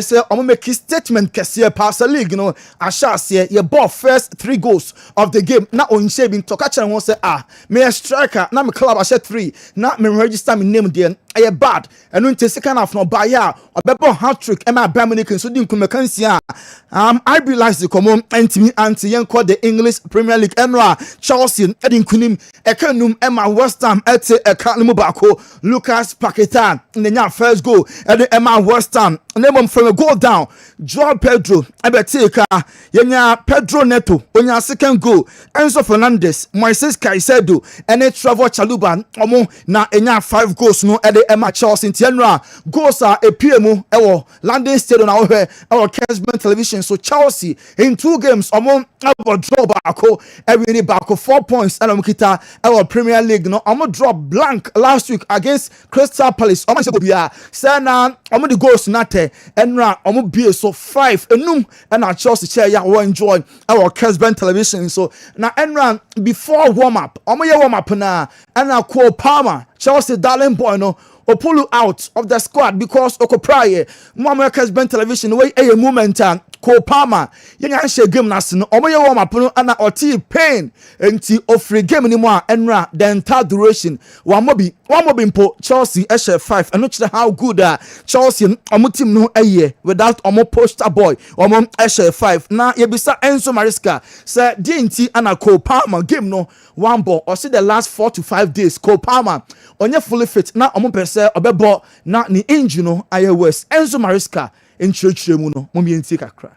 say I'm make a statement kesiye pass league no ashase ye ball first 3 goals of the game na on shebin to catch and say me a striker na me club I said 3 na me register me name there aye bad and no second half no buy ya obebo hat-trick e ma Dominic so di nkumekansia I realize the common anti yenko the English Premier League enra Chelsea edin kunim ekanum e ma West Ham ete ekanum bako Lucas Paqueta in the first goal and Emma West Ham name from a goal down Joao Pedro ebeteka yenya Pedro Neto onya second goal Enzo Fernandez Moises Caicedo and Trevor Chalobah omo na enya 5 goals no e Emma Chelsea tienra goals are a PMO ewo London Stadium na we our Kessben television so Chelsea in 2 games omo about draw bako every bako 4 points and omkita our Premier League no omo drop blank last week against Crystal Palace omo se go bia say na omo the goals nate enra omo bie so 5 enum and our Chelsea share ya we enjoy our Kessben television so na enra before warm up omo ye warm up na and na Cole Palmer Chelsea darling boy no or pull you out of the squad because Okopraye Mama Kessben television way a moment Cole Palmer yenya she game na se no omo ye warm up no ana oti pain enti ofre game ni mo a enra the entire duration one mobi mpo Chelsea share 5 and no how good Chelsea omo team no aye without omo poster boy omo share 5 na yebisa Enzo Maresca say DNT ana Cole Palmer game no one ball or see the last 4 to 5 days Cole Palmer onye fully fit na omo pese obebo na ni injury no aye worse Enzo Maresca in churchemu no mo mienti kakra.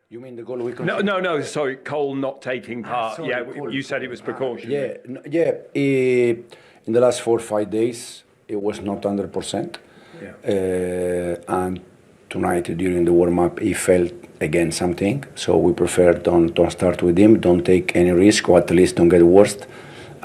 You mean the goal we No, sorry, Cole not taking part. Sorry, yeah, Cole. you said it was precaution. In the last 4 or 5 days, it was not 100%. Yeah. And tonight, during the warm-up, he felt again something. So we prefer don't start with him, don't take any risk, or at least don't get worse.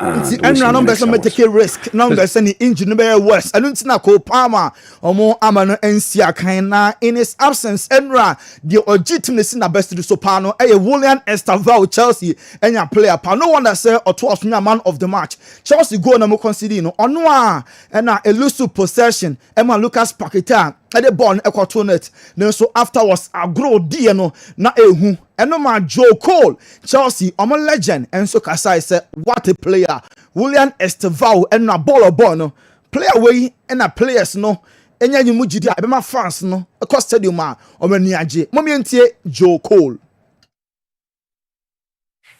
And no person may take a risk. No person the injury no be worse. I don't see na Cole Palmer omo amano ensia kan na in his absence enra the legitimacy na best do so pano e William Estavao Chelsea enya player pa no wonder say Otuos na man of the match. Chelsea go na mo consider no ono a na elusive possession Emma Lucas Paqueta at the ball ekwato net then so afterwards agro die no na ehu eno ma Joe Cole Chelsea omo legend and so Kasai say what a player William Estavao and na ball no player wey and na players no enya nyimu gidi abema fans no across stadium a omo ni age momientie Joe Cole.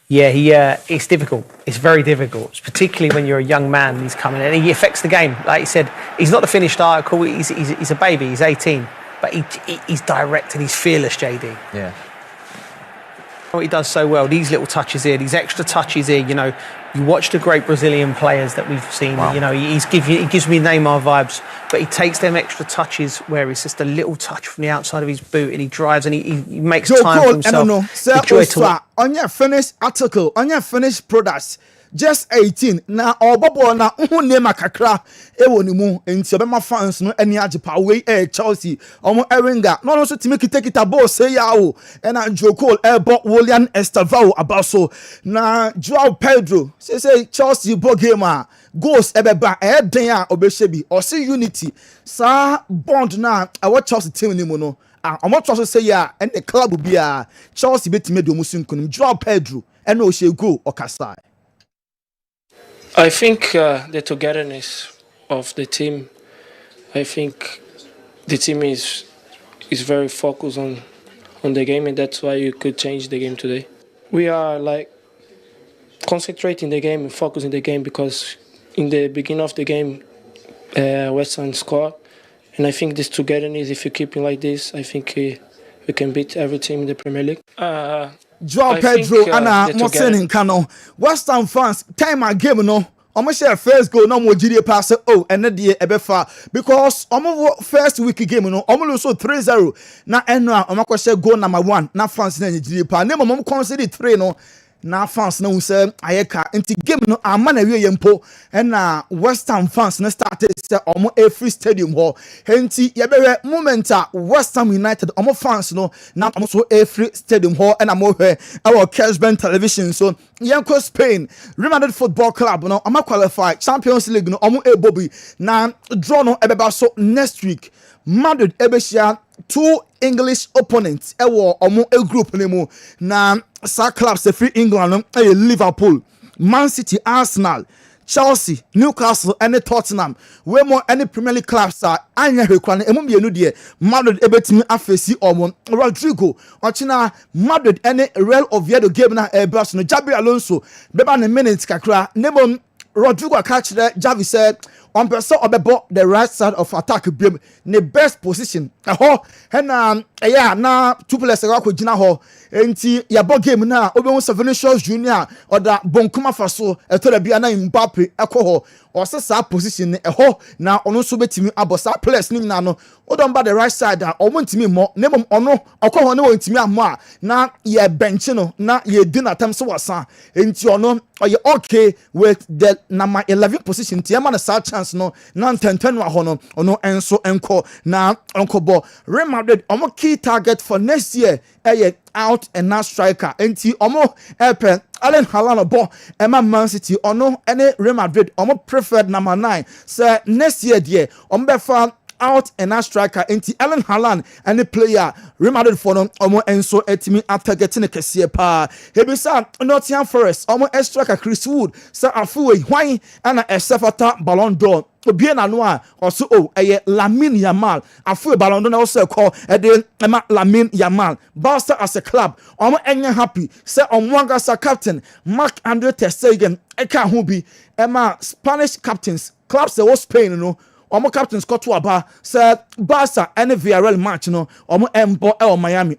Yeah, it's difficult. It's very difficult, particularly when you're a young man. He's coming in and he affects the game. Like you said, he's not the finished article. He's a baby. He's 18, but he's direct and he's fearless. JD. Yeah. What he does so well, these little touches here, these extra touches here. You know, you watch the great Brazilian players that we've seen. Wow. You know, he gives me Neymar vibes, but he takes them extra touches where it's just a little touch from the outside of his boot and he drives and he makes Joe time Cole, for himself. No. Sir, on your finished article, on your finished products, just 18. Na obobo na name kakra e woni mu enti obema fans no ani ajepa we Chelsea omo Eringa no so timi kita ball say ya o na Joe Cole William Estavao abaso na Joao Pedro say Chelsea ball game a goals ebeba den a obehye or see unity sa bond na what Chelsea team ni mu no omo trust say ya and the club bi a Chelsea betime do musun kunum Joao Pedro and o she go okasa. I think the togetherness of the team. I think the team is very focused on the game, and that's why you could change the game today. We are like concentrating the game and focusing the game because in the beginning of the game, West Ham scored, and I think this togetherness, if you keep it like this, I think we can beat every team in the Premier League. Joao Pedro and Mosen Kano West Ham fans time a game no almost share first goal no more GD pass and the ebefa because almost first week game no almost so 3-0 na enra almost share goal number 1 na fans na GD pa name mom consider 3 no na fans na say ayeka enti game no ama na wie yempo na West Ham fans na started say omo every stadium ho enti yebere moment West Ham United omo fans no na omo so every stadium ho na mo hwe our Kessben television so yanko Spain Real Madrid Football Club no omo qualify Champions League no omo ebobi na draw no ebeba so next week Madrid ebeshia two English opponents ewo omo a group nemu na sa clubs free England Liverpool, Man City, Arsenal, Chelsea, Newcastle, and Tottenham. We more any Premier League clubs are anya hekwane emu mienu de Madrid ebetimi afesi omo Rodrigo ochina Madrid any Real Oviedo game na Ebas no Jabi Alonso beba ne minutes kakra nemo Rodrigo catch there. Javi said on person obebo the right side of attack beam the best position na na two players ko gina ho enti ya bo game na obe Vinicius Junior or da bonkuma faso eto da bia na Mbappe ho or sa position na ono so betimi abosa players ni na no odon the right side o montimi mo nemom ono okoho ne wontimi amma na ye bench no na ye di na tam so wasa enti ono oye okay with the number 11 position ti na sa chance no na 10 wa ho no ono enso enko na onkobo Real Madrid omo key target for next year out and now striker enti omo epen Allen Haaland bo Emma Man City ono any Real Madrid omo preferred number 9 say next year there omo be found out and now striker enti Allen Haaland and the player Real Madrid for no omo enso etimi after getting a kese pa hebisa Nottingham Forest omo striker Chris Wood say afuwe hwan ana esefata Ballon d'Or bien na no a also Lamine Yamal afu Ballon d'Or na also call Lamine Yamal Barca as a club omo enya happy say onwanga sa captain Marc-Andre ter Stegen eka ho bi Spanish captains clubs that was Spain no omo captains got to aba say Barca and Villarreal match no omo embo Miami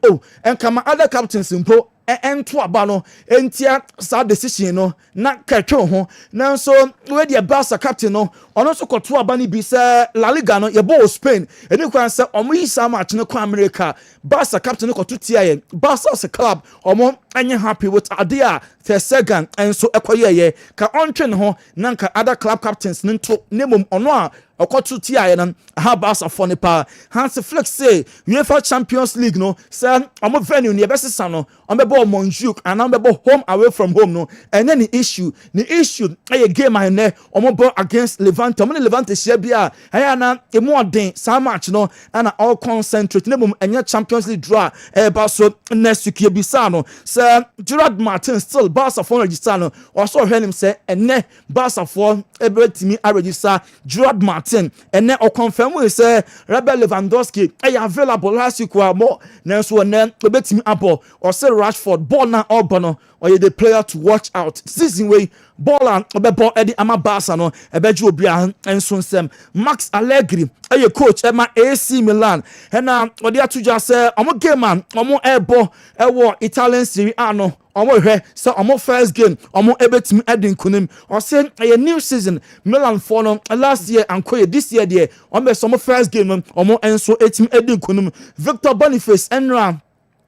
kama other captains impo ento aba no entia sa decision no na katwe ho na so we the Barca captain no ono so koto aba ni bi say La Liga no ye bo Spain eni kwan say omo yi sa match no kwa America Barca captain no koto tia ye Barca as a club omo anya happy with idea Ter Stegen and so ekoye ka ontwe ho na nka other club captains nto nemom ono a okoto tia ye na ha Barca for ne pa Hans Flick say UEFA Champions League no say omo venue ne besesa no omo Montjuic and omo home away from home no and then the issue a game I ne omo ball against Levante omo Levante share bia na emu odin sa match no and all concentrate nemom enya Champions League draw ba so next week bisa no say Gerard Martin still Barca for register no also hear him say ene Barca for ebetimi a register Gerard Martin ene o confirm we say Robert Lewandowski available last week more na so ne ebetimi abo or say Rashford ball na Obono or the player to watch out season way ball and obebo Eddie ama Barca no ebeju obia enso nsem Max Allegri coach AC Milan na odi atuja say omo game man omo ebo ewo Italian Serie A no omo hwe say omo first game omo ebetimi edin kunim or say a new season Milan for no last year and this year there omo some first game omo enso etimi edin kunim Victor Boniface enra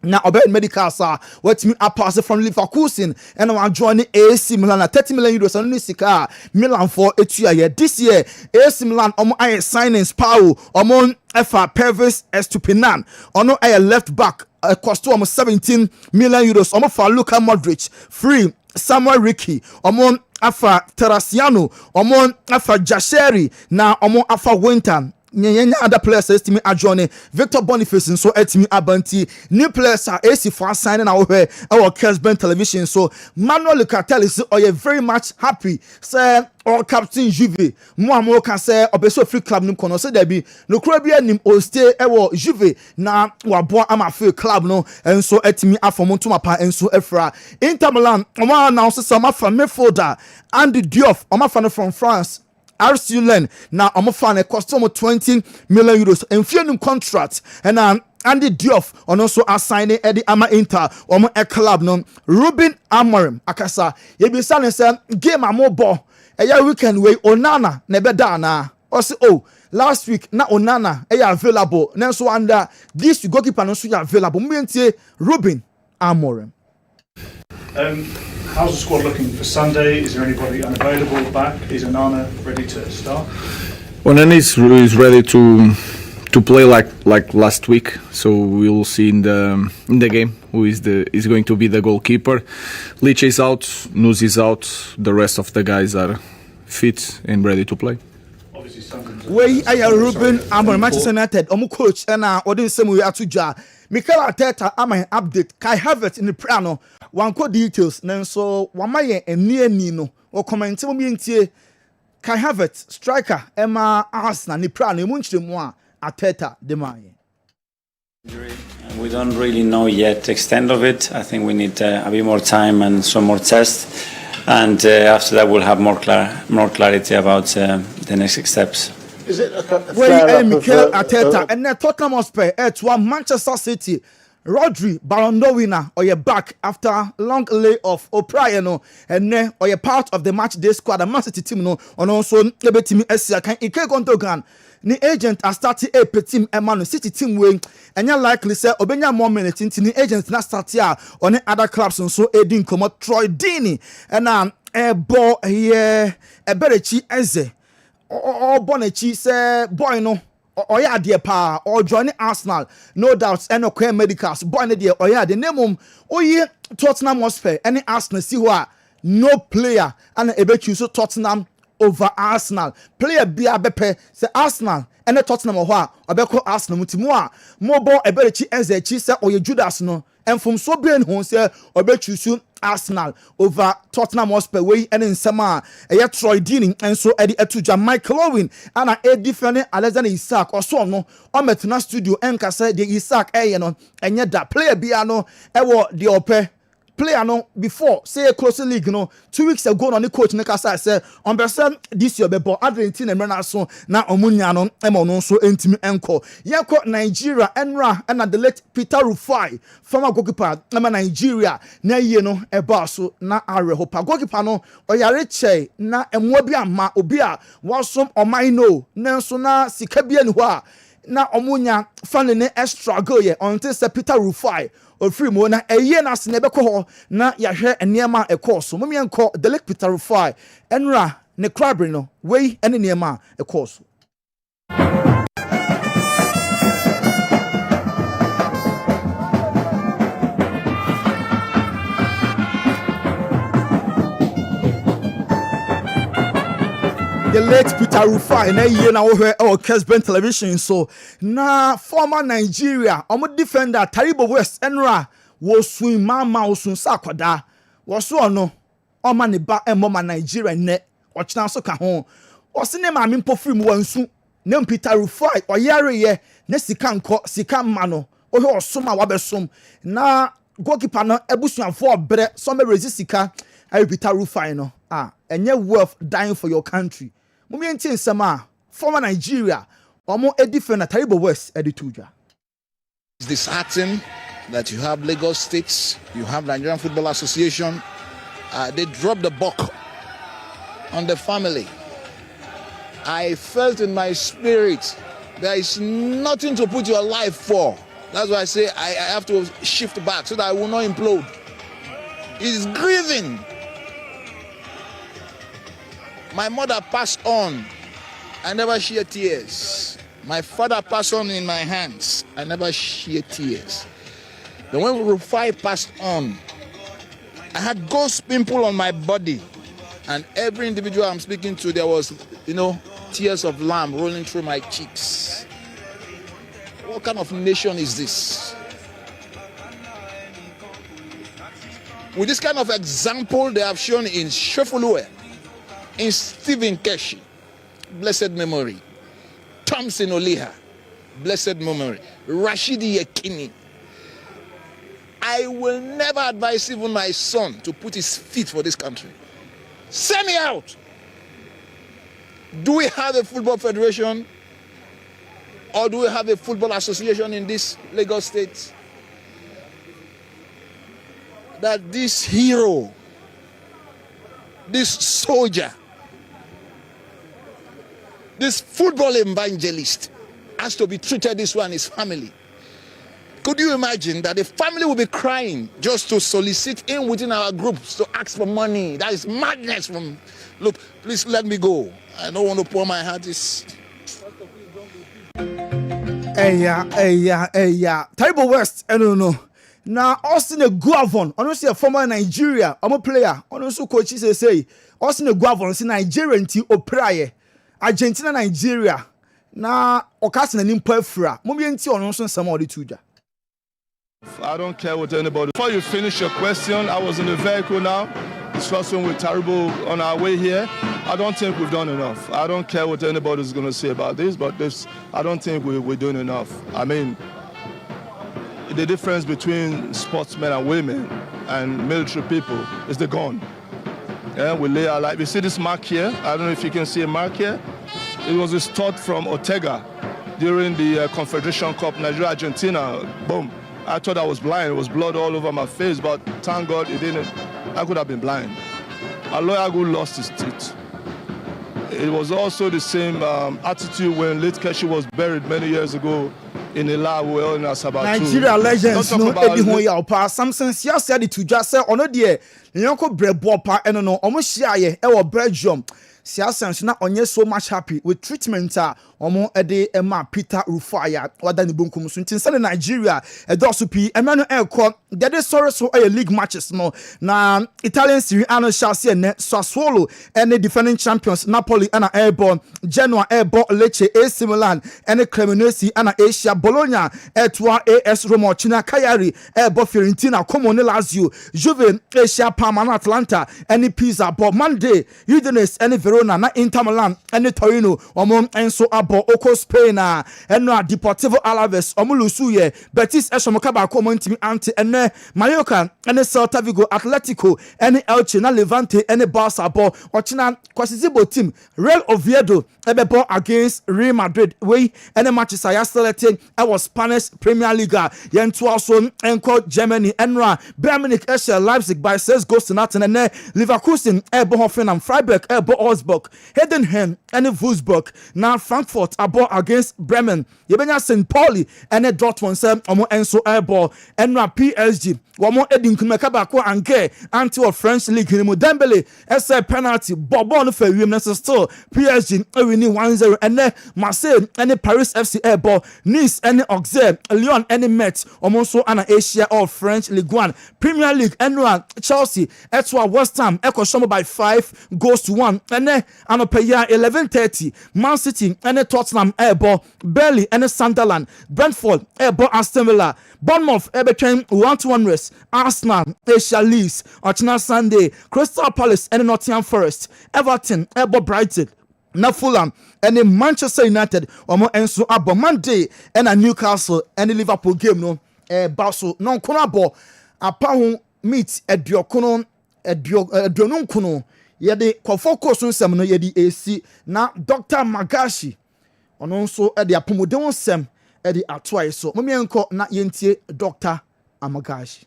na obey medical sir what me a pass from Leverkusen and I join AC Milan at 30 million euros and sika Milan for etua this year AC Milan omo ay signings Pau omo Efa Pervis Estupinan ono ay left back cost almost 17 million euros omo for Luka Modric free Samuel Ricky omo afa Terrasiano omo afa Jasheri na omo afa Winter nyenya other players estimi adjourne Victor Boniface so etimi abanti new players are AC for signing our Kessben television so Manuel Lucartel is very much happy say or captain Juve mo can say obeso free club nim kono say there be no kura bia nim o stay Juve na wabo ama free club no enso etimi afomo to mapa enso efra Inter Milan omo announce some from midfielder Andy Diouf omo fan from France RC Len na omo fan cost almost 20 million euros and few contract and Andy Diouf on also assigning Eddie Ama Inter omo a club no Ruben Amorim akasa ye be say game amo ball weekend way Onana na beda na also last week na Onana available na so under this goalkeeper no so available mentie Ruben Amorim. How's the squad looking for Sunday? Is there anybody unavailable back? Is Onana ready to start? Onana is ready to play like last week, so we'll see in the game who is going to be the goalkeeper. Lich is out, Nuz is out, the rest of the guys are fit and ready to play. Obviously Sunday's Wei aya Ruben Amorim Manchester United omu coach na odin semu atu dwa Mikel Arteta ama update Kai Havertz in the plano one co details nanso wamaye eni no o comment mo mientie Kai Havertz striker Emma Arsenal ni plano emu nchiremu a Arteta de maye. We don't really know yet the extent of it. I think we need a bit more time and some more tests, and after that we'll have more clarity about the next steps. Is it Mikel Arteta and Tottenham Hotspur to Manchester City. Rodri Ballon d'Or winner or your back after long layoff O'Brien and ne or your part of the match day squad the Man City team no on also ebe team Asia can ike kontogan ni agent a starting a team Emmanuel City team way and you likely say obenya more minutes into the agent na start here on other clubs and so Edin come Troy Deeney and a ball here a berechi eze or bonechi say boy no or ya dear pa or joining Arsenal no doubts and okay medicals boy ne dear or ya the name ye Tottenham Hotspur any Arsenal see who no player and ebe choose Tottenham over Arsenal player be a bepe say Arsenal and Tottenham or obeko Arsenal mutimu a mobile eberechi eze chi say or Judas no and from so brain who say obe choose Arsenal over Tottenham Hotspur way and in Sama Troy Deeney and so Eddie Etuja Michael Owen and a different Alexander Isak or so no on Metna studio and say the Isak no and yet that player biano ewo the ope player no before say a close league no 2 weeks ago on the coach Nekasa say on person this year bebo Argentina and so na omunya no emo no so entimi enko yeko Nigeria enra and the late Peter Rufai former goalkeeper na Nigeria na ye no eba so na arehopa goalkeeper no oyare che na emwa bi ama obi a wasom omai no nanso na sika bia ni ho a na omunya fan ne extra goal ye until say Peter Rufai ofiri mo na eye na se nebekọ ho na yahwe enema ekoso mo mienko the lake Peter Rufai enra ne crabri no wei ene enema ekoso the late Peter Rufai na ye na wo hwe o Kessben television so na former Nigeria omo defender Taribo West enra wo sun mama wo sun sakoda wo so ono o ma ne ba emoma Nigeria ne o china so ka ho o se ne ma me mpofiri mu wansu ne Peter Rufai o yare ye ne sika nko sika ma no o hwe osoma wa besom na goalkeeper no ebusuafo obre so me resisika ayi Peter Rufai no enye worth dying for your country. Mumienti nsema former Nigeria omo a defender Taribo West edituja. It's disheartening that you have Lagos States, you have Nigerian Football Association, they dropped the buck on the family. I felt in my spirit there is nothing to put your life for. That's why I say I have to shift back so that I will not implode. It's grieving. My mother passed on. I never shed tears. My father passed on in my hands. I never shed tears. Then when Rufai passed on, I had ghost pimple on my body. And every individual I'm speaking to, there was, tears of lamb rolling through my cheeks. What kind of nation is this? With this kind of example they have shown in Sheffield, in Stephen Keshi, blessed memory, Thompson Oliha, blessed memory, Rashidi Yekini. I will never advise even my son to put his feet for this country. Send me out. Do we have a football federation? Or do we have a football association in this Lagos State? That this hero, this soldier, this football evangelist has to be treated this way and his family. Could you imagine that the family will be crying just to solicit in within our groups to ask for money? That is madness from, look, please let me go. I don't want to pour my heart. Taribo West, I don't know. Now, Austin Guavon, honestly a former Nigeria, I'm a player, honestly coaches say, Austin Guavon, is Nigerian tea or prayer. Argentina, Nigeria, na okase na nimpa afura mo bi enti ono so nsam odi tuja. I don't care what anybody. Before you finish your question, I was in the vehicle now, discussing with Terrible on our way here. I don't think we've done enough. I don't care what anybody's going to say about this, but I don't think we're doing enough. I mean, the difference between sportsmen and women and military people is the gun. Yeah, we lay our life. You see this mark here? I don't know if you can see a mark here. It was a stud from Ortega during the Confederation Cup, Nigeria-Argentina. Boom. I thought I was blind. It was blood all over my face, but thank God it didn't. I could have been blind. Aloyagu lost his teeth. It was also the same attitude when late Keshi was buried many years ago in Ilawu in Asaba. Nigeria legends no edi ho ya opa Samson sia said to just say ono de nyonko brebo pa eno no omo hia ye e wo Belgium. Siasense na onye so much happy with treatment omo ede ema Peter Rufaya wada ni bonkum so ntin sele Nigeria edoso pi ema no ekọ gede sorry so league matches no na Italian Serie A no Chelsea ne Sassuolo and defending champions Napoli and Herbal Genoa Herbal Lecce AC Milan and Cremonese and Asia Bologna etwa AS Roma China Cagliari Herbal Fiorentina Como ne Lazio Juve Asia Parma and Atlanta and Pisa but Monday Udinese and Verona na Inter Milan and Torino omo enso abo oko Spain na eno Deportivo Alaves omo lusuye Betis eshomoka ba ko mo ntimi anti ene Mallorca and Celta Vigo Atletico and Elche na Levante and Barca bo ochina kwasizibo team Real Oviedo ebebo against Real Madrid we and matches are still was Spanish Premier League yento also enko Germany enra Bayern Munich Leipzig by 6 goals to nothing and Leverkusen ebo Hoffenheim Freiburg ebo Augsburg Heidenheim and Wolfsburg na Frankfurt abo against Bremen yebenya St. Pauli and Dortmund sem omo enso ebo enra PSG womo edin kumeka ba ko anke anti of French league ni mo Dembele ese penalty bobo no fa wiem na still PSG winning 1-0 and Marseille and Paris FC ebo Nice and Auxerre Lyon and Metz omo so ana Asia of French Ligue 1 Premier League enra Chelsea etwa West Ham ekoshomo by 5 goals to 1 and anopeya 11:30 Man City and Tottenham ebo Burnley and Sunderland Brentford ebo Aston Villa Bournemouth between 1-1 race Arsenal Asia Leeds Ochina Sunday Crystal Palace and Nottingham Forest Everton ebo Brighton na Fulham and Manchester United omo enso abo Monday and Newcastle and Liverpool game no baso non kono abo apa ho meet ediokono edionunkono yede kofoko so nsem no yede esi na Dr. Magashi ono nso ede apomodon nsem ede atoa so momienko na yentie Dr. Amagashi.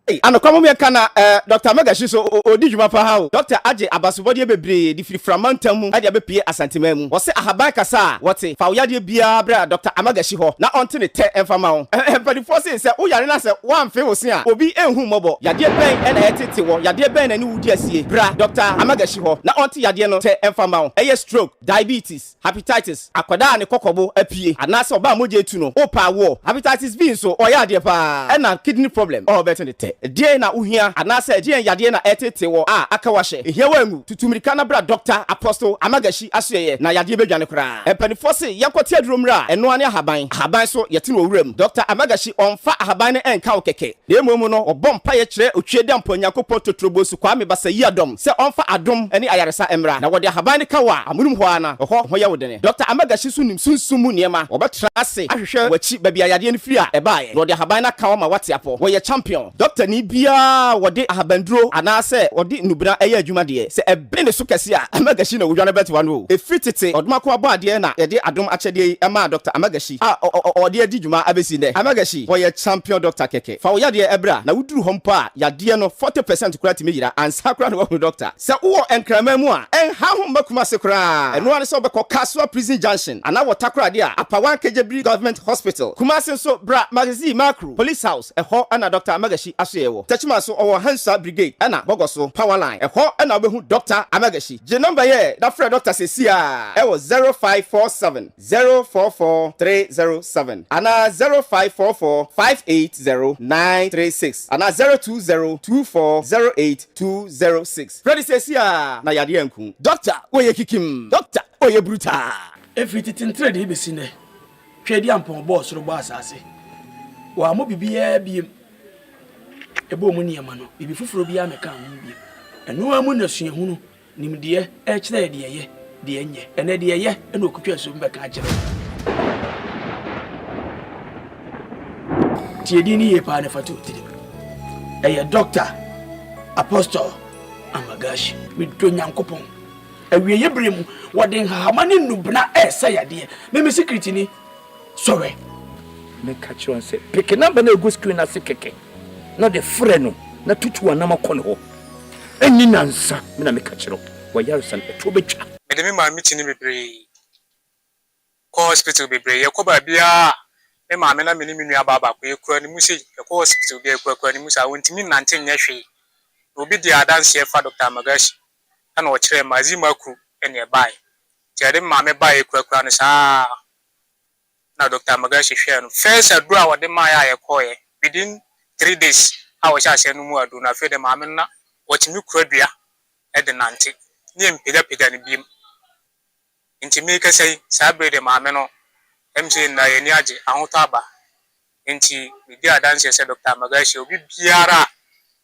Hey, ano kwa mwe kana Dr. Magashi so odi dwuma pa ha o. Dr. Aje abasobode bebre di firi framantam mu ade abepie asantema mu. Wo se ahaban kasa wote fa uyade bia bra Dr. Amagashi ho na onte ne te emfama ho. Empadi force se uyare na se wamfe wosi a obi enhu mobo. Yade ben na yetete wo. Yade ben na ni wudi asie. Bra Dr. Amagashi ho na onte yade no te emfama ho. Eye stroke, diabetes, hepatitis, akwada ne kokobo apie. Anase oba moje etu no. Opa wo. Hepatitis B so oyade pa. Na kidney problem. Oh better ne te. Die na uhia anase die yade na etete wo akawahye ehia wangu tutumirika na bra Dr. Apostle Amagashi asoye na yade bedwane kra empanifo se yakote aduromra eno ane ahaban so yete no owuram Dr. Amagashi onfa ahaban ne enka okeke na emom no obom pa ye kire otwede amponyankopon totrobosu kwa me basa yi adom se onfa adom ene ayaresa emra na wode ahaban ne kawa amunum ho ana ho ya wodene Dr. Amagashi sunim sunsumu niema obetra ase ahwehwe wachi babia yade ne firi a ebae wode ahaban na kawa ma wate apo wo ye champion Dr. ni bia wode ahabandro anase wode nubra eya adwuma de se ebe ne so kase a Amagashi na wodwane betwa no efitete odumako abo ade na yede adom achede ema Dr. Amagashi ode adi dwuma abesi ne Amagashi wo ye champion Dr. keke fa wo yade ebra na wuduru hompo a yade no 40% kura ti meyira ansa kura no wo doctor se wo enkrama mu a enha ho makuma se kura eno ane se obekọ Kaswa Prison Junction ana wotakura de a apawan Kejebri Government Hospital Kumasi so bra magazine macro police house eho ana Dr. Amagashi asoyewo Tachima so our Hansa Brigade ana bogoso power line eho ana obehu Dr. Amagashi je number here that friend Dr. Sesia e was 0547 044 307 ana 0544 580 936 ana 020 2408 206 Freddy Sesia na yade anku Dr. Oye kikim Dr. Oye bruta If it in trade, he be seen. Trade ampon boss or boss, I say. Wa mo bibia bi ebo mu ne ma no bibi foforo bia me kan mu bi eno amu na sua hunu nim de e kire de ye de enye ene de ye ena okutwa so mbe ka kire tiedi ni ye pa ne fatu tiri eye doctor apostle amagashi mi do nyankopon awie ye bremu wode hama ne nubna esa yade me secret ni sorry me catch you and say pick a number no go screen as keke no the friend na tutu anama kono ho eni nansa me na me catch you wa yarsan to betwa me de me ma meeting ni bebre ko hospital bebre ye ko ba bia me ma me na me ni nua baba ko ekura ni musi ye ko hospital bia ekura ni musa wontimi nante nya hwe obi di adanse e fa Dr. Magashi ana o kire mazi maku ene e bai tiade ma me bai ekura no sa na Dr. Magashi hwe no first adura wode ma ya koye within 3 days I was just saying no adu na fe de ma me na watimi kuradua e de nante ni empega ni biem nti me ka sei sabre de ma me no MC na ye ni age ahoto aba nti me di adanse se Dr. Magashi obi biara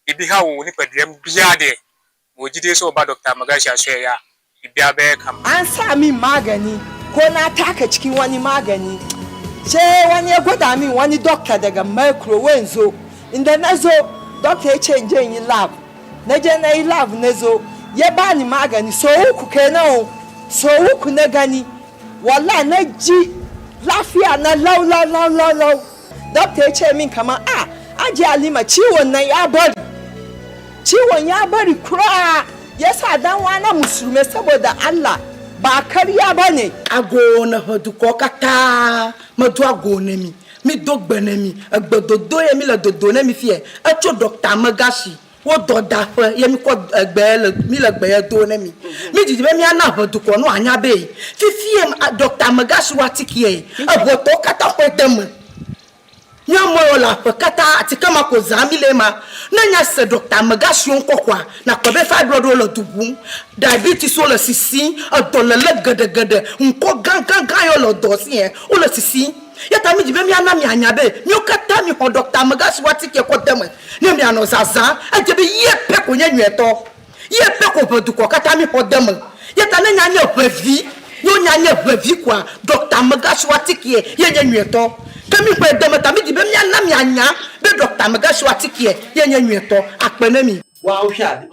bibi ha wo ni padriam bia de mo jide so ba Dr. Magashi aso ya bibia be kam an sa mi magani ko na taka cikin wani magani ce wani ya gwada min wani doctor daga micro wenzo inda nazo doctor ya change yin lab na je na yi lab nazo ya bani magani so uku kenan so uku na gani wallahi na ji lafiya na law doctor ya ce min kaman aje Halima ciwon nan ya bari kura yasa dan wana musulmi saboda Allah ba kariya bane agona hodu ko kata madu agona mi dogbene mi agbododo ye mi la dodo na mi fie acho Dr. Magashi wo doda ye mi ko egbe mi la gbe do na mi didi be mi ana hodu ko no anya be fifie Dr. Magashi watikie aboto kata hotem nyamo la kata atikama ko zamile ma na nya se Dr. Magashi onkokwa na ko be fibroid lo dubu diabetes o lo sisi adola le gede nko gangan yo lo dosi o lo sisi yata mi jibe mi ana mi anya be mi okata mi ho Dr. Magashi watike ko dem ne mi ano zaza ajebe ye pe ko nya nweto ye pe ko bodu ko kata mi ho dem yata na nya nya brevi yo nya nya brevi kwa Dr. Magashi watike ye nya nweto kemi ko dem ta mi jibe mi ana mi anya be Dr. Magashi watike ye nya nweto apene mi wa o hwa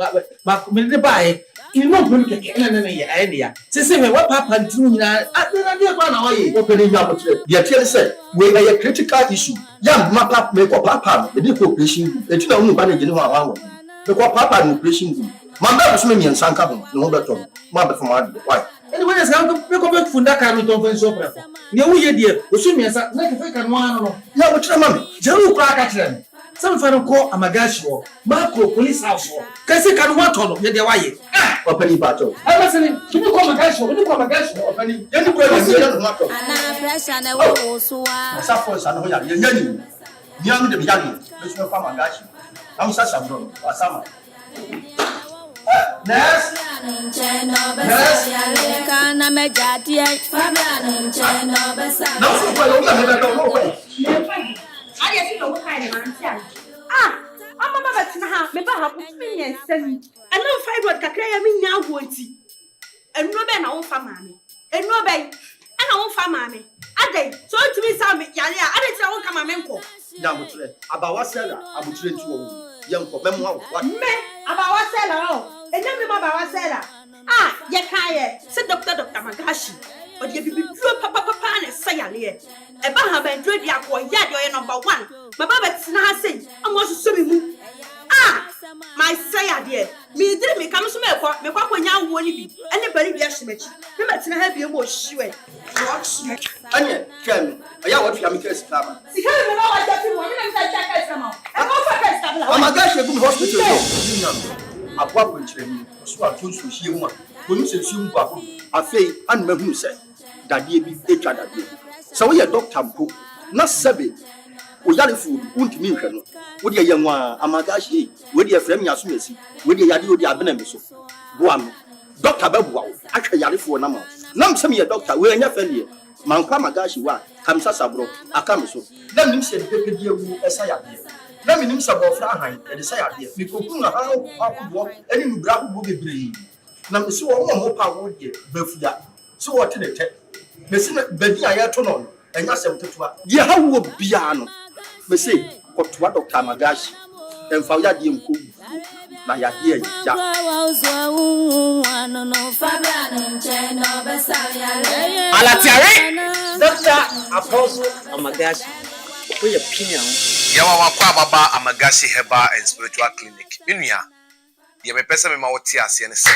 ba me de bae ino gbemi keke na ye idea se me wa papa ntinu nyina adena de kwa na oye o pele nya motre ye tie se we a critical issue ya mapa me ko papa me ko operation etu na unu ba na gini ho awa me ko papa no operation ma ba so me mi nsanka bo no be to ma be from ade why anyway let's go me ko be funda ka no don fen so prefo ne wo ye die o so mi nsa na ke fe ka no ano ya mo tire ma me jeru kra ka tire me some fan ko Amagashi wo macro police house wo kasi ka no wato no ye de waye opani ba to I was saying you ko Amagashi opani ye ni ko ye no wato ana pressure na wo so wa sa for sa no ya ye nyani ni anu de ya ni me so fa Amagashi am sa sa bro wa sama Nurse kana mejati Fabian ncheno besa no so kwa lo no kwa I just know what kind of man. I'm a mother to have me back with me and send. I know fibroid kakaya me now wanty. And no ben I won't for mammy. And no bay. And I won't for mammy. A day. So to me, Sammy, I didn't know come a menko. Yamutre, about what seller, I would train to young for memoir. What me about what seller? And then about what seller. Ya kaya, said Dr. Magashi. But you be papa and say a leer. A baha ben dread yakwa yard your number 1. My baba tina say, I want to swimming moon. My say dear. Me did me come to me when you won't be. Anybody be a shimmy. Remember to have you more sure. Anya, Ken, I want to make a stammer. See, how you know what you want to check some. I'm going oh my gosh, you're going to hospital. A problem training, so I told you she won. When you say you back, I say, and me who said that ye be each other. So we are doctor, not seven. We are food, won't mean, would your young one, Amagashi, would your friend Yasumesi, would your Yadi Abenemeso, Guam, Dr. Babu, actually, Yadi for a number. Nam some your doctor, we are not failure. Manqua Magashi wa, Kamsa Sabro, Akamiso. Let me say the paper dear who as I appear. Let me name some of Frahan and the Sayapia. We could how walk any black will be brave. Nam so more power here, Befia. So what in it? Messin Bedia Tonon, and Yasem Tetua. Dear, how would piano? Me say, what Dr. Magashi and Fauya Dium Cool. Na ya dear, Alatiare, Doctor Apostle Amagashi. What your opinion? Yawa kwa baba Amagashi herbal and spiritual clinic. Minya, ye me pesa me ma woti ase ne se.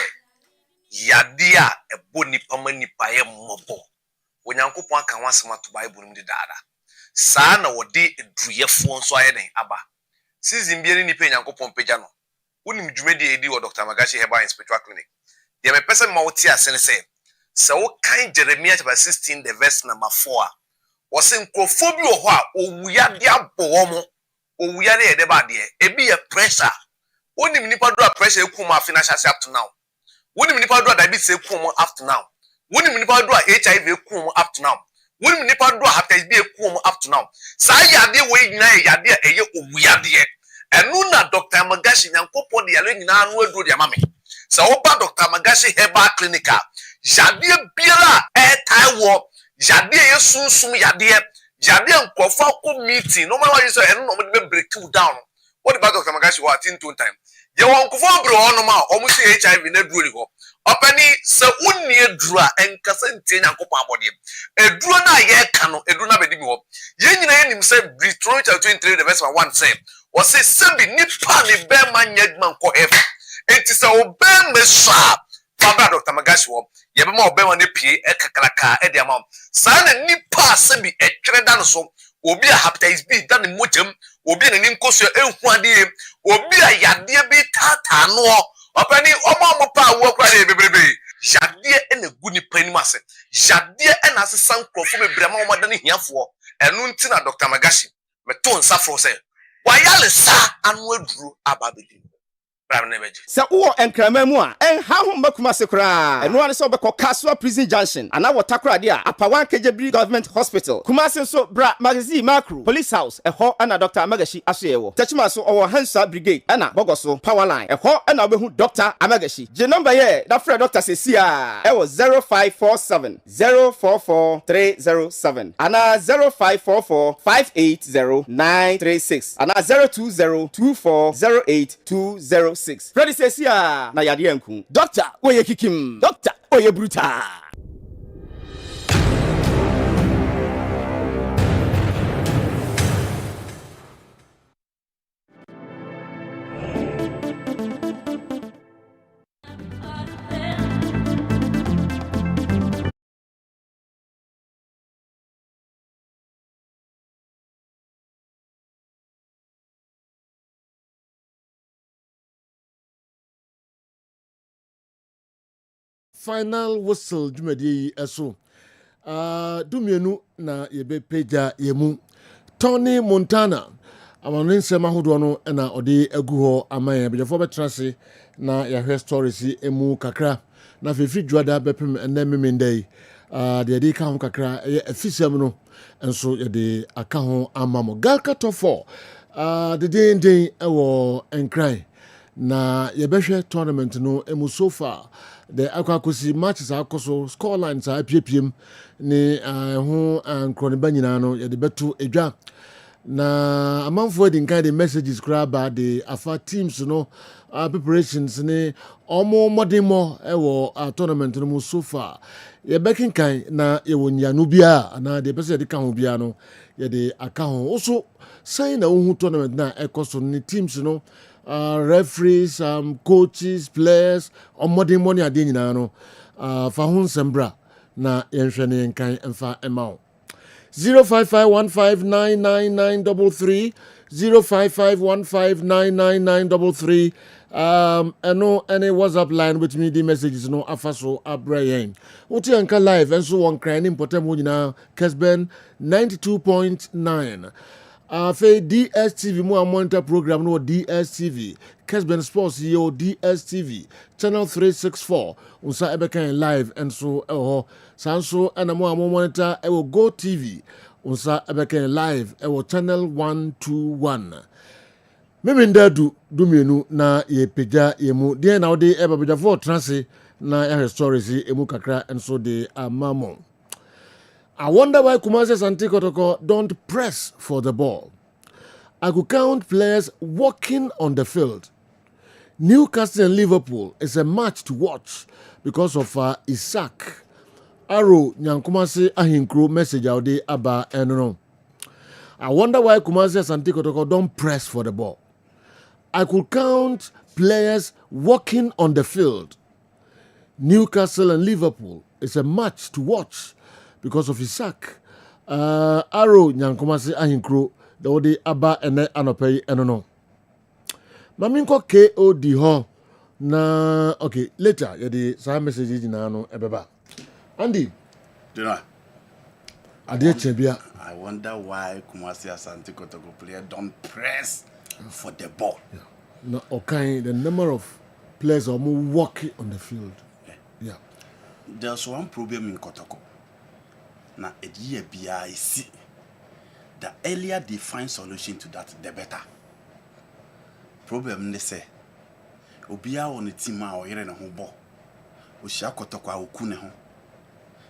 Yade a ebo nipa mani paye mmobo. Onyankopon aka wansema to Bible mu de dada. Saa na wode eduyefo nso aye den aba. Season bi ni nipa Onyankopon pagya no. Wonim dwumedi edi wo Dr. Amagashi herbal and spiritual clinic. Ye me pesa me ma woti ase ne se wo kan Jeremiah chapter 16 the verse number 4. Was in Kophobia or Wuyadia Bomo or Wuyade de Badia, a be a pressure. When the Nipadua pressure come financial up to now. When the Nipadua diabetes come up to now. When the Nipadua HIV come up to now. When the Nipadua hepatitis come up to now. Saya de way na yadia a year of Wuyade. And Nuna Dr. Amagashi and Copo the Allen now will do their mammy. So Dr. Amagashi herbal clinica. Jadia Bila air Taiwo. Jade yesu yade jade nkofo ko meeting no matter what you say and no me break you down. What about Dr. Amagashi what in 2 time ye won nkofo bre ono ma o mu say HIV na duro ni ho opani se unni edura enkasa ntie nyankopon abode eduro na ye ka no eduro na bedi bi ho ye nyina ye nim say Deuteronomy 23 the verse 1 say o say sebi nipa ni be manyadman ko heaven enti se obe mesha Baba Dr. Amagashi wo ye be ma obema ne pie ekakraka e dia ma sa na nipa se bi etwere da no so obi a hepatitis B da ne mojam obi ne nkoso ehu ade obi a yade bi tata no opani omo pa wo kwa de bebrebe yade e na gu nipa ni mase yade e na sesan krofo bebrema o moda ne hiafo enu nti na Dr. Amagashi me to nsa fro se wa yale sa anu aduru ababedi. Sa uwo enkrama mu a enha ho makuma se kra eno ane se obekọ Kaswa Prison Junction ana watakra dia apawan Kejebri Government Hospital Kumasi so bra magazine macro police house eho ana Dr. Amagashi asoyewo techima so owo Hansa Brigade ana bogoso power line eho ana obehu Dr. Amagashi je number ye da frɛ Dr. Sesia ewo 0547 044 307 ana 0544 580 936 ana 020 24 08 Freddy says ya na yadi enku. Doctor, oye kikim. Doctor, oye bruta. Final whistle dwumadi eso dumienu na yebe peja yemu Tony Montana amano nsema hodo no na ode agu ho aman abejafo betrase na yahwe stories emu kakra na fefi dwada bepem enne memendai de de ka ho kakra afisam no enso yede aka ho amamo galka to 4 de den ewo enkran na yebehwe tournament no emu so far the akwakosi matches akoso score lines apiepiem ni ho ankron nyina no ye de beto edwa na amanfo de nkan de messages graba de afa teams no preparations ni omo modemo ewo tournament no so far ye bekin kan na ye wonya no bia na de pese de kan ho bia no ye de aka ho so sai na hu tournament na ekoso ni teams no referees, coaches, players, modern money ade nyina no fa hun sembra na yenhwe ne nkan emfa emao 0551599933 0551599933 eno any WhatsApp line with me the messages no afaso abrayen uti anka live enso won kran important mo nyina Kessben 92.9 Afei DSTV mu a monitor program no DSTV. Kessben Sports yo DSTV. Channel 364. Unsa ebeka live and so sanso and mo monitor Go TV. Unsa ebeka live channel 121. Meminda du mienu na ye peja yemu de na ode eba peja for transe na ya stories emu kakra enso de amamo. I wonder why Kumasi Asante Kotoko don't press for the ball. I could count players walking on the field. Newcastle and Liverpool is a match to watch because of Isaac. Arrow Nyankumasi Ahinkro message out there about no. I wonder why Kumasi Asante Kotoko don't press for the ball. I could count players walking on the field. Newcastle and Liverpool is a match to watch because of Isaac. Arrow Nyankumasi Ahinkro the ode aba ene anopei eno. Maminko KOD ho na okay later yedi sa message na no ebeba. Andy. Dina. Ade chebia. I wonder why Kumasi Asante Kotoko player don't press for the ball. Yeah. No, okay, the number of players are more walking on the field. Yeah. There's one problem in Kotoko. Now, a year BIC. The earlier they find solution to that, the better. Problem they say. Obia on the team or here in a home ball. Ushia Kotoko ukune home.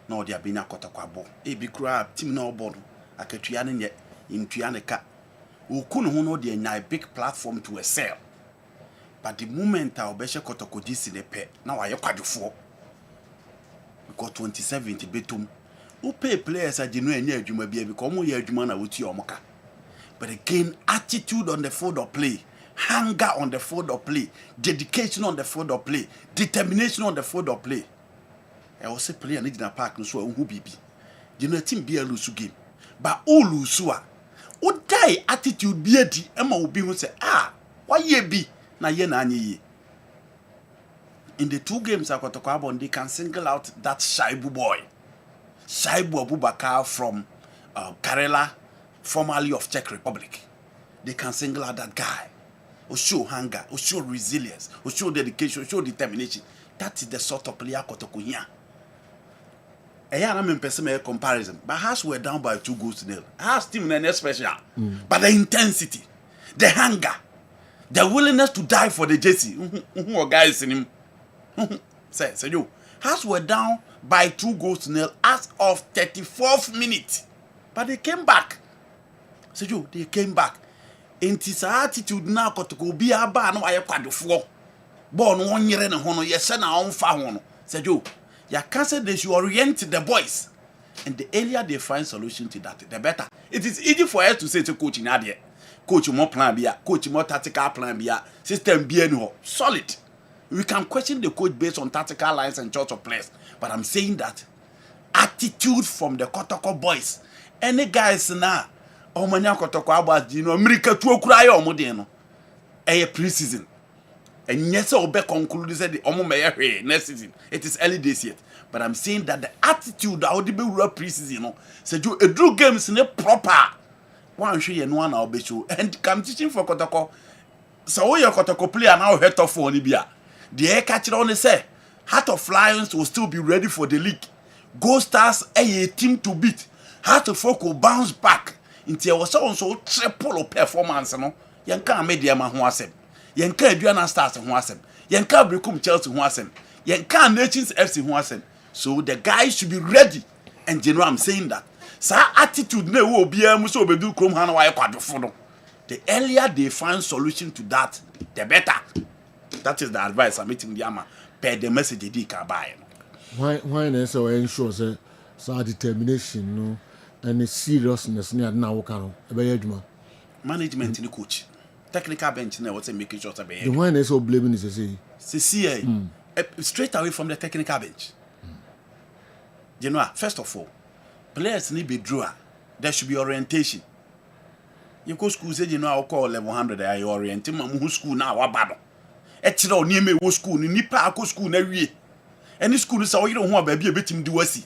No, they have been a Kotoko ball. A big crab, team no ball. I can trian yet in Trianica. Ukunu no they a big platform to excel. But the moment I obey Kotoko this in a pet, now I quite for. Because 2070 betum. Who pay players at the new year you may be because more year you with your mocha. But again, attitude on the field of play, hunger on the field of play, dedication on the field of play, determination on the field of play. I was a player in a park no so who be. You know team be a lose game. But all lose who die attitude be a di Emma will be who say, why ye be na ye na ye. In the two games I got to carbon, they can single out that Shaibu boy. Shaibu Abubakar from Karela, formerly of Czech Republic. They can single out that guy. Or show hunger, or show resilience, or show dedication, or show determination. That is the sort of player Kotoko here. I'm in personal comparison, but Hearts were down by 2-0. Hearts team is special. But the intensity, the hunger, the willingness to die for the jersey. Who guys in him? Say you. Hearts were down by 2-0 as of 34th minute. But they came back. Say you, they came back. In this attitude now to go be a bar no I quad four. Born 1 year and a hono, yes, and our own found. Say you, ya can't say they should orient the boys. And the earlier they find solution to that, the better. It is easy for us to say to coach in Adia. Coach more plan B, coach more tactical plan B, system B no solid. We can question the coach based on tactical lines and choice of players. But I'm saying that attitude from the Kotoko boys. Any guys now, Omania Kotoko Abbas, you know, America to cry or Modeno. A pre-season. And yes, I'll be concluded the Omo next season. It is early days yet. But I'm saying that the attitude that would be pre-season, you know, said you a drew games in a proper one show and one I'll be sure. And come teaching for Kotoko. So your Kotoko player now head off for Libya. The air catcher only say Heart of Lions will still be ready for the league. Gold Stars a team to beat. Heart of Folk will bounce back into our so triple performance. No, Yanka media man who asem. Yanka Adriana Stars who asem. Yanka Brekum Chelsea who asem. Yanka Nations FC who asem. So the guys should be ready. And general, I'm saying that. Sa attitude ne will be a muso be do chrome hana wire quadrufono. The earlier they find solution to that, the better. That is the advice I'm meeting the ama per the message they can buy. Why so ensure say so determination no and the seriousness near now can be management in the coach. Technical bench now what's making sure to be. The one is so blaming is say straight away from the technical bench. You know, first of all, players need be drawer. There should be orientation. You go school say you know I'll call level 100 I orient him who school now abado. Etiro near me wo school ni nipa akọ school na wie. Any school say you don't want baby a betim do asi.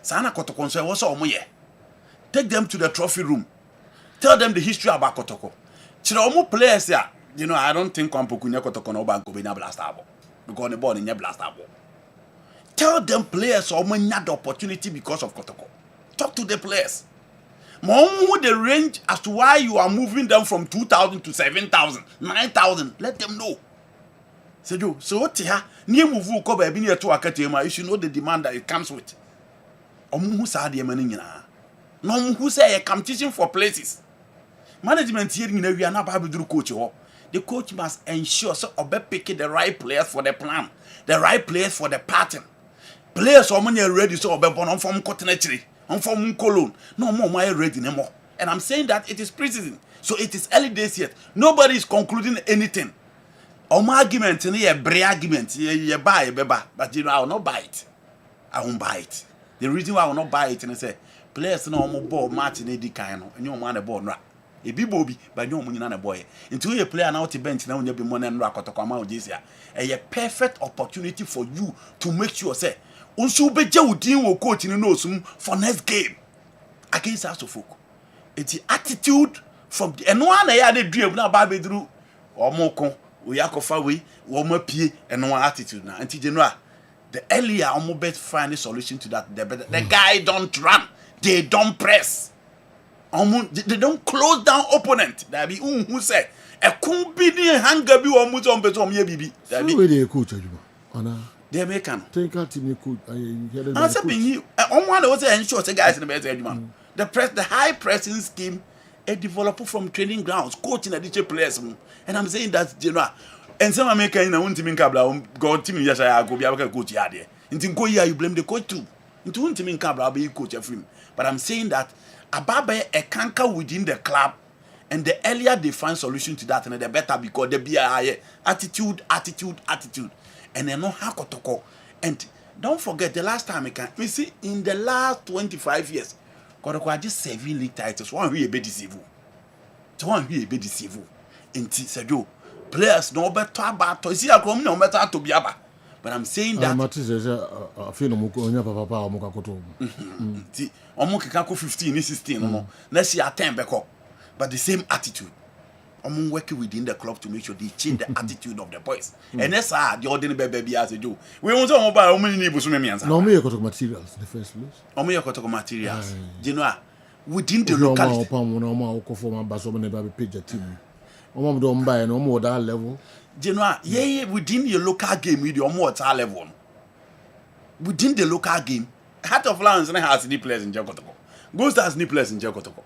Sana Kotoko so wo so omo ye. Take them to the trophy room. Tell them the history about Kotoko. Chiromu players here, you know, I don't think Kwampokunya Kotoko no bank over blaster ball. Because the ball in your blaster ball. Tell them players or the opportunity because of Kotoko. Talk to the players. More the range as to why you are moving them from 2,000 to 7,000, 9,000. Let them know. So what here? Near move ko ba bi near to akatema. You should know the demand that it comes with. Omu sa de mani nyina. No who say a competition for places. Management here in we are not able to coach. The coach must ensure so obe pick the right players for the plan, the right players for the pattern. Players are ready so obe born on from continentary, on from Cologne. No more my ready anymore. And I'm saying that it is preseason, so it is early days yet. Nobody is concluding anything. My argument, argument, you buy beba, but you know I will not buy it. I won't buy it. The reason why I will not buy it and I say players no more ball match in the kind and you want a ball right. A be bobby, but no money a boy. Until you play an out bench now, you'll be money and rock to come out this year. A perfect opportunity for you to make sure say, Unsu be Jawdin will coach in the for next game against us of folk. It's the attitude from the and one I had a dream now, Baby Drew or Moko. We are way, warmer pie, and no attitude now. Until general, the earlier I'm bet find a solution to that. The guy don't run, they don't press, they don't close down opponent. That be who say a kumbini hanga be or muton betom ye bibi. That be where coach Anna. The American. Take out in coach. I said you on one was ensure the guys in the best edgeman. The high pressing scheme. A developer from training grounds, coaching additional players, and I'm saying that general. And some American in a one team in Cabra, go team yes, I go be able to coach here. Into go here, you blame the coach too. Into one team in Cabra, be coach of him. But I'm saying that Ababe a canker within the club, and the earlier they find solution to that, and the better because they be a higher attitude, and they know how to talk. And don't forget the last time we see in the last 25 years. Kotoko just 7 league titles. One who a bit deceive. One who a bit deceive. In Tisajo, players no better about to see a come no matter to be aba. But I'm saying that Matis is a film onya papa omuka koto. Ti omuka kako 15 16 no. Let's see a 10 back up. But the same attitude. I'm working within the club to make sure they change the attitude of the boys. And that's the ordinary baby as they do. We want to buy how many neighbors me answer. No me got materials in the first place. Me got materials. You know within the locality. No for my baso never be page team. Don't buy no more that level. You know within your local game with your more that level. Within the local game, Heart of Lions has the players in Jokotoko. Ghost has the players in Jokotoko.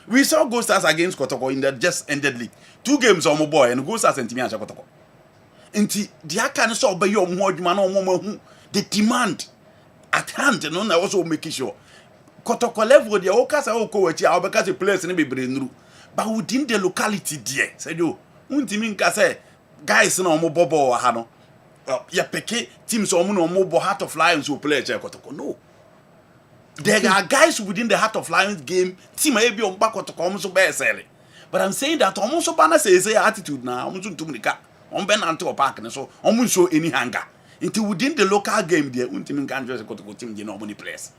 We saw Ghost Stars against Kotoko in the just ended league. 2 games on my boy and Ghost Stars and Timia Kotoko. Inti the can so by your more man the demand at hand and on also making sure Kotoko level the Okas are coach our because the players in be brain. But within the locality dear said you Untiminka say guys no more bobo or hano. Ya peke teams or more Heart of Lions who play Kotoko. No. There are guys within the Heart of Lions game. Team may be on back to come so bad selling. But I'm saying that almost banner says attitude now. I'm to make on Ben Anto Park and so almost show any hunger. Until within the local game, there won't even can't just go to team the normal place.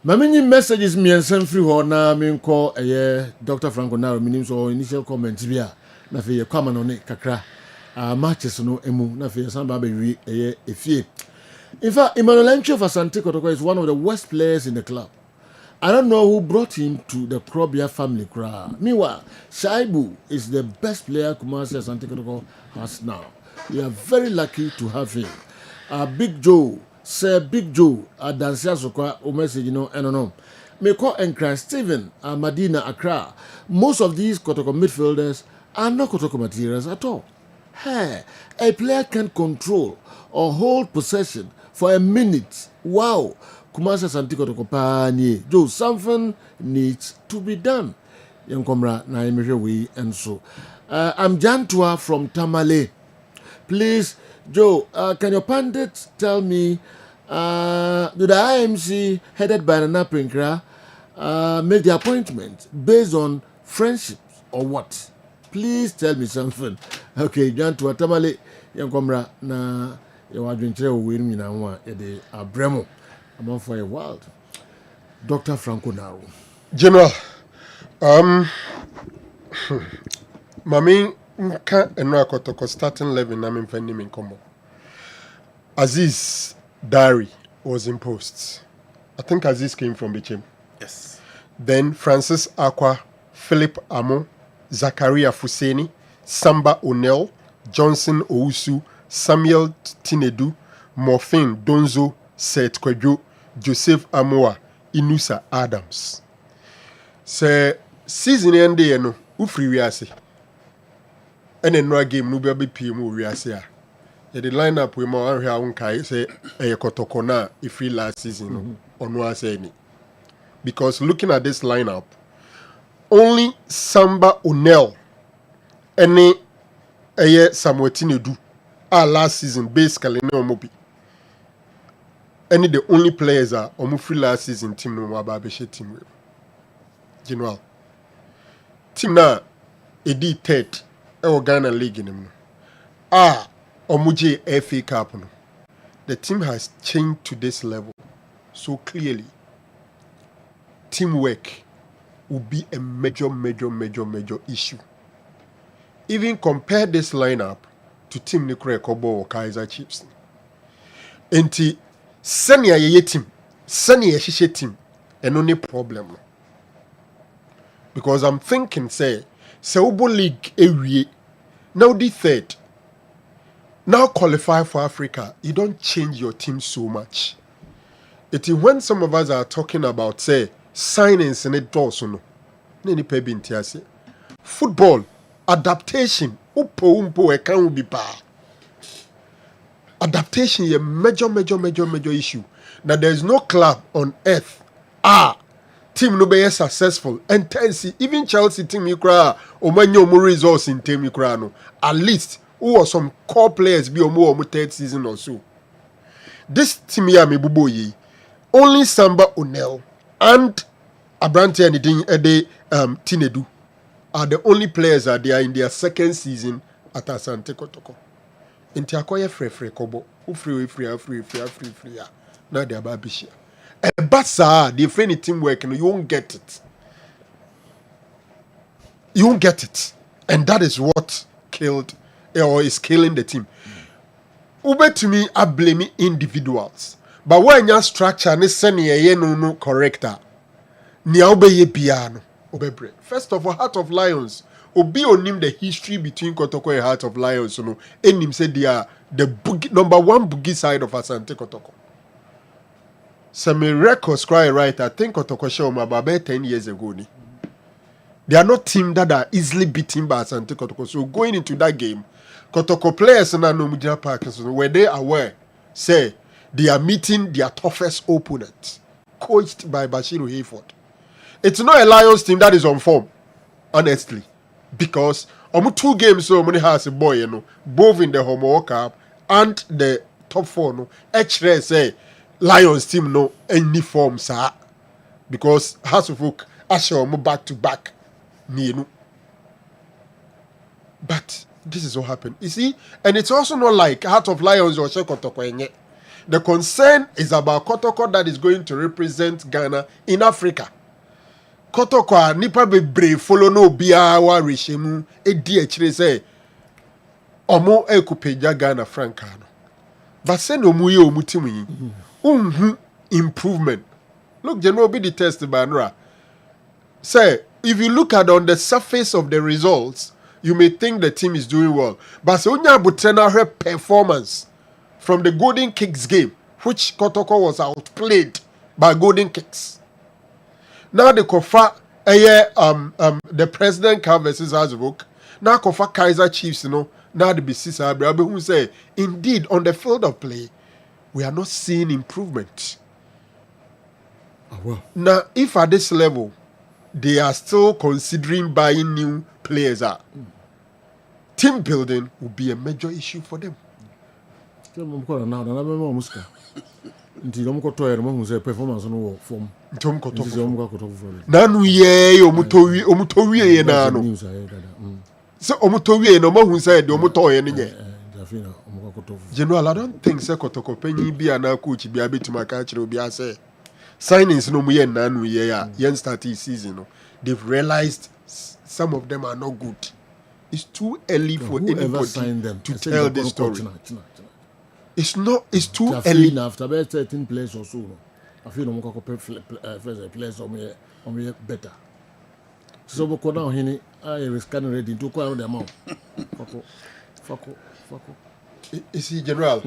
Many messages me and send free horna mean call a Dr. Franco now meaning so initial comments via na fe come on it kakra matches no emu na fe some baby a few. In fact, Emmanuel Encho for Asante Kotoko is one of the worst players in the club. I don't know who brought him to the Krobia family crowd. Meanwhile, Shaibu is the best player Kumasi Asante Kotoko has now. We are very lucky to have him. Big Joe, Sir Big Joe, Dansia Sokwa, o message, I don't know. Meko Enkran, Steven, Madina Accra. Most of these Kotoko midfielders are not Kotoko materials at all. Hey, a player can control or hold possession for a minute. Wow. Kumasa Santiko to Kopani. Joe, something needs to be done. Young comrade, na we and so. I'm Jantua from Tamale. Please, Joe, can your pundits tell me, do the IMC headed by Nana Prinkra make the appointment based on friendships or what? Please tell me something. Okay, Jantua Tamale, young comrade, na. You are doing winning in our Bremo. I'm on for a while. Dr. Franco now. General, Mami nka eno akotoko starting 11 na memfani me nkomo. Aziz Dari was imposed. I think Aziz came from Bichim. Yes. Then Francis Akwa, Philip Amo, Zakaria Fuseni, Samba O'Neill, Johnson Ousu, Samuel Tinedu, Morfin Donzo, Seth Kwejo, Joseph Amoa, Inusa Adams. Se season end day no, ufri wiase. Ene no game no be PM wiase a. The lineup we ma anhwe awonkai say Kotoko na ifri last season no ono ase ni. Because looking at this lineup, only Samba O'Neill ene Samuel Tinedu last season basically no omobi. Any the only players are omo free last season team no mababeshe team. General. Team na edi third Ghana League in Omuji FA Cup. No. The team has changed to this level so clearly. Teamwork will be a major issue. Even compare this lineup to Team Nikure Kobo or Kaiser Chiefs. Enti senior ye team, senior shishe team, and only problem. Because I'm thinking, say Ubo League every now the third. Now qualify for Africa, you don't change your team so much. It is when some of us are talking about, say, signings and it also no. Football, adaptation, umpo can be bad. Adaptation is a major issue. Now there is no club on earth. Team no be successful. And even Chelsea team you cry, or manyo more results in team you cry no. At least who are some core players be more third season or so. This team here me buboyi. Only Samba O'Neill and Abrante and Tinedu are the only players that they are in their second season at Asante Kotoko. Inti akoye free kobo. Free. Now they are babishia. But sir, the friendly teamwork, you won't get it. You won't get it. And that is what killed or is killing the team. Ube to me, I blame individuals. But when your structure is sending no corrector, ni obey piano, obebre. First of all, Heart of Lions. Obi onim the history between Kotoko and Heart of Lions. No, enim said they are the number one boogie side of Asante Kotoko. Some records cry right. I think Kotoko show about 10 years ago. They are not team that are easily beaten by Asante Kotoko. So going into that game, Kotoko players na no Mujina Park were they aware, say they are meeting their toughest opponent, coached by Bashiru Hayford. It's not a Lions team that is on form, honestly, because 2 games so many has a boy, both in the Homo World Cup and the top 4. No, actually say Lions team no any form, sir, because House of Oak Asher back to back, but this is what happened. You see, and it's also not like Heart of Lions or Kotoko. The concern is about Kotoko that is going to represent Ghana in Africa. Kotoko nipa be brave follow no biawa rishemu edi say omo ekupeja Ghana frankano. But say no muye omutimi improvement. Look, General be the test by Nora. Say if you look at on the surface of the results, you may think the team is doing well. But Sonya Butena her performance from the Golden Kicks game, which Kotoko was outplayed by Golden Kicks. Now the Kofa the President Cup versus Azvok. Now Kofa Kaiser Chiefs, now the BC Abraham who say, indeed, on the field of play, we are not seeing improvement. Now, if at this level, they are still considering buying new players, team building will be a major issue for them. Performance no form. Nanu ye omutowie na no. So omutowie no mo hu say de omutoye ne nye. General, I don't think say Kotoko penyi bia na coach bia betima ka kire obi ase. Signings no mu ye nanu ye ya yen start season no. They've realized some of them are not good. It's too early for anybody them to tell this story. It's not. It's too early. early. After about 13 players or so, I feel no more players on me better. So we go down here. I was kind of ready to call them out. Fuck. Isi general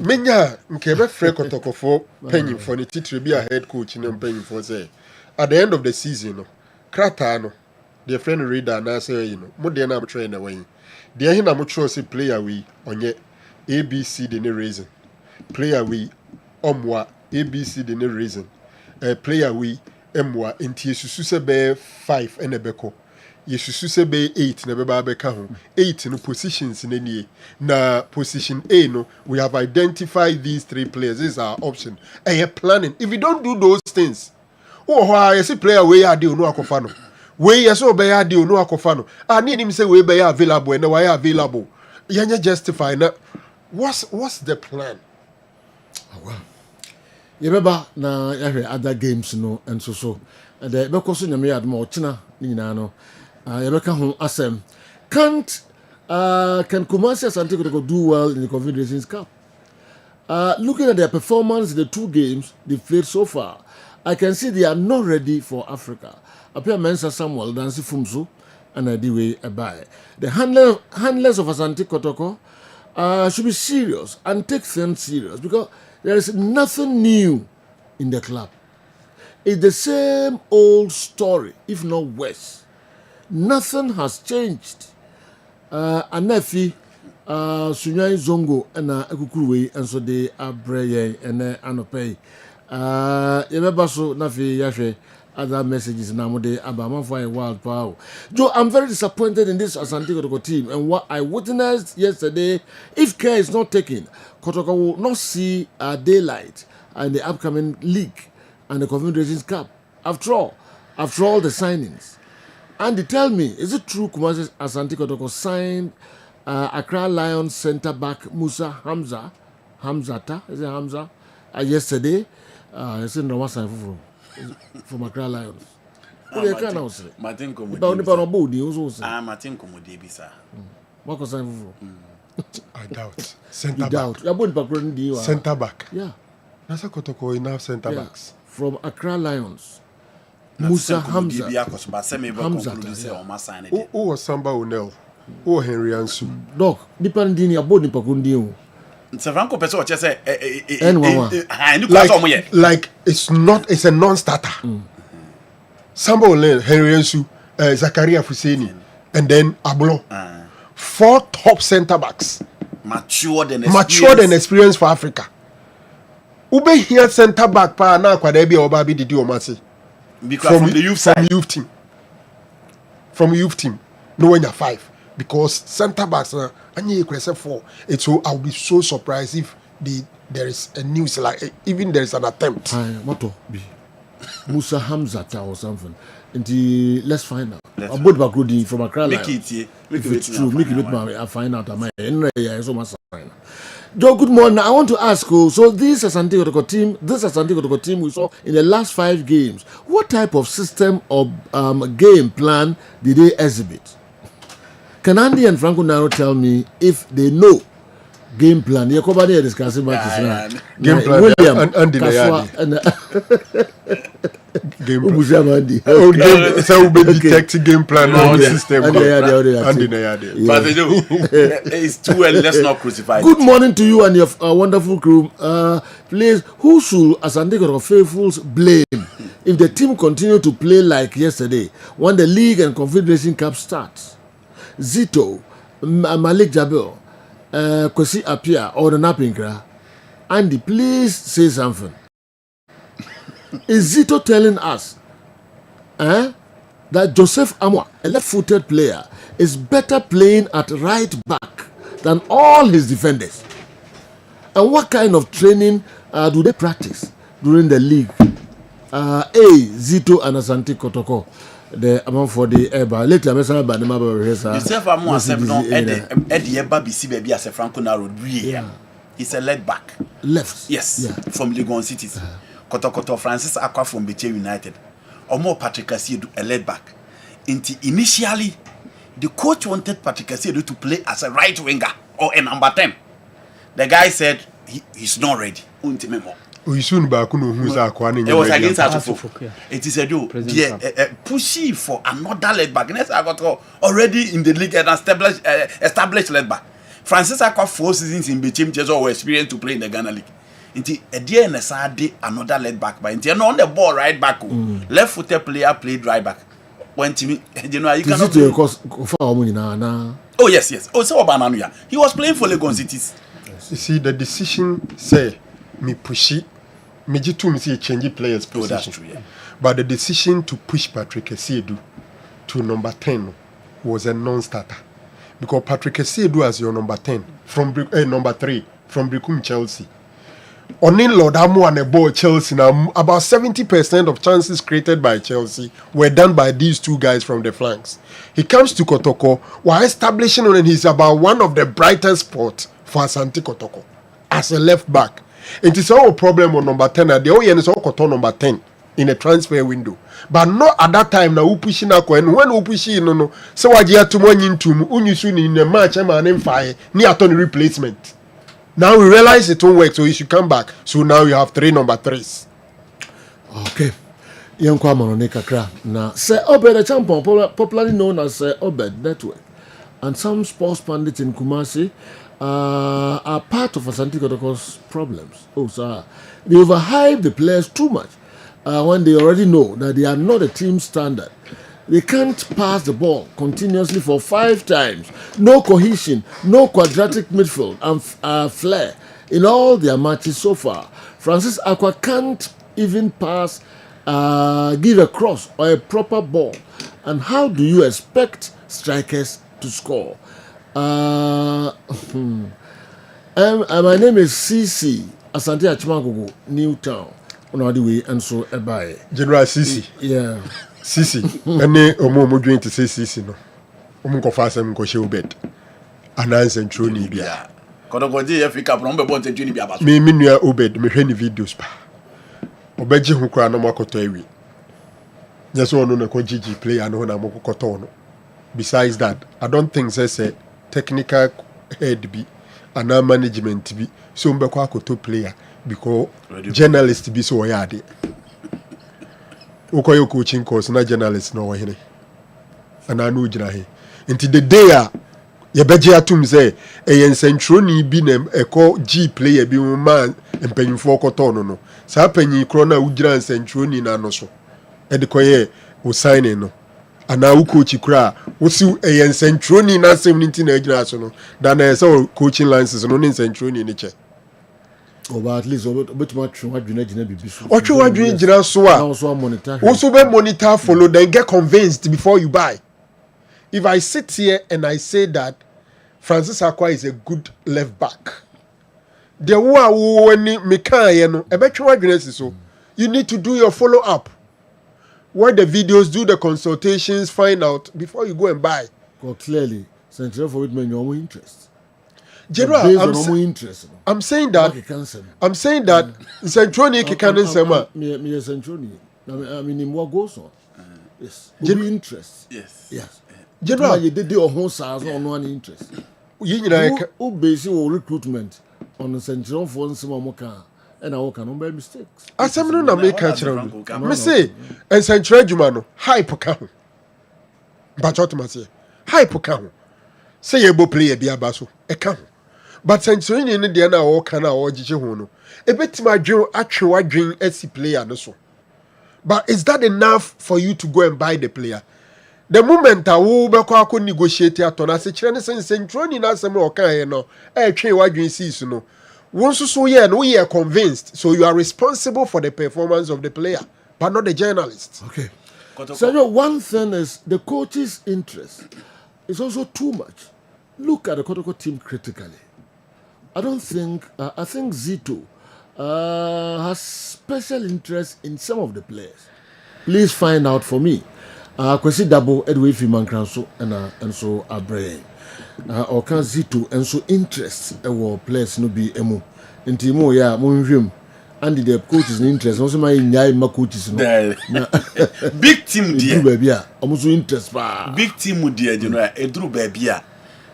menya nkebe frɛ kɔtɔkɔfo penyin for the titre be a head coach ne penyin for say at the end of the season no krata no the friend reader na say you know mo de na betray na wen de hin na mo tro say player we onye ABC the reason player we omwa ABC the reason player we emwa enti susu se be 5 ene beko yesusu se be 8 na beba beka ho 8 no positions na nie na position A no we have identified these 3 players. This is our option and you're planning. If you don't do those things, you see player we are deal no akofa no we yes o be ya deal no akofa no ani nim say we be available and why available yanya justify na what's the plan? Well, yebeba na yahwe other games no and so and the bekoso nyame yad mo china ni nyina no yebeka ho asem can't can Kumasi Asante Kotoko do well in the Confederations Cup? Looking at their performance in the 2 games they've played so far, I can see they are not ready for Africa. Appear Mensa Samuel, Dancy Fumsu, and Adiwe Abai. The handlers of Asante Kotoko should be serious and take things serious because there is nothing new in the club. It's the same old story, if not worse. Nothing has changed. Anefi, Sunyai Zongo, and Akukuwe, and so they are Breye and Anope. Yebebaso Nafi Yashe, other messages Namode, Abama for a wild power. Joe, I'm very disappointed in this Asante Kotoko team, and what I witnessed yesterday, if care is not taken, Kotoko will not see daylight in the upcoming league and the Confederations Cup. After all the signings. Andy, tell me, is it true Kumasi Asante Kotoko signed Accra Lions centre back Musa Hamzata? Is it Hamza? Yesterday, I said no one signed from Accra Lions. What do you can now say? Martin Komodi. Martin Komodi bisa. What was signed for? I doubt. Centre back. Yeah. Nasa Kotoko enough centre backs from Accra Lions. Musa Hamza. Who was Samba O'Neill? Who Henry Ansu? Doc, depending about the Pakundi. Like it's a non-starter. Samba O'Neill, Henry Ansu, Zakaria Fuseni, and then Ablo. 4 top centre backs. Matured and experienced for Africa. Ube here centre back pa na kwa debi obabi didi omasi. Because from the youth side. From youth team. No when you're 5. Because centre backs anye equation 4. I'll be so surprised if there is a news like even there is an attempt. Moto be Musa Hamzata or something. Let's find out. About Bakrudi from Accra. If it's true, make it I find out. Joe, good morning. I want to ask you, so this Asante Kotoko team we saw in the last 5 games, what type of system or game plan did they exhibit? Can Andy and Franco Naro tell me if they know game plan? You're probably discussing matches now. Game plan. William and Andy game plan. So we detect game plan on system. But it's too early. Let's not crucify. Good morning to you and your wonderful crew. Please, who should Asante Kotoko faithfuls blame if the team continue to play like yesterday when the league and Confederation Cup starts? Zito, Malik Jabel, Kwesi Apia, or the Napinkra. Andy, please say something. Is Zito telling us that Joseph Amwa, a left-footed player, is better playing at right back than all his defenders? And what kind of training do they practice during the league? Zito and Asante Kotoko, the amount for the herbal. Later, I'm saying about the map of his. Joseph Amwa said no. Eddie Eba bisi baby as a Franco Naro. He's a left back. Left. Yes. Yeah. From Legon Cities. Kotokoto Francis Aqua from Beche United. Or more Patrick Asidu, a left back. Initially, the coach wanted Patrick Kessien to play as a right winger or a number 10. The guy said he's not ready. It was against Asofo. It is a do. Pushing for another left back. Next, I got already in the league and established left back. Francis Akwa 4 seasons in between just all experience to play in the Ghana League. Inti a day and a Saturday another left back. But inti on the ball right back. Left footed player played right back. When Timmy, you know, you cannot. Oh yes. Oh, so Bananuya. He was playing for Legon Cities. You see, the decision say me push it. Me jitu me see change players position. Oh, that's true. Yeah. But the decision to push Patrick Kessien to number 10 was a non-starter. Because Patrick Kessien as your number 10 from number 3 from Brikum Chelsea. Onin Lord Amu and a ball Chelsea now about 70% of chances created by Chelsea were done by these two guys from the flanks. He comes to Kotoko while establishing on he's about one of the brightest spots for Asante Kotoko as a left back. It is all problem on number 10 and the ON is all Koto number 10 in a transfer window. But not at that time now pushing and when pushing no so I get to one into unusun in a match and fire near ton replacement. Now we realize it won't work, so you should come back. So now you have 3 number 3s. Okay. Young Kwamano Kakra. Now, Sir Obed, a champion, popularly known as Sir Obed Network, and some sports pundits in Kumasi are part of Asante Kotoko's problems. Oh, sir. They overhype the players too much when they already know that they are not a team standard. They can't pass the ball continuously for 5 times. No cohesion, no quadratic midfield and flair in all their matches so far. Francis Akwa can't even pass, give a cross or a proper ball. And how do you expect strikers to score? My name is CC Asante Achimagogo, Newtown. On the way and so Ebaye. General CC. Yeah. Sisi, ene omo dwen te say Sisi no. Omo ko fa asem ko she obed. Ananse ntro ni bia. Kodokoje ye fika from be bon te ni bia ba. Me nua obed me hwe ni videos pa. Obeji hu kra no makoto awi. Nyeso ono na ko GG player no na makoto no. Besides that, I don't think say technical head bi and management bi so mbe ko akoto player because journalist bi so oyade. Ukoyo coaching course na journalist no wahene ana no gira he nti the day a ye beje atum say eyen centroni bi na eko G player bi ma empanyimfo okoto no sa panyi kro na ugira centroni na no so e de koye o signing no ana u coach kra wo si eyen centroni na sem nti na gira so no da na say coaching license no ni centroni ni che. Or at least but much bibi so. Or you are so also monitor. Also be monitor, follow, then get convinced before you buy. If I sit here and I say that Francis Akwa is a good left back, the one when so you need to do your follow up. Watch the videos, do the consultations, find out before you go and buy. Well, clearly, Central for it mean your own interest. General, I'm saying that Centroni can sema. Me Centroni. I mean in what goes on. Yes. General interest. Yes. General, you did your whole size on one interest. Who base your recruitment on the Central for some moka and I can make mistakes. As I'm not make a me say and Central Jumano hype account. But what must say? Hype account. Say you play a biabaso account. But Centurion in the na o kana o jije ho no e betima dwen atwewa dwen asi player no so. But is that enough for you to go and buy the player? The moment a wo be kwa ko negotiate atona se kire ne Centurion na asem o kan ye no e twen wa dwen sis no won so ye no ye convinced, so you are responsible for the performance of the player but not the journalist. Okay. So one thing is the coach's interest is also too much. Look at the Kotoko team critically. I think Zito has special interest in some of the players. Please find out for me. Kwesi Dabo Edway Fimankranso and so Abre. Or can Zito and so interest our players no be emu. Intimo ya munjum and the coaches interest also my nyai ma coaches no big team there baby almost interest ba big team there you know edru baby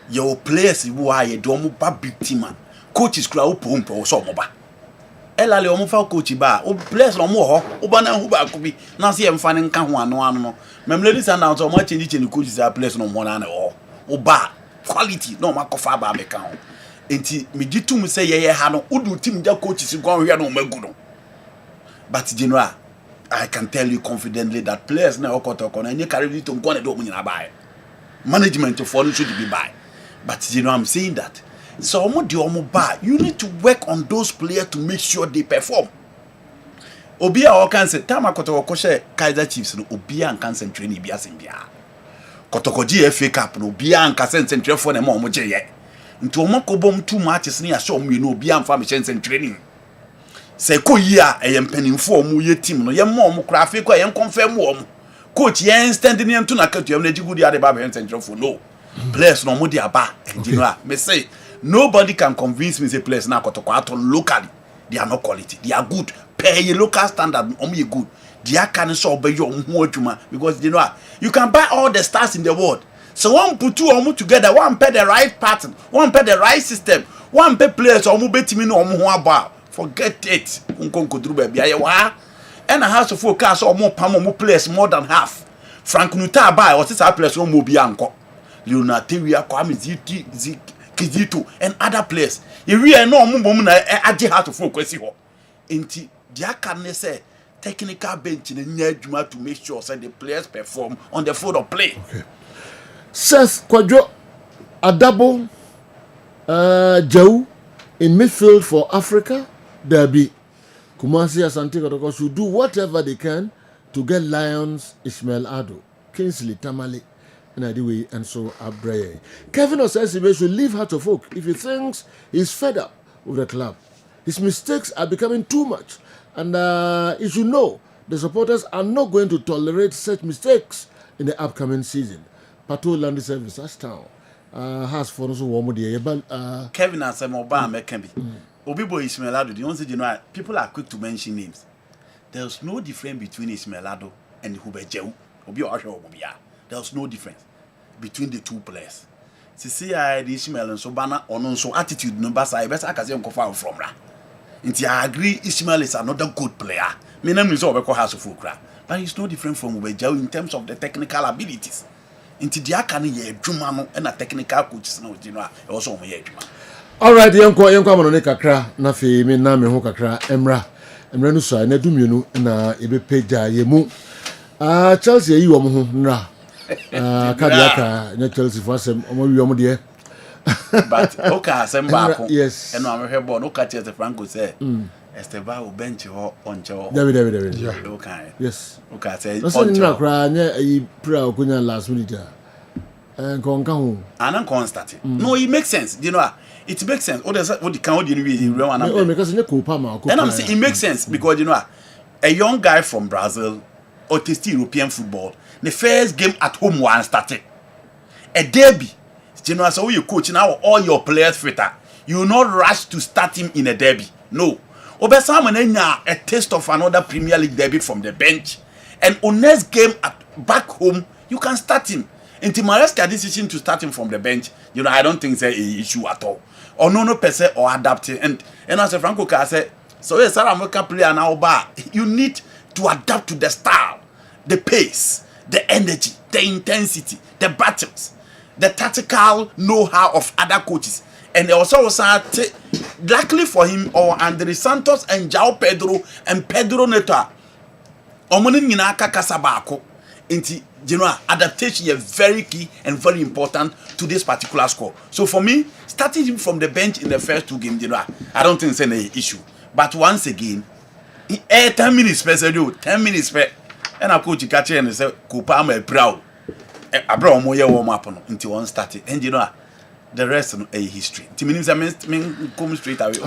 your players who are you do ba big team coaches kura opompo so mo ba elale o mo fa coach ba o players no mo ho o ba na hu ba ko bi na se em fa ne nka ho ano no memlady sandals o mo change coaches are players no mo na na o ba quality no ma kofa ba me ka ho enti me gitum say ye ha no udu team ja coaches go hwe no magu no but general I can tell you confidently that players na okotoko na any carry to go na do nyina buy management for no should be buy but you know I'm saying that so you need to work on those players to make sure they perform. Obia or can say time akotoko share Kaizer Chiefs no obia and can training bia sembia kotoko GFA Cup no obia and can train for them mo je ye nti o mako bom 2 matches ni asho mu no obia and family training say ko yia e yempanimfo mu ye team no ye mo mo kra afi ko ye confirm mo coach ye stand ni ntu na katu ye na jigudi ade ba be train for no players no mo di aba and you know me say nobody can convince me say players na kotoko aton locally they are not quality they are good pay a local standard you good they can so be your adwuma because you know you can buy all the stars in the world so one put two omu together one pay the right pattern one pay the right system one pay players omu betimi no omu ho aba forget it unkonko duru ba bia ye wa and a house of focus omu pam omu players more than half Frank Nuta buy or say players omu bia anko Leonard Tewia Kwame Kizito and other players you really know omu na aje house of focus ho enti dia can say technical bench in the to make sure that the players perform on the field of play. Okay. Seth Kwadwo Adabo Joe in midfield for Africa. Derby Kumasi Asante Kotoko should do whatever they can to get Lions Ismail Ado, Kingsley Tamale, and so Abreye. Kevin Osesibe should leave Heart of Oak if he thinks he's fed up with the club. His mistakes are becoming too much. And you should know, the supporters are not going to tolerate such mistakes in the upcoming season. Pato Land Service, that's town. Has for us one more Kevin and some Obama can be. Obibo Ismail Ado, the only you know, people are quick to mention names. There's no difference between Ismail Ado and Hubejeu. There's no difference between the two players. See, the Ismail and Sobana on so attitude number side, best I can say from that. I agree Ismail is another good player. My name is Obeko House of Fukra. But he's no different from Ubejao in terms of the technical abilities. Inti diakani ye jumano and a technical coach no general also me juma. All right, yanko manone kakra na fe me na me ho kakra emra no so na dumienu na ebe peja ye mu. Chelsea yi wo mo ho nra. Kadiaka na Chelsea for sem omo wi omo de. But okay, Semba. Yes. And I'm here born. Okay, Chelsea Franco say. Esteba will bench ho on cho. David. Yeah. Okay. Yes. Okay, say on cho. No cry nya e pra okunya last minute. Konka ho. Anan constant. No, it makes sense. You know, it makes sense. What the can what you real one. Oh, because you ko ma. And I'm saying it makes sense because you know, a young guy from Brazil or test European football, the first game at home one started. A derby. You know, so you coach now all your players fitter. You will not rush to start him in a derby. No. Obesamanya a taste of another Premier League derby from the bench. And on next game back home, you can start him. And Timareska decision to start him from the bench, you know, I don't think it's an issue at all. Or no per se or adapting. And as Franco can say, so yes, America player now bar. You need to adapt to the style, the pace, the energy, the intensity, the battles. The tactical know-how of other coaches. And also luckily for him, or Andre Santos and João Pedro and Pedro Neto, Omoni Ninaka Kasabako, into general adaptation is very key and very important to this particular score. So for me, starting him from the bench in the first 2 games, I don't think it's any issue. But once again, 10 minutes per 10 minutes per, and I coach catch and say, Kupama proud. Abra mo ye warm up until one started. And you know, the rest of a history. It means come straight away.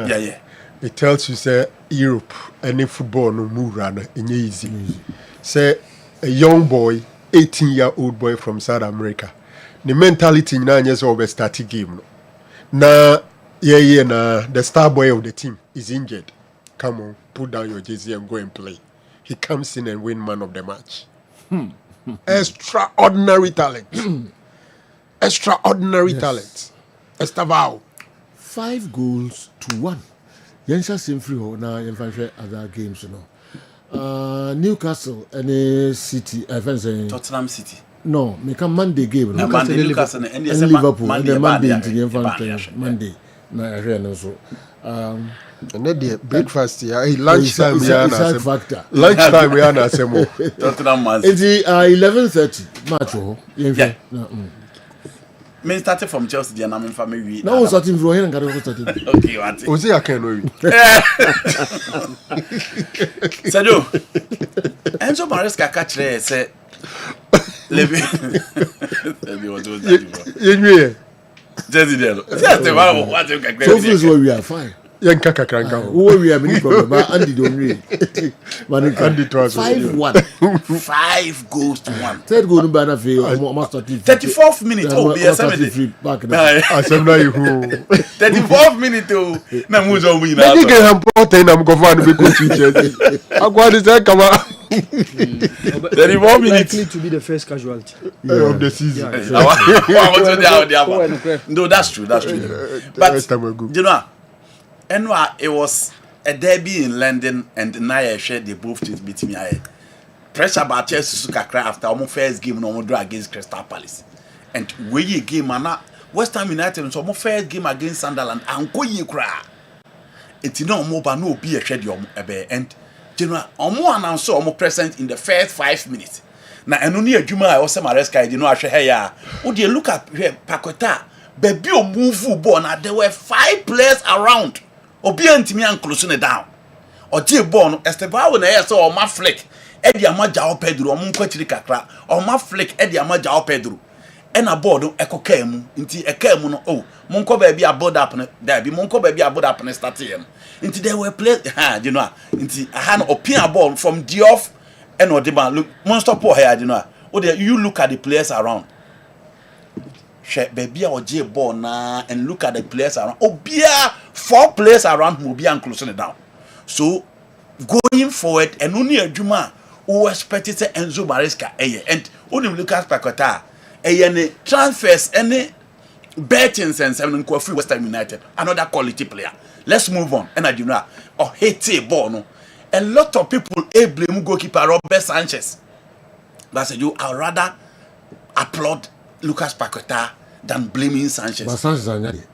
Yeah. It tells you say Europe any football no move rather easy. Say a young boy, 18-year-old boy from South America. The mentality na nyese over starting game no. Na Yeah, nah. The star boy of the team is injured. Come on, put down your jersey and go and play. He comes in and win man of the match. Extraordinary talent. Extraordinary talent. Estavao. 5 goals to 1. Yensa same free ho na yenfa other games no. Newcastle and City, Tottenham City. No, me come Monday game. Newcastle and Liverpool. And Monday Monday. Na no so. And then the breakfast lunchtime it's factor. Lunchtime we are na semo. Tottenham Man City. It's 11:30 match ho. Yeah. Me started from Chelsea the and family. No starting from here and got starting. Okay, what? Ozi akenwe. Sadio. Enzo Maresca catch there say Levi. Yenwe. Just there. Just the one what you can. So this is where we are fine. Yenka kakranka. Who we have any problem but Andy don't read. Andy twice 5-1. 5 goals to 1. Third goal no banner for almost 34th minute. Oh, be a 70. Back Asemna you. 34th minute to na muzo win. I think I'm important I'm going to be coach Chelsea. Agwa dey say come 34 minutes likely to be the first casualty of the season. No, that's true. But you know, it was a derby in London, and now I shared the both teams beating me. Pressure about Chelsea Kakra after almost first game no draw against Crystal Palace, and we game and West Ham United so almost first game against Sunderland and go ye cry. It's no more but no be a schedule and general announce almost present in the first 5 minutes. Now and only a Juma also Maresca you know I share here. Would you look at here Pakota baby o move football now there were 5 players around. Obi antimi an close ne down. Oje ball no Estevao na yes o ma flick. E dia ma Jao Pedro o mo kwachiri kakra. O ma flick e dia ma Jao Pedro. E na ball no ekoka mu. Nti eka mu no oh mo nko ba bia build up ne da bi mo nko ba bia build up ne start here. Nti there were players you know. Nti aha no opia ball from Diouf and Odiba look monster poor here you know. You look at the players around. Baby or ball na and look at the players around. Obia 4 players around Mobia and closing it down. So going forward and only a Juma who expected Enzo Maresca and only Lucas Paqueta any transfers any bettings and 7 free West Ham United another quality player. Let's move on. And I do not or hate ball no. A lot of people blame goalkeeper Robert Sanchez. But I said you I'd rather applaud Lucas Paqueta than blaming Sanchez. But Sanchez is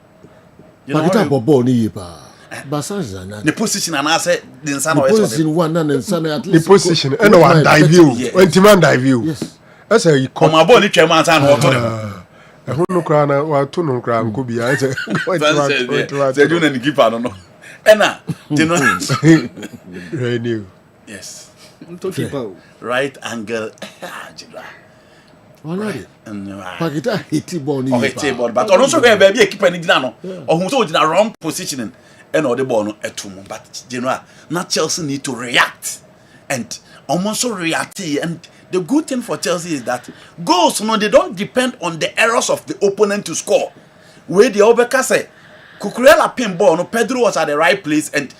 Paqueta ball ni pa. But Sanchez is the position and I said the position one and at least the position and one dive view. When Timan dive view. Yes. That's how you come. My ball ni chairman and what to them. Ehunu kra na wa to no kra nko bia. They do na keeper no. Ena, you know. Renew. Yes. Right angle. Already. Paqueta hit ball ni. But also where baby keeper ni dina no. Or who so in a wrong positioning and or the ball no etum. But you know, not Chelsea need to react and almost so react. And the good thing for Chelsea is that goals no they don't depend on the errors of the opponent to score. Where the Obeka say Cucurella pin ball no Pedro was at the right place and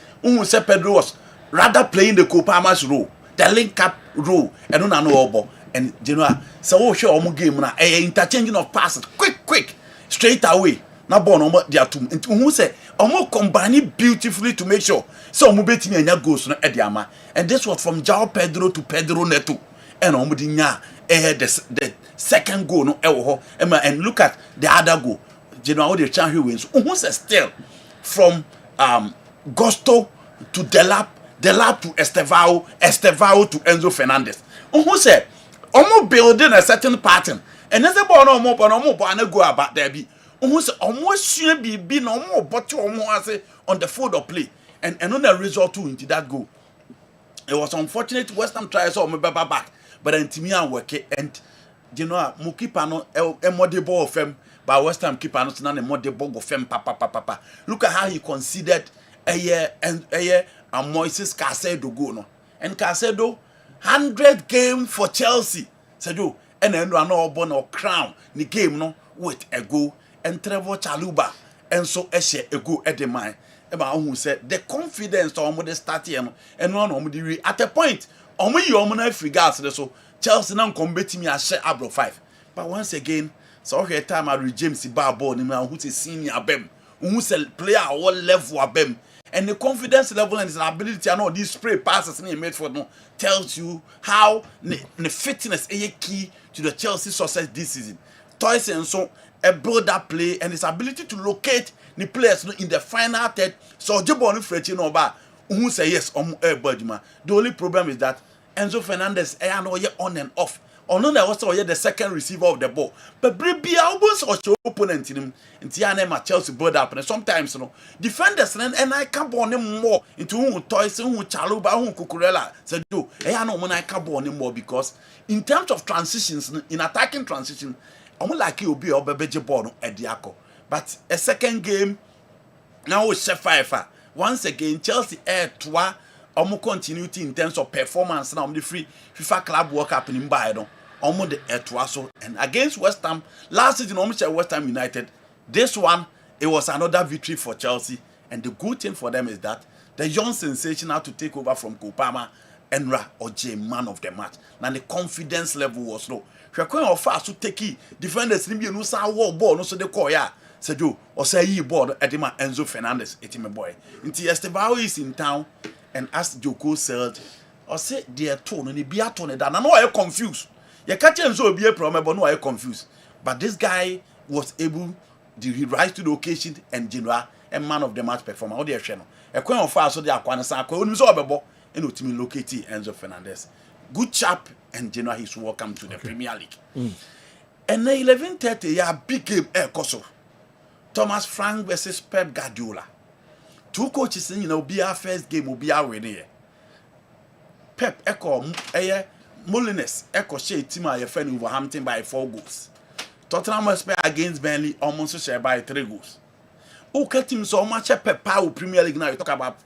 say Pedro was rather playing the Kopama's role, the link up role and no ball. And you know, so show omo game na interchanging of passes quick straight away. Na ball no dia tum. Who say omo combine beautifully to make sure so omo betimi anya goals no e dia ma. And this was from João Pedro to Pedro Neto. And omo di nya the second goal no e wo ho. And look at the other goal. You know how the champion wins. Who say still from Gusto to Delap to Estevao to Enzo Fernandez. Who say omo building a certain pattern and as a ball no go about there be almost sure be no more but omo on the field of play and on the result too into that goal. It was unfortunate West Ham tries so back but Antimi work and you know mo keeper no e model ball of him but West Ham keeper no na model ball of him papa. Look at how he considered a Moises Caicedo goal no and Caicedo 100 games for Chelsea. Said you, and then no born or crown the game no with a goal and Trevor Chaluba and so ɛhyɛ ego at the mind eba who said the confidence omo dey start here no and no omo dey at a point omo yi omo na free gas so Chelsea na nkom betimi a share abro 5 but once again so here time I James ba ball ni man who say senior abem who say player all level abem and the confidence level and his ability and all these spray passes in made for no tells you how the fitness is key to the Chelsea success this season. Toys and so a build up play and his ability to locate the players in the final third. So Jabon Fretch no ba who say yes the only problem is that Enzo Fernandez on and off. Or no, also the second receiver of the ball. But Bribia almost or your opponent in him in Tiana Chelsea build up and sometimes defenders and I can't born him more into who toys who Chaluba who Cucurella said do I know when I can't born him more because in terms of transitions in attacking transition I'm like you be or baby born at Diaco. But a second game now with Chef Fifer. Once again Chelsea air toi omo continuity in terms of performance now the free FIFA Club World Cup in Bayern omo the etwaso and against West Ham last season omo West Ham United this one it was another victory for Chelsea and the good thing for them is that the young sensation had to take over from Kopama Enra or J man of the match now the confidence level was low hwekwan offer to take defenders ni bi no sa ball no so de call ya Sejo or say yi ball edema Enzo Fernandez etime boy nti Estevao is in town and as Joko said or say dear tone and be a tone that no I confused. You catch him so be a problem, but no I confused. But this guy was able to rise to the occasion and general a man of the match performer. How dear channel. A coin of fire so they are quite a circle and ultimately locate Enzo Fernandez. Good chap and general he's welcome to the Premier League. And the 11:30 yeah big game air Koso. Thomas Frank versus Pep Guardiola. Two coaches in be our first game will be our winner. Pep echo Molines echo share team a friend Wolverhampton by 4 goals. Tottenham Hotspur against Burnley almost share by 3 goals. Okay team so much Pep Power Premier League now you talk about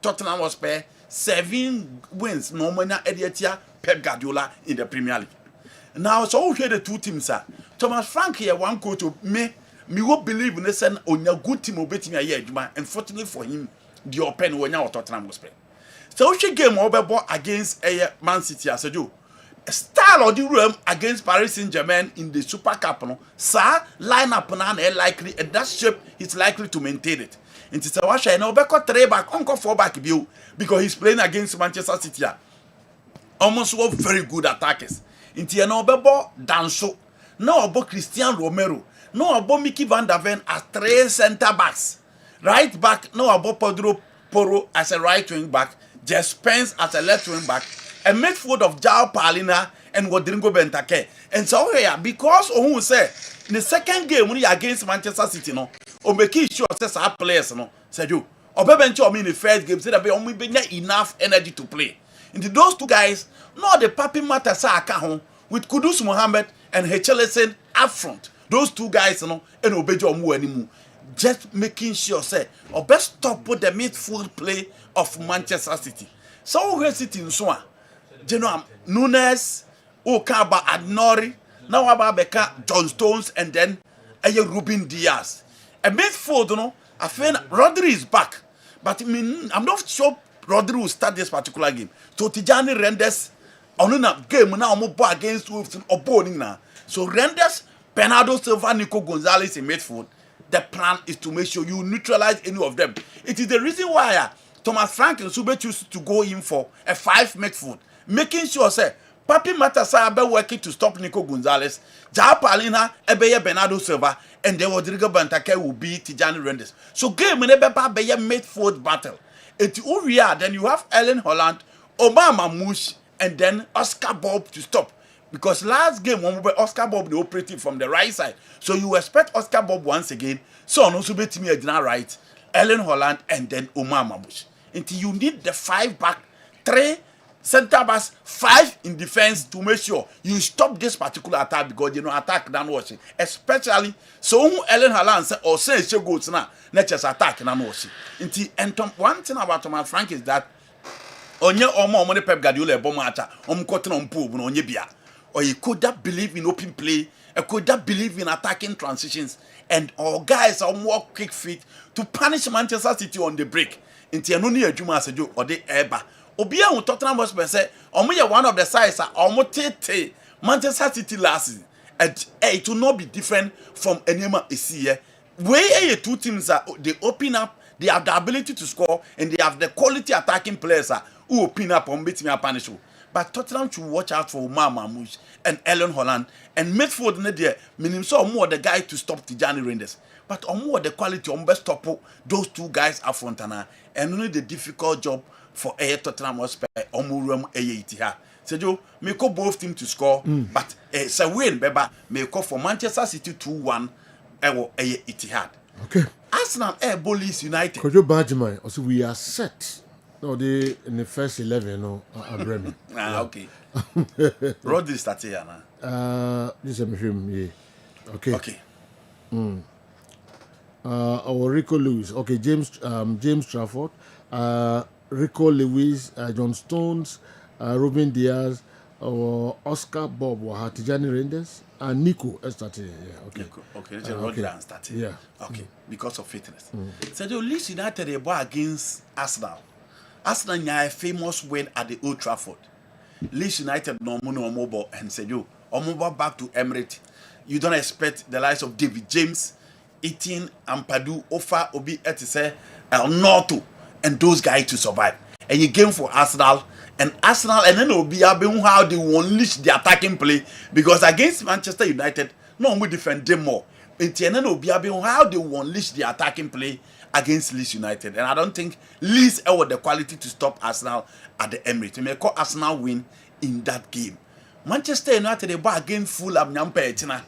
Tottenham Hotspur 7 wins no more na Edietia Pep Guardiola in the Premier League. Now so here the two teams are Thomas Frank here one coach me will believe in the sen on your good team obeti me aye adwuma. Unfortunately for him the open when you Tottenham Hotspur. So she game over against Man City as a do. Style of the room against Paris Saint-Germain in the Super Cup no. Sir line up na likely and that shape he's likely to maintain it. And it's a wash and Obeko 3 back, Uncle 4 back view because he's playing against Manchester City. Almost all very good attackers. Into an Obebo Danso. No about Christian Romero. No about Mickey Van der Ven as 3 center backs. Right back, no about Pedro Porro as a right wing back. Jess Spence as a left wing back. A midfield of Jao Palina and Rodrigo Bentake. And so here, because who say in the second game when you against Manchester City, no, or make sure says our players, no, said you. Or Bebencho in the first game said that we only be enough energy to play. Into those two guys, no the Papi Matasa with Kudus Mohammed and Hechelesen up front. Those two guys, you know, and Obejo Mu anymore. Just making sure, say, or best stop with the midfield play of Manchester City. So we're sitting so, General Nunes, Okaba Adnori, now about Beka, John Stones, and then Ruben Diaz. A midfield, you know, I feel Rodri is back, but I mean, I'm not sure Rodri will start this particular game. So Tijani Rendes, on a game now, I'm against Wolves or Boning now. So Rendes, Bernardo Silva, Nico Gonzalez in midfield. The plan is to make sure you neutralize any of them. It is the reason why Thomas Frank and Sube choose to go in for a 5 midfield, making sure say Papi Matasa be working to stop Nico Gonzalez, Ja Palina, Ebeye Bernardo Silva, and then Rodrigo Bentake will be Tijani Rendes. So game in a midfield battle. It's Uria, then you have Ellen Holland, Obama Mush, and then Oscar Bob to stop. Because last game, when we Oscar Bob the operative from the right side. So you expect Oscar Bob once again. So also be to me a right, Ellen Holland, and then Omar Mamush. Until you need the 5 back, 3 center backs, 5 in defense to make sure you stop this particular attack because you know attack than watching. Especially so Ellen Holland say or say she goes now, not just attack than watching. Until and one thing about Thomas Frank is that onye omo Pep Guardiola ebo matcha, cotton on pool, onye bia. Or you could that believe in open play a coach that believe in attacking transitions, and our guys are more quick feet to punish Manchester City on the break. Inti eno ni adwuma asejo ode eba. Obi a Tottenham Hotspur say omo ye one of the sides are omo tete Manchester City last season. And it will not be different from Enema Esie. Where two teams are, they open up, they have the ability to score, and they have the quality attacking players who open up on beating up punish. But Tottenham should watch out for Omar Mamouche and Ellen Holland and midfield there. Meaning so more the guy to stop Tijani Reinders. But more the quality on best stop those two guys up front and only the difficult job for Tottenham Hotspur Omurum Etihad. Sejo, may call both teams to score, but it's a win, Beba. May call for Manchester City 2-1 Etihad. Okay. Arsenal Herbal United. Kojo Bajimai, also we are set. No, they in the first 11, no, Bremen. Okay. Rodri started here now. This is him, yeah. Okay. Okay. Our Rico Lewis. Okay, James Trafford. Rico Lewis, John Stones, Ruben Diaz, Oscar Bob, Tijani Reinders, and Nico started. Yeah, okay. Nico. Okay, it's Rodri started. Yeah. Okay, because of fitness. So Leeds United they bought against Arsenal. Arsenal had a famous win at the Old Trafford. Leeds United no mobile and said you mobile back to Emirates. You don't expect the likes of David James, Etienne, Ampadu, Ofa, Obi, Etise, El Norto, and those guys to survive. And you game for Arsenal, and then Obi how they will unleash the attacking play because against Manchester United, no one will defend them more. And then Obi how they will unleash the attacking play against Leeds United. And I don't think Leeds have the quality to stop Arsenal at the Emirates. They may call Arsenal win in that game. Manchester United they bought against Fulham Nyampe Etina.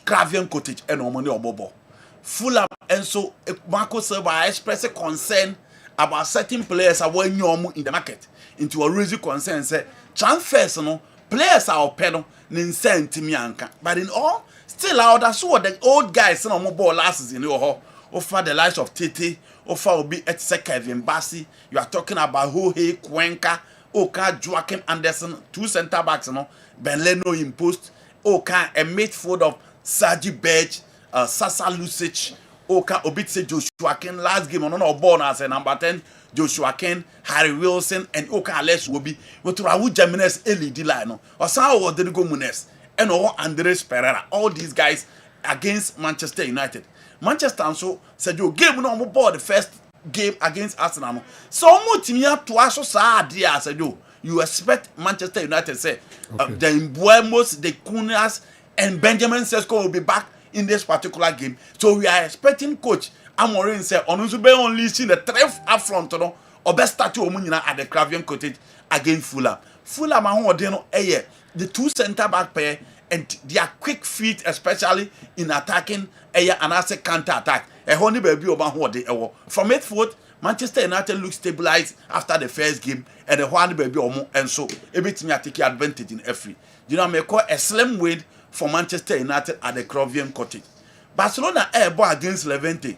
Craven Cottage and Omoni Obobo. Fulham and so Marco Silva expressed concern about certain players are when you in the market into a raising concern say transfers no players are open in sent to me anka. But in all still out that's what the old guys no more ball last season offer the likes of Tete, offer will be at Kevin Bassi. You are talking about Hohe Kwenka, Oka Joachim Anderson, two center backs, Ben Leno in post, Oka a midfield of Saji Berge, Sasa Lucic, Oka Obitse Joshua Ken, last game on our ball as a number 10, Joshua Ken, Harry Wilson, and Oka Alex Wobi, with Raul Jimenez, Eli Dilano, or Sao Rodrigo Munez, and Andres Pereira. All these guys against Manchester United. Manchester also said you game no more ball the first game against Arsenal. So much me to also say said you expect Manchester United say the Mbuemos, the Kunas, and Benjamin Sesko will be back in this particular game. So we are expecting coach Amorim say Onuzube only see the 12th up front or best statue at the Craven Cottage against Fulham. Fulham the two center back pair and their quick feet, especially in attacking and as a counter attack. From midfield, Manchester United look stabilized after the first game, and the one baby and so everything are taking advantage in every. You know, may call a slim win for Manchester United at the Craven Cottage. Barcelona ball against Levante.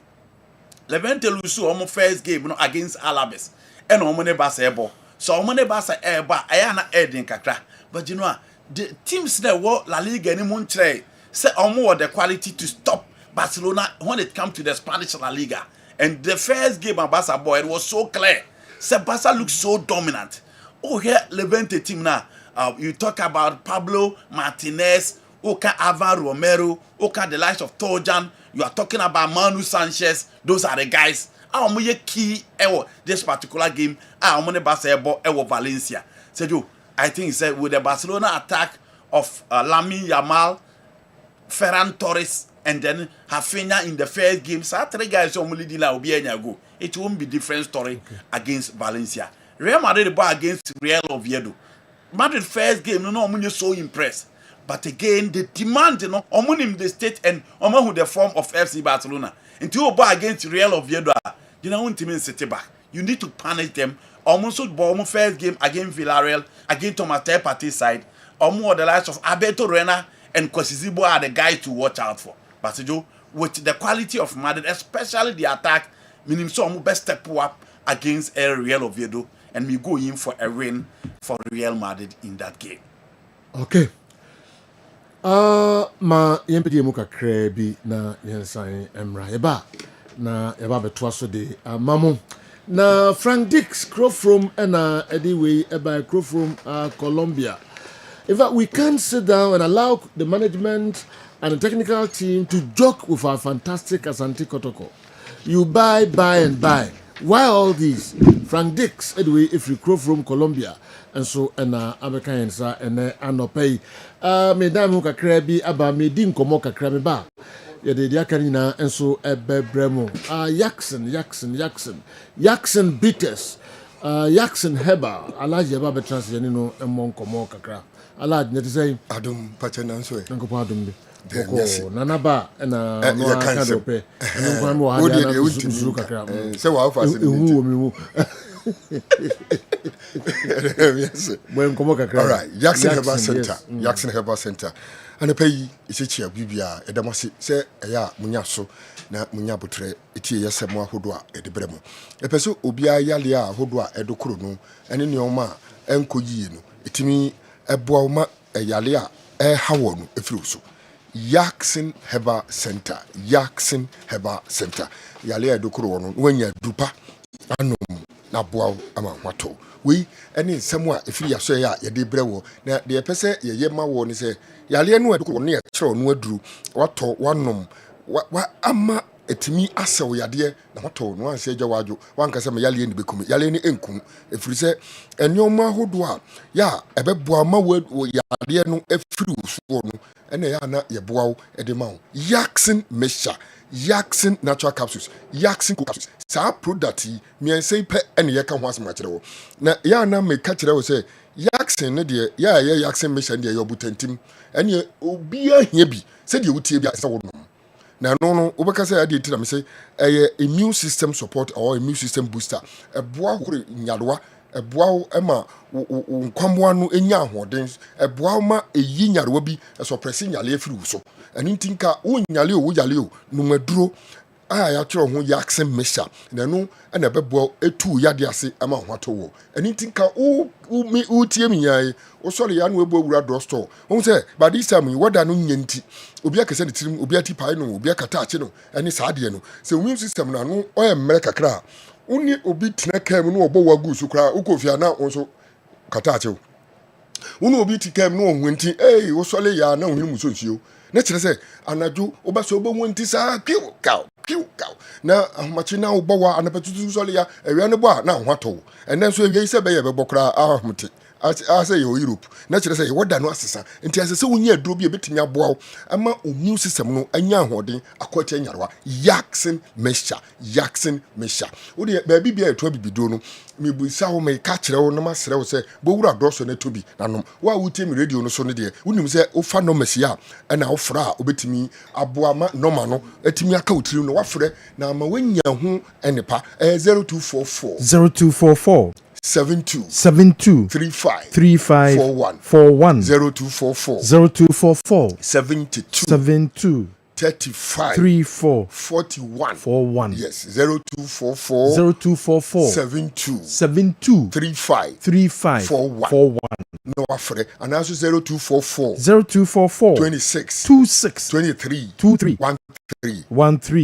Levante lose almost first game against Alaves, and Omone Barca ball. So Omone Barca ball, Ayana Edin Kakra. But you know, the teams that were La Liga any Montre say more the quality to stop Barcelona when it comes to the Spanish La Liga. And the first game of Barca boy, it was so clear. Say Barca looks so dominant. Oh, here Levante team now. You talk about Pablo Martinez, Oka Ava Romero, Oka the likes of Tojan. You are talking about Manu Sanchez. Those are the guys. Our key this particular game. Our money Barca Valencia. Said you. I think said with the Barcelona attack of Lamine Yamal, Ferran Torres, and then Rafinha in the first game, so 3 guys only will be go. It won't be different story against Valencia. Real Madrid ball against Real Oviedo. Madrid first game, no so impressed. But again, the demand, in the state and who the form of FC Barcelona. Until you ball against Real Oviedo, you don't want to sit back. You need to punish them. Almost first game against Villarreal, against Thomas Partey side, the likes of Alberto Rena and Kosizibo are the guys to watch out for. But with the quality of Madrid, especially the attack, meaning some best step up against Real Oviedo, and we go in for a win for Real Madrid in that game. Okay. ma yɛmpɛdeɛ mu kakraa bi na yɛnsan mmra yɛba na yɛba bɛtoa so de ama mo na Frank Dix Crofrom ɛna ɛde wei ɛba Crofrom Colombia. In fact, we can't sit down and allow the management and the technical team to joke with our fantastic Asante Kotoko. You buy and buy. Why all these? Frank Dix, anyway, if you crow from Colombia, and so and American and Anopay. Mesdames who kakra bi aba medin komo kakra me ba. Ya de dia kanina and so Bremo. Jackson Bitters. Jackson Herbal. Alaji Baba Transianino and Monkomo kakra. Alad net say Adum Pachananso. Nanko Padum. Nanaba and no Candope. And so how fast all right, Jackson Herbal Center. Yes. Jackson Herbal Center. And a pay is a chair, Bibia, a damasi, say, ya, Munyaso, na Munyabutre, eti yasemo hodwa, e de bremo. A peso ubia yalia hodwa, e do krono, and in your ma, enko yino, etimi, e boama, e yalia, e hawonu, e fruso. Jackson Herbal Center. Jackson Herbal Center. Yalia do krono, when ya dupa, anum, na boa, ama wato. We any somewhere if you say ya de brewo na de pese ye ma wo ni say yale no adukro no ye kire no aduru wato wanom wa ama etimi asew yade na wato no anse agya wadwo wanka se me yale ni bekum yale ni enkum efiri se enyoma hodo a ya ebeboa ma wo yade no efiri usuo no ene ya na ye boawo ede ma wo Jackson Mesha Jackson natural capsules Jackson capsules sa product mi say pe ene ye ka ho asema kire wo na ya na me ka kire wo say Jackson ne de ya Jackson Mesha de ye obutantim ene obi ahia bi se de wutie bi asa wo no na no obeka say ade tira me say immune system support or immune system booster eboa hore nyadoa eboa ema nkwamboa no enya ahoden eboa ma eyi nyadoa bi suppress nyale afiri wo so ani ntinka wo nyale o wo yale o no maduro ya kiro ho Jackson Mesha na no na beboa etu yade ase ama ho ato wo ani ntinka wo tie mi yae wo sori ya no ebo wura drugstore wo say by this time wada no nyanti obi akese de tirim obi ati pai no obi akata ache no ani saade no se immune system na no o emre kakra uni obi tena kam no obo wagu su kra ukofia na onso kata ache uni obi tikam no ohunti wo sori ya na ohunu muso nsuo na kire se anadwo obaso obo wonti sa kiu kaw na ahmachi na obowa anapatutu sori ya ewia no bo na ho ato enen so ewia ise be ye be kra ahmte ase yo Europe na kire say woda no asesa nti asese wonya aduro bi ebetimi aboa ama immune system no anya ahoden akwati anyarewa Jackson Mesha wodi ba bibia eto bibido no mebuisa ho me ka kire wo no masere wo say bo wura droso na tobi nanom wa wutie mi radio no so ne de wonim say wo fa no masia na wo fra obetimi aboa ma normal no etimi aka wotiri no wafre na ama wanya ho enepa 0244 72 35 41 0244 72 34 41 yes 0244 72 35 41 no afre and also 0244 26 23 13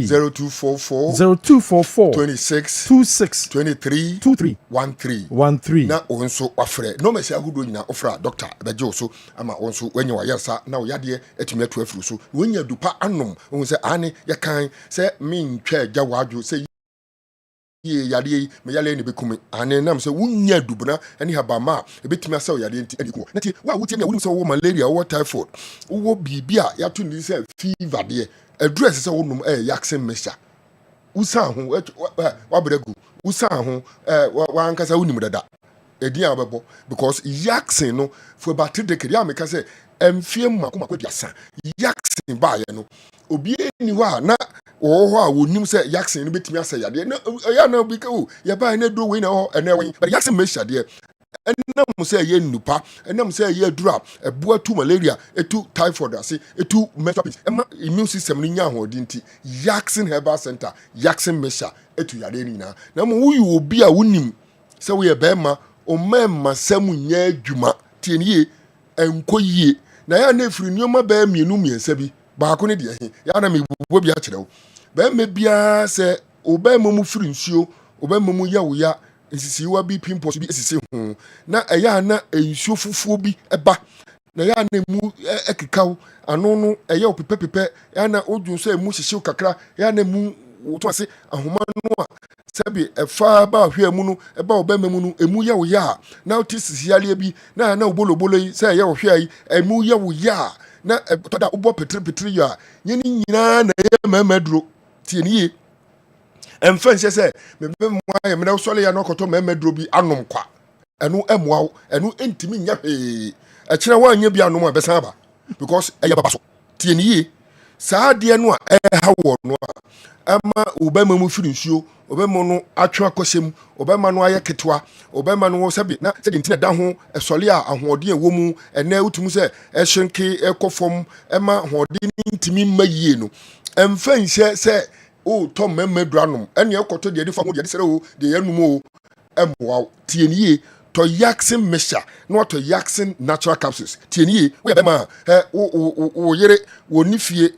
0244 26 23 13 na onso afre no mesi agudo nyina ofra doctor beje so ama onso wenye wa yesa na oyade etumi atu afuru so wenya dupa anom on se ane yakan se mentwa agya wadwo se ye yade me yale ne bekumi ane nam se wunya dubuna ani habama ebetumi asaw yade enti adiko nati wa wutie me wudum se wo malaria wo typhoid wo bibia ya to ni se fever de address se wonum Jackson Mesha usa ho wa bregu usa ho wa ankasa wunim dada edi abebo because Jackson no for about 3 decades ya meka se emfie makoma kwadiasa Jackson ba ye no obi ni wa na ho a wonim se Jackson no betimi asa yade na ya na obi ka o ya ba na do we na ho ene we but Jackson Mesha de enam se ye nupa enam se ye dura ebua tu malaria etu typhoid ase etu menstrual immune system ni nya ho dinti Jackson Herbal Center Jackson Mesha etu yade ni na mo wuyu obi a wonim se we be ma o memma samu nya adwuma tie ni enkoyie na ya na free nneɛma bɛɛ mienu miensa bi baako ne deɛ he ya na me bubo bi akyerɛ wo bɛɛ bia sɛ obɛɛ mu free nsuo obɛɛ mu ya wo ya nsisiwa bi pimpos bi esisi ho na ɛyɛ na nsuo fufuo bi ɛba na ya na mu ekikaw ano no ɛyɛ opepepepɛ ya na odwo so emu hyehyew kakra ya na mu to ase ahoma no a sɛbi ɛfa ba hwɛ mu no ɛba obɛɛ mu no emu ya wo ya na oti sisiale bi na obolobolo yi sɛ ɛyɛ wo hwɛ yi emu ya wo ya na toda ubɔ petri ya nyini nyina na ɛyɛ mamaduro tie nie ɛmfa nhyɛ sɛ mebe mu ayɛ mena wosɔle ya no ɔkɔtɔ mamaduro bi anom kwa ɛno ɛmoaw ɛno ɛntimi nya hwee ɛkyerɛ woanyɛ bi anom a ɛbɛsan aba because ɛyɛ baba so tie nie saa adeɛ no a ɛha wɔ no a ɛma obɛma mu firi nsuo obɛma no atwe akɔhyɛm obɛma no ayɛ ketewa obɛma no sɛbi na sɛde ntina da ho ɛsɔle a ahoɔden ɛwɔ mu ɛnɛ wotum sɛ ɛhyenke ɛkɔ fam ɛma ahoɔden ntimi mma yie no ɛmfa nhyɛ sɛ o tɔ mɛmɛ duranom ɛne ɛkɔtɔ deɛ de fa ho deɛ de sɛrɛ o deɛ yɛnum o ɛmoa tie nie tɔ yaxin mixture na watɔ yaxin natural capsules tie nie woyɛ bɛma wo yere wo ni fie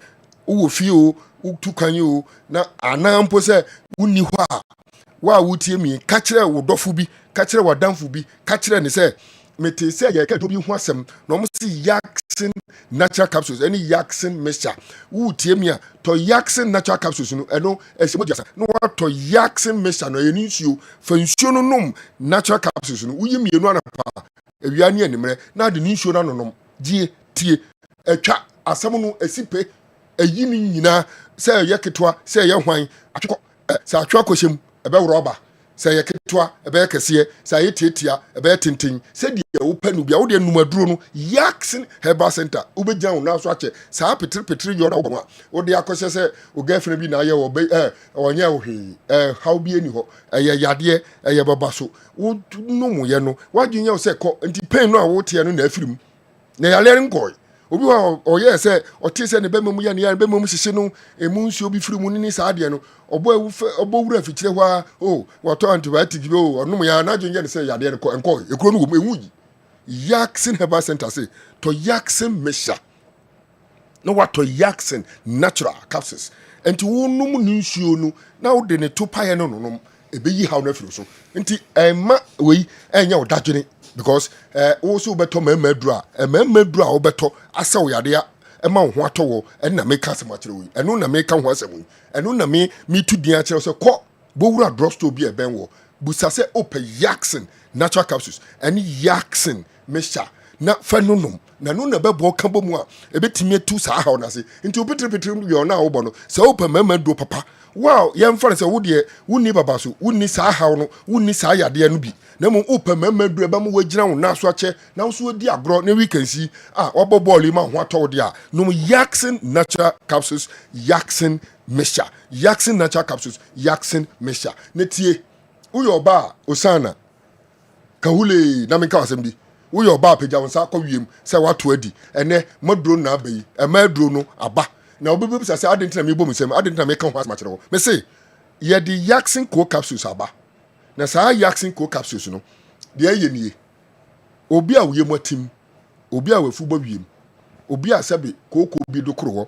wo fie o tu kan o na anan mpo sɛ wonni hɔ a wa wotie mi ka kyerɛ wo dɔfo bi ka kyerɛ wadanfo bi ka kyerɛ ne sɛ mete sɛ yɛ ka to bi ho asɛm na ɔmo si yaxin natural capsules any yaxin mixture wotie mi a to yaxin natural capsules no ɛno ɛsɛ mo diasa no wa to yaxin mixture no yɛni nsuo fa nsuo no nom natural capsules no woyi mienu anapa ewia ne animre na de nsuo no nonom die tie atwa asɛm no asipe eyi ni nyina sɛ yɛ ketwa sɛ yɛ hwan atwekɔ sɛ atwa kɔhyɛm ɛbɛworɔ ɔba sɛ yɛ ketwa ɛbɛyɛ kɛseɛ sɛ yɛ tietia ɛbɛyɛ tenten sɛ deɛ wopɛ no bia wode numaduro no yaxin herbal center wobɛgya wo naso akyɛ saa petri yɔ na wobɔ a wode akɔhyɛ sɛ wo girlfriend bi na ayɛ wɔ ɔnyɛ wo hwee haw bi ani hɔ ɛyɛ yadeɛ ɛyɛ baba so wo nomuyɛ no wadwe nyɛ wo sɛ kɔ nti pain no a woteɛ no na afiri mu na yɛalɛ nkɔe obi wa ɔyɛ sɛ ɔte sɛ ne bɛma mu yɛ ne yɛ ne bɛma mu hyehye no emu nsuo bi firi mu ne saa adeɛ no ɔbɔ wura fikyire hɔ a o wɔtɔ antibiotic bi o ɔnom yɛ anadwo nyɛ ne sɛ yadeɛ no nkɔ ekuro no wɔ mu ewu yi yaxin herbal center se tɔ yaxin mixture na watɔ yaxin natural capsules nti wɔnom ne nsuo no na wɔde ne to paeɛ no nonom ebeyi haw no afiri so nti ɛma wei ɛnyɛ ɔdadwene because also beto mɛmɛdura mɛmɛdura a wobɛtɔ asa wo yadea ɛma wo ho atɔ wɔ ɛna meka asɛm akyerɛ wo ɛno na meka ho asɛm wo ɛno na me tu din akyerɛ sɛ kɔ bowura drugstore bi ɛbɛn wɔ busa sɛ opɛ yaxin natural capsules ɛne yaxin mixture na fa no nom na no na bɛbɔ ka bɔ mu a ɛbɛtumi atu saa haw no ase nti wopitiripitir yɛ ɔno a wobɔ no sɛ wopɛ mɛmɛduro papa wow yɛmfa no sɛ wodeɛ wonni baba so wonni saa haw no wonni saa yadeɛ no bi na mmom wopɛ mɛmɛduro ɛbɛma woagyina wo naso akyɛ na wo so wadi agorɔ na weekansi a wɔbɔ bɔɔlo yi ma ho atɔ wo deɛ a nom yaxin natural capsules yaxin mixture yaxin natural capsules yaxin mixture na tie woyɛ ɔba a osana kahule na menka wasɛm bi woyɛ ɔba a pagya wo nsa akɔ wiem sɛ woato adi ɛnɛ maduro na aba yi ɛma aduro no aba na obibi bisa sɛ adentina me bom nsɛm adentina me ka ho asɛm akyerɛ wo me se yɛde yaxin co capsules aba na saa yaxin co capsules no deɛ ɛyɛ nie obi a woyɛ mu atim obi a wafu bɔ wiem obi a sɛbe kooko bi do koro hɔ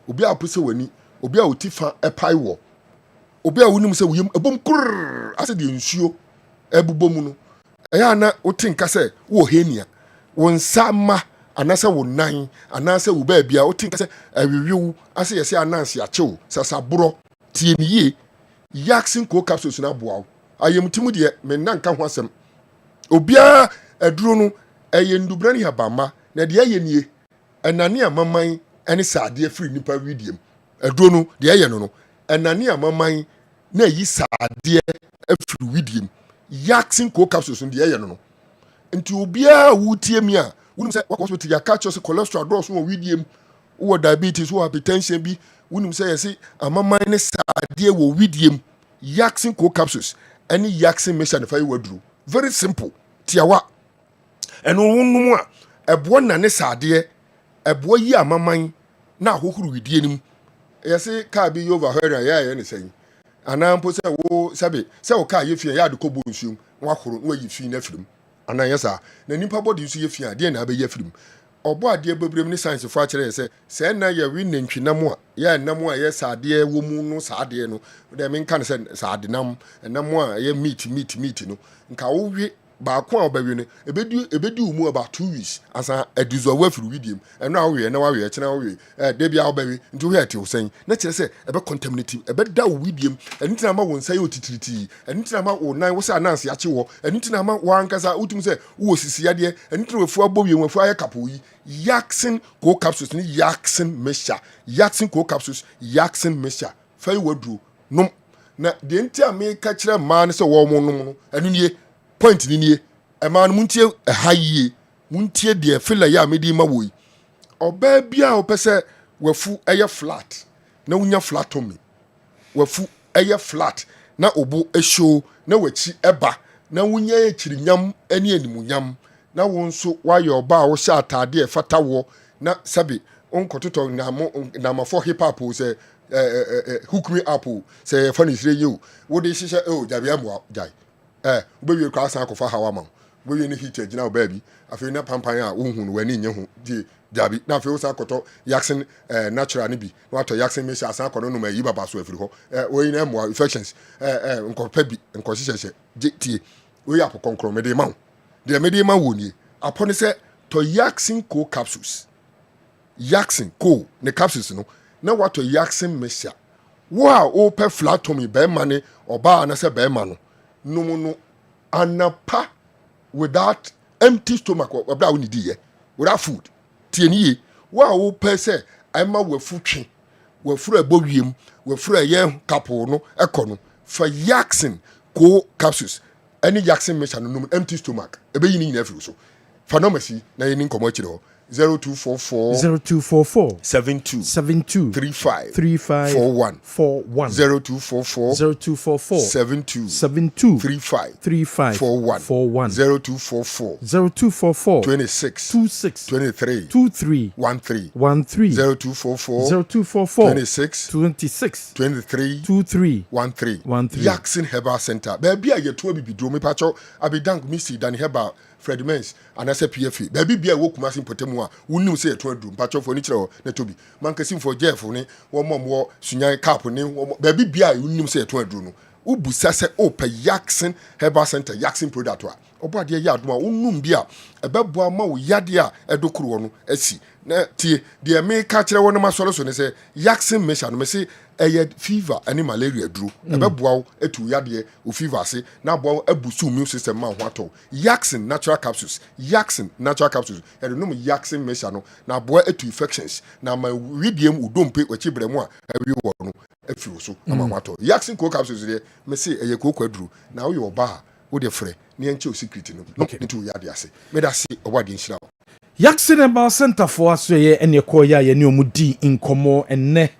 obi a pose wani obi a oti fa ɛpae wɔ obi a wonim sɛ woyɛ ebom kurr asɛ deɛ nsuo ɛbobɔ mu no ɛyɛ ana wote nka sɛ wo henia wo nsa ma anasɛ wo nan anasɛ wo baabi a wote nka sɛ awiwiw asɛ yɛsɛ ananse akyew sasaborɔ tie ne yie yaxin co capsules na aboa wo ayɛmtimu deɛ menna nka ho asɛm obiara aduro no ɛyɛ ndubra ne habama na deɛ ɛyɛ nie ɛnane amaman ɛne saadeɛ firi nipa widiem aduro no deɛ ɛyɛ no no ɛnane amaman na yi saadeɛ afiri widiem yaxin co capsules no deɛ ɛyɛ no no nti obiara wutie mi a wonim sɛ wakɔ hospital yɛaka kyerɛ sɛ cholesterol dɔɔso wɔ widiem wowɔ diabetes wowɔ hypertension bi wonim sɛ yɛse amaman ne saadeɛ wɔ widiem yaxin co capsules ɛne yaxin mixture ne fa yɛ waduro very simple tiawa ɛno wonom a ɛboɔ na ne saadeɛ ɛboɔ yi amaman na ahohoro widie nim yɛse kaa bi yɛ overhead a yɛayɛ ne sɛn anaa mpo sɛ wo sɛbe sɛ wo kaa yɛ fie yɛ ade kɔbɔ nsuom na wahoro na wayi fii no afirim anaa yɛ saa na nipa bɔde nso yɛ fie a deɛ na abɛyɛ afirim ɔbɔ adeɛ bebree ne science fo akyerɛ sɛ sɛ na yɛ wi nantwinam a yɛ nam a yɛ saadeɛ wɔ mu no saadeɛ no dɛ menka no sɛ saadenam nam a ɛyɛ meat no nka wowe baako a ɔbɛwe no ebedi wo mu about 2 weeks asa adizo afiri widiam ɛno a wowe na wawe kyena wowe da bia wobɛwe nti wo hɛte wo sɛn na kyerɛ sɛ ɛbɛ contaminate ɛbɛda wo widiam ɛno ntina ma wo nsa yɛ otitiriti ɛno ntina ma wo nan wo sɛ ananse akye wɔ ɛno ntina ma wankasa wotum sɛ wo sisiadeɛ ɛno ntina wafu abɔ wie wafu ayɛ kapo yi Yaxin co capsules ni Yaxin mixture Yaxin co capsules Yaxin mixture fa yi waduro nom na deɛ nti a meka kyerɛ mmaa no sɛ wɔn mo nom no ɛno nie point ni nie ɛmaa no muntie ɛha yie muntie deɛ fila yɛ a mede ma wɔ yi ɔbaa bi a wɔpɛ sɛ wafu ɛyɛ flat na wonya flatomy wafu ɛyɛ flat na obo ɛhyo na wakyi ɛba na wonya akyirinyam ɛne animunyam na wo nso wayɛ ɔba a wohyɛ atade ɛfata wɔ na sabi onkɔtotɔ namafɔ hip hop sɛ hook me up sɛ yɛfa no sire yi o wode hyehyɛ gyabe amoa gyae wobɛwie kora asan akɔfa hawa ma wobɛwie ne heat agyina wo baabi afei na pampan a wohu no w'ani nyɛ ho die gyabe na afei wo san akɔtɔ Yaxin natural no bi na watɔ Yaxin mehyɛ asan akɔ no nom ayi baba so afiri hɔ wɔyi na amoa infections nkɔpɛ bi nkɔhyehyɛhyɛ gye tie wɔyi apɔkɔnkorɔ mede ma wo deɛ mede ma wo nie apɔ ne sɛ tɔ Yaxin co capsules Yaxin co ne capsules no na watɔ Yaxin mixture wo a wopɛ flatomy bɛrima ne ɔbaa na sɛ bɛrima no nom no anapa without empty stomach ɔbra a wonidi yɛ without food tie ne yie wo a wopɛ sɛ ɛma wafu twe wafuru ɛbɔ wiem wafuru ɛyɛ kapo no ɛkɔ no fa Yaxin co capsules ɛne Yaxin mixture no nom empty stomach ɛbɛyi ne nyinaa firi so pharmacy na yɛni nkɔmmɔ akyire hɔ 0244 72 35 41 0244 72 35 41 0244 26 23 13 0244 26 23 13 Yaxin Herbal Center baabi a yɛtoa bibiduro mepatwɔ abedank misi dani herbal Fred Mens anase PFA baabi bia wo kuma sin potemu a wonnim se yeto aduru mpatcho fo ni kyerɛ na tobi mankasim fo Jeff ni wo mom sunyan cap ni baabi bia wonnim se yeto aduru no ubusa sɛ opa Yaxin Herbal Center Yaxin product a ɔbɔ adeɛ yɛ adoma wonum bia ɛbɛboa ma wo yade a ɛdokoro no asi na tie deɛ me ka kyerɛ wo no masɔre so ne sɛ Yaxin mixture no me se ɛyɛ fever ani malaria duro ɛbɛboa wo etu yadeɛ o fever ase na boa wo abusu immune system ma ho atɔ Yaxin natural capsules ɛde nom Yaxin mixture no na boa etu infections na ma widiem udompe wachi brɛmu a awi wo no afiwo so na ma ho atɔ Yaxin co capsules deɛ me se ɛyɛ kokɔ aduro na wo yɛ oba a wo de frɛ ne enche o secret no nti yade ase me da se ɔwade nhyira wo Yaxin Herbal Center for aso ye ene ko ya ye ne omudi nkomo enne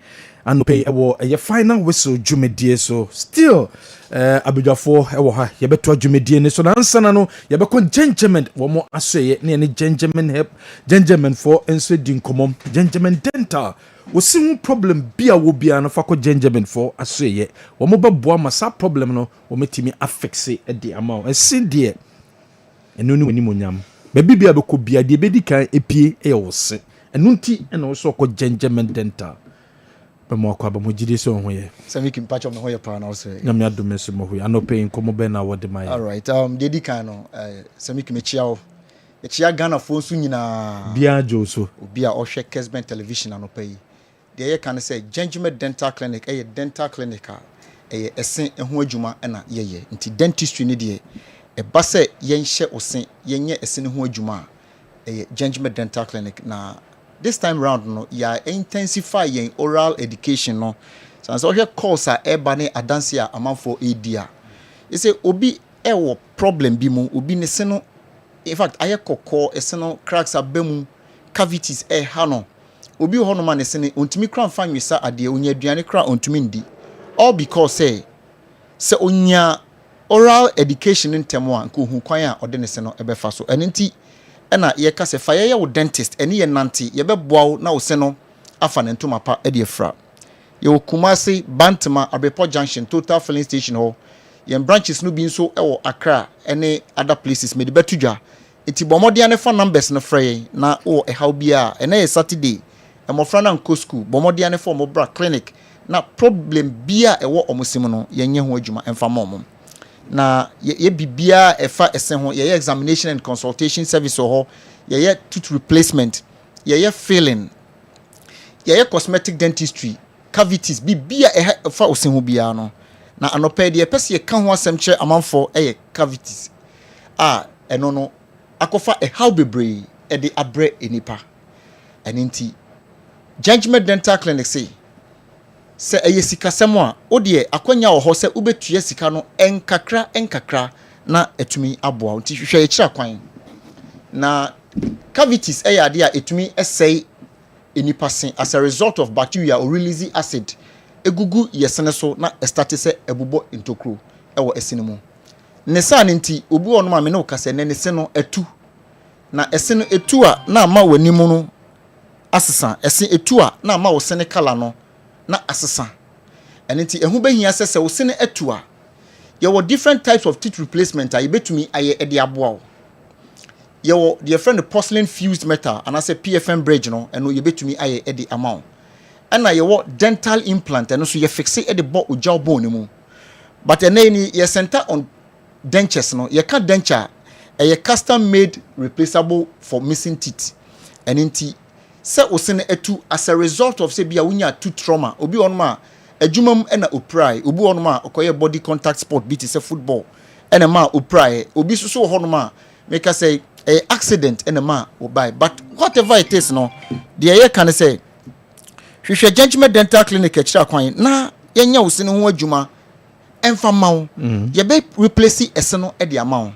anope ewo ye final whistle dwumedie so still abadwafo ewo ha ye beto dwumedie ne so na ansana no ye bekɔ gentleman wo mo aso ye ne gentleman for enso di nkomo gentleman dental wo sim problem bia wo bia no fa ko gentleman for aso ye wo mo beboa ma sa problem no wo metimi afixe e di ama e die eno ni woni monyam baby bia be ko bia de bedi kan epie e wo se enu nti e na wo so ko gentleman dental be mo akwa ba mo gide so ho ye sami kim patch of ho ye pa na wo se na me adome so mo ho ya no pay nkomo be na wo de mai all right de di kan no sami kim chia wo e chia Ghana fo so nyina bia jo so obi a ohwe Kessben television anopa yi de ye kan say gentleman dental clinic e dental clinic a e esen ho adwuma na ye nti dentistry ni de eba se yenhye osen yenye esen ho adwuma a gentleman dental clinic na this time round no ya intensify yen oral education no so so hwe course a eba ne adanse a amanfo edia you say obi ewo problem bi mu obi ne se no in fact aye kokko ese no cracks abemu cavities ha no obi ho no ma ne se ne ontimi kra mfa nwesa ade onya aduane kra ontimi ndi all because say onya oral education ntemo a nko hu kwan a ode ne se no ebefa so enenti na ye ka se fa ye wo dentist ene ye nante ye beboa wo na wo se no afa ne ntoma pa e de fra ye wo Kumasi Bantama Abepo Junction Total Filling Station ho ye branches no bi nso e wo Accra ene other places me de betudwa iti bomodia ne fa numbers no frey na o how bia e na Saturday e mo fra na nko school bomodia ne for mo bra clinic na problem bia e wo omosim no yenye ho adwuma emfa mom na ye bibia e fa esen ho ye examination and consultation service ho ye tooth replacement ye filling ye cosmetic dentistry cavities bibia e fa osen ho bia no na anope de pese ye ka ho asem kire amanfo cavities eno no akofa how bebre e de abre enipa eninti judgment dental clinic say sikasem a odie akwanya wo ho se ubetua sika no enkakra na etumi aboa nti hwehwe ekira kwan na cavities ade a etumi esei enipa sen as a result of bacteria or release acid egugu yesene so na start se ebubo intokro ewo esene mu ne sa ne nti obi wonu ma me ne okase ne se no etu na esene etu a na ma wani mu no asesa ese etu a na ma wo sene kala no na asesa enti ehu behia sese wo sene etu a ye were different types of teeth replacement a yebetumi aye ede aboa ye were the friend porcelain fused metal and I say PFM bridge no eno yebetumi aye ede amount and na ye were dental implant eno so ye fixe ede bo ojaw bone mu but enani ye center on dentures no ye ka denture a custom made replaceable for missing teeth enti se osene etu as a result of say bia wunya tooth trauma obi onma adwumam na oprai obi onma okoye body contact sport bi say football ena ma oprai obi susu honoma make us say accident ena ma obai but whatever it is no the ye can say hwehwe judgment dental clinic akira kwan na yenya osene ho adwuma emfa mawo ye be replace eseno e de amawo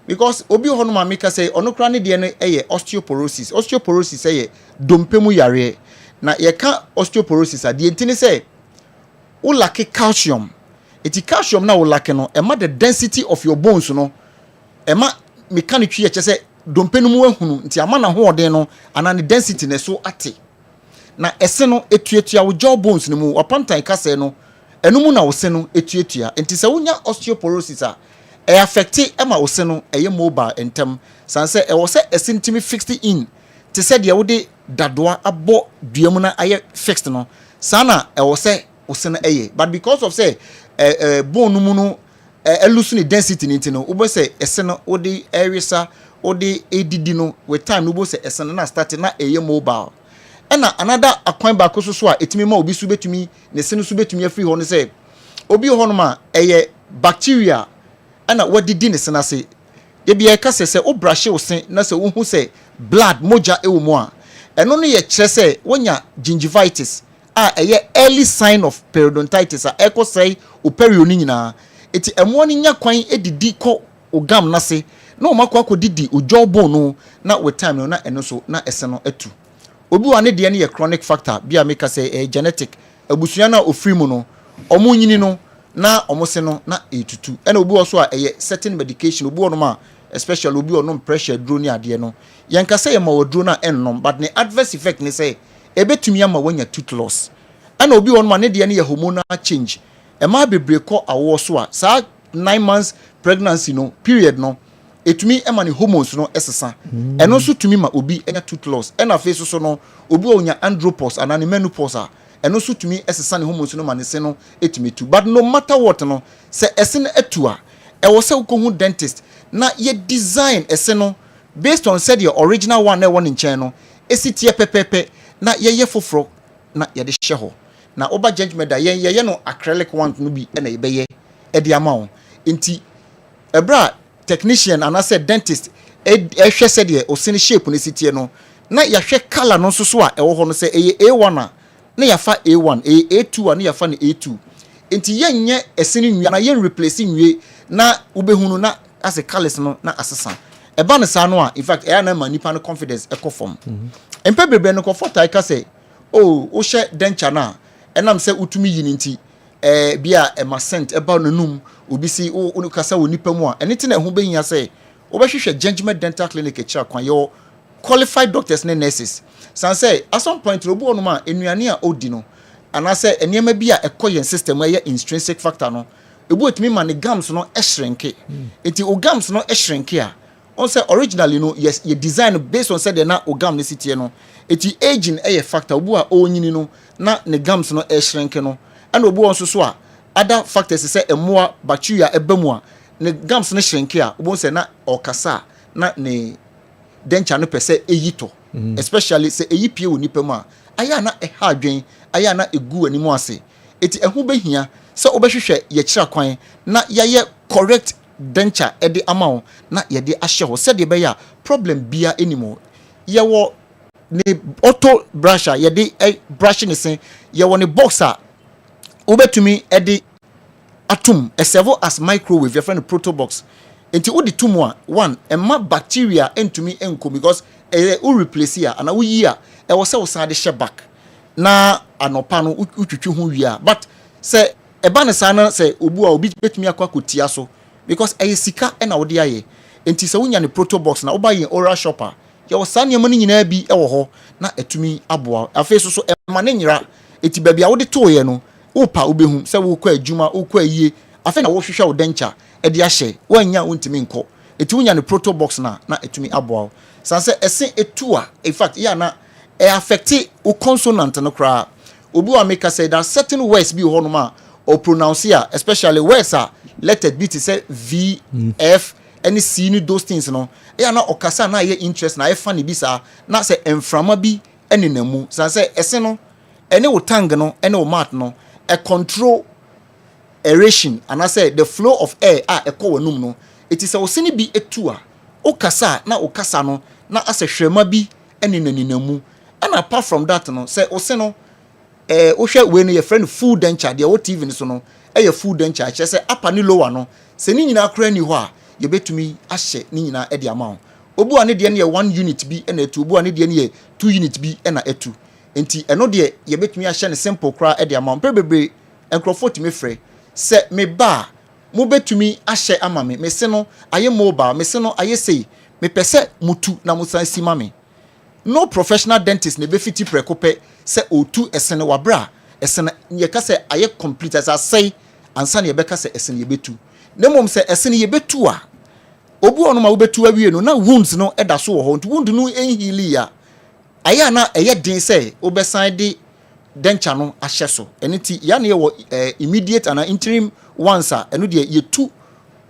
because obi honoma make us say onokra ne de no osteoporosis dompemu yare na ye ka osteoporosis a de ntini say o lack calcium eti calcium na o lack no e ma the density of your bones no e ma mechanic ye say dompenu mu ahunu nti ama na ho oden no ana ne density ne so ate na ese no etuatua wo jaw bones no mu opantan ka say no enumu na wo se no etuatua nti se wonya osteoporosis a e affect e ma wo se no e mobile entem san say e wo se esintimi fixed in te se de wo de dadoa abo duamu na aye fixed no sana e wo se wo se no eye but because of say bone mu no lose ni density ni no wo say ese no wo de erisa wo de edidi no with time wo say ese no na start na eye mobile ena another akwan ba koso so a etimi ma obi su betumi ne se no su betumi afiri ho no say obi ho no ma eye bacteria ena wadidi ne se na se ye bia ka se o brush wo se na se wo hu se blood moja ewo mu a eno no ye kire se wonya gingivitis eye early sign of periodontitis a eko say o perio ni nyina eti emo ni nya kwan edidi ko ogam na se na o makwa ko didi ojo bone no na with time no na eno so na ese no atu obi wa ne de ne ye chronic factor bia make say genetic abusua na ofiri mu no omo nyini no na omo se no na etutu ena obi wo so a eye certain medication obi wono ma especially obi wono pressure duro ni ade no yenka say ma woduro na ennom but the adverse effect ne say ebetumi ama wanya tooth loss ena obi wono ma ne de ne ye hormonal change e ma bebre ko awo so a sa 9 months pregnancy no period no etumi ema ne hormones no esesa eno so tumi ma obi enya tooth loss ena face so no obi onya andropause anane menopause a eno so tumi esesa ne hormones no ma ne se no etumi tu but no matter what no se ese no etu a e wo se ko hu dentist na ye design ese no based on said your original one na one in chain no esitie pepepe na ye foforo na ye de hye ho na oba judgment da ye no acrylic one no bi na ye be ye e de amount nti ebra technician and I said dentist hwe said ye o sene shape no sitie no na ya hwe color no so so a e wo ho no say A1 a na ya fa A1 A2 a na ya fa na A2 enti yenye esene nwia na yen replace nwie na ubehunu na as a colors no na asesa e ba no sa no a in fact e na ma nipa no confidence e ko form empe bebre no ko fotai ka say oh o hye denture na enam say utumi yi nti bia e ma scent e ba no num obi si o kasa wo nipa mu a anything na hu behia say obehwehwe judgment dental clinic e kira kwan yo qualified doctors and nurses san say at some point obu onu ma enuane a odi no ana say enema bi a ekoyen system a intrinsic factor no ebu etimi ma ne gums no ehrenke enti o gums no ehrenke a on say originally no yes ye design based on say the na ogam ne city no eti aging a factor obu a onyini no na ne gums no e shrink no and obu on so a other factors say emoa bacteria ebamu a ne gums no shrink a obu say na okasa na ne denture no pese eyito especially say eyipie onipa mu a aya na e ha adwen aya na egu animu ase eti ehu behia say obehwehwe ye kira kwan na yaye correct denture edi ama na ye de ahye ho said be ya problem bia anymore ye wo ne auto brusher ye de brushing ne sen ye wo ne boxer obetumi edi atom e serve as microwave your friend proto box enti odi tum a one emma bacteria entumi enko because u replace ya ana wo yi a e wo se wo san de hye back na anopa no utwitwi ho wi a but se eba ne san na se obu a obi betumi akwa kotia so because sika na wo de aye enti se wonya ne proto box na wo ba yin oral shopper ye wo san yema no nyina bi wo ho na etumi aboa afi so ema ne nyira eti ba bia wo de to ye no wo pa obehu se wo kwa adwuma wo kwa yie afi na wo hwehwe wo dencha e de ahye wanya wontimi nko eti wonya ne proto box na etumi aboa sanse esen etu a in fact ya na e affect o consonant no kra obi wa make say that certain words bi ho no ma or pronounce here especially words are letter b to say v f any c ni those things no ya na okasa na ye interest na ye fa ni bi sa na say emframa bi ene namu sanse esen no ene wo tang no ene wo mat no a control aeration and I say the flow of air e ko wanum no it is a sini bi etu a okasa na okasa no na ase hwema bi ene naninamu and apart from that no say ose no ohwe we no your friend full denture there what TV so no your full denture che say upper ni lower no se ni nyina kra ni ho a ye betumi ahye ni nyina e de amount obu ane de ne 1 unit bi na etu obu ane de ne 2 unit bi na etu enti eno de ye betumi ahye ne simple kra e de amount bebre enkrofo timi frɛ se me ba mo betumi ahye ama me se no aye mobile me se no aye sei me pese mutu na musan si ma me no professional dentist ne be fiti prekope se otu esene wabra esene ye ka se aye complete as say ansa ne ye be ka se esene ye betu ne mom se esene ye betu a obu onu ma wo betu awie no na wounds no eda so wo ho nti wound no enhili ya aye na eye din se obesan de denture no ahye so eniti ya na ye wo immediate and interim ones a eno de ye tu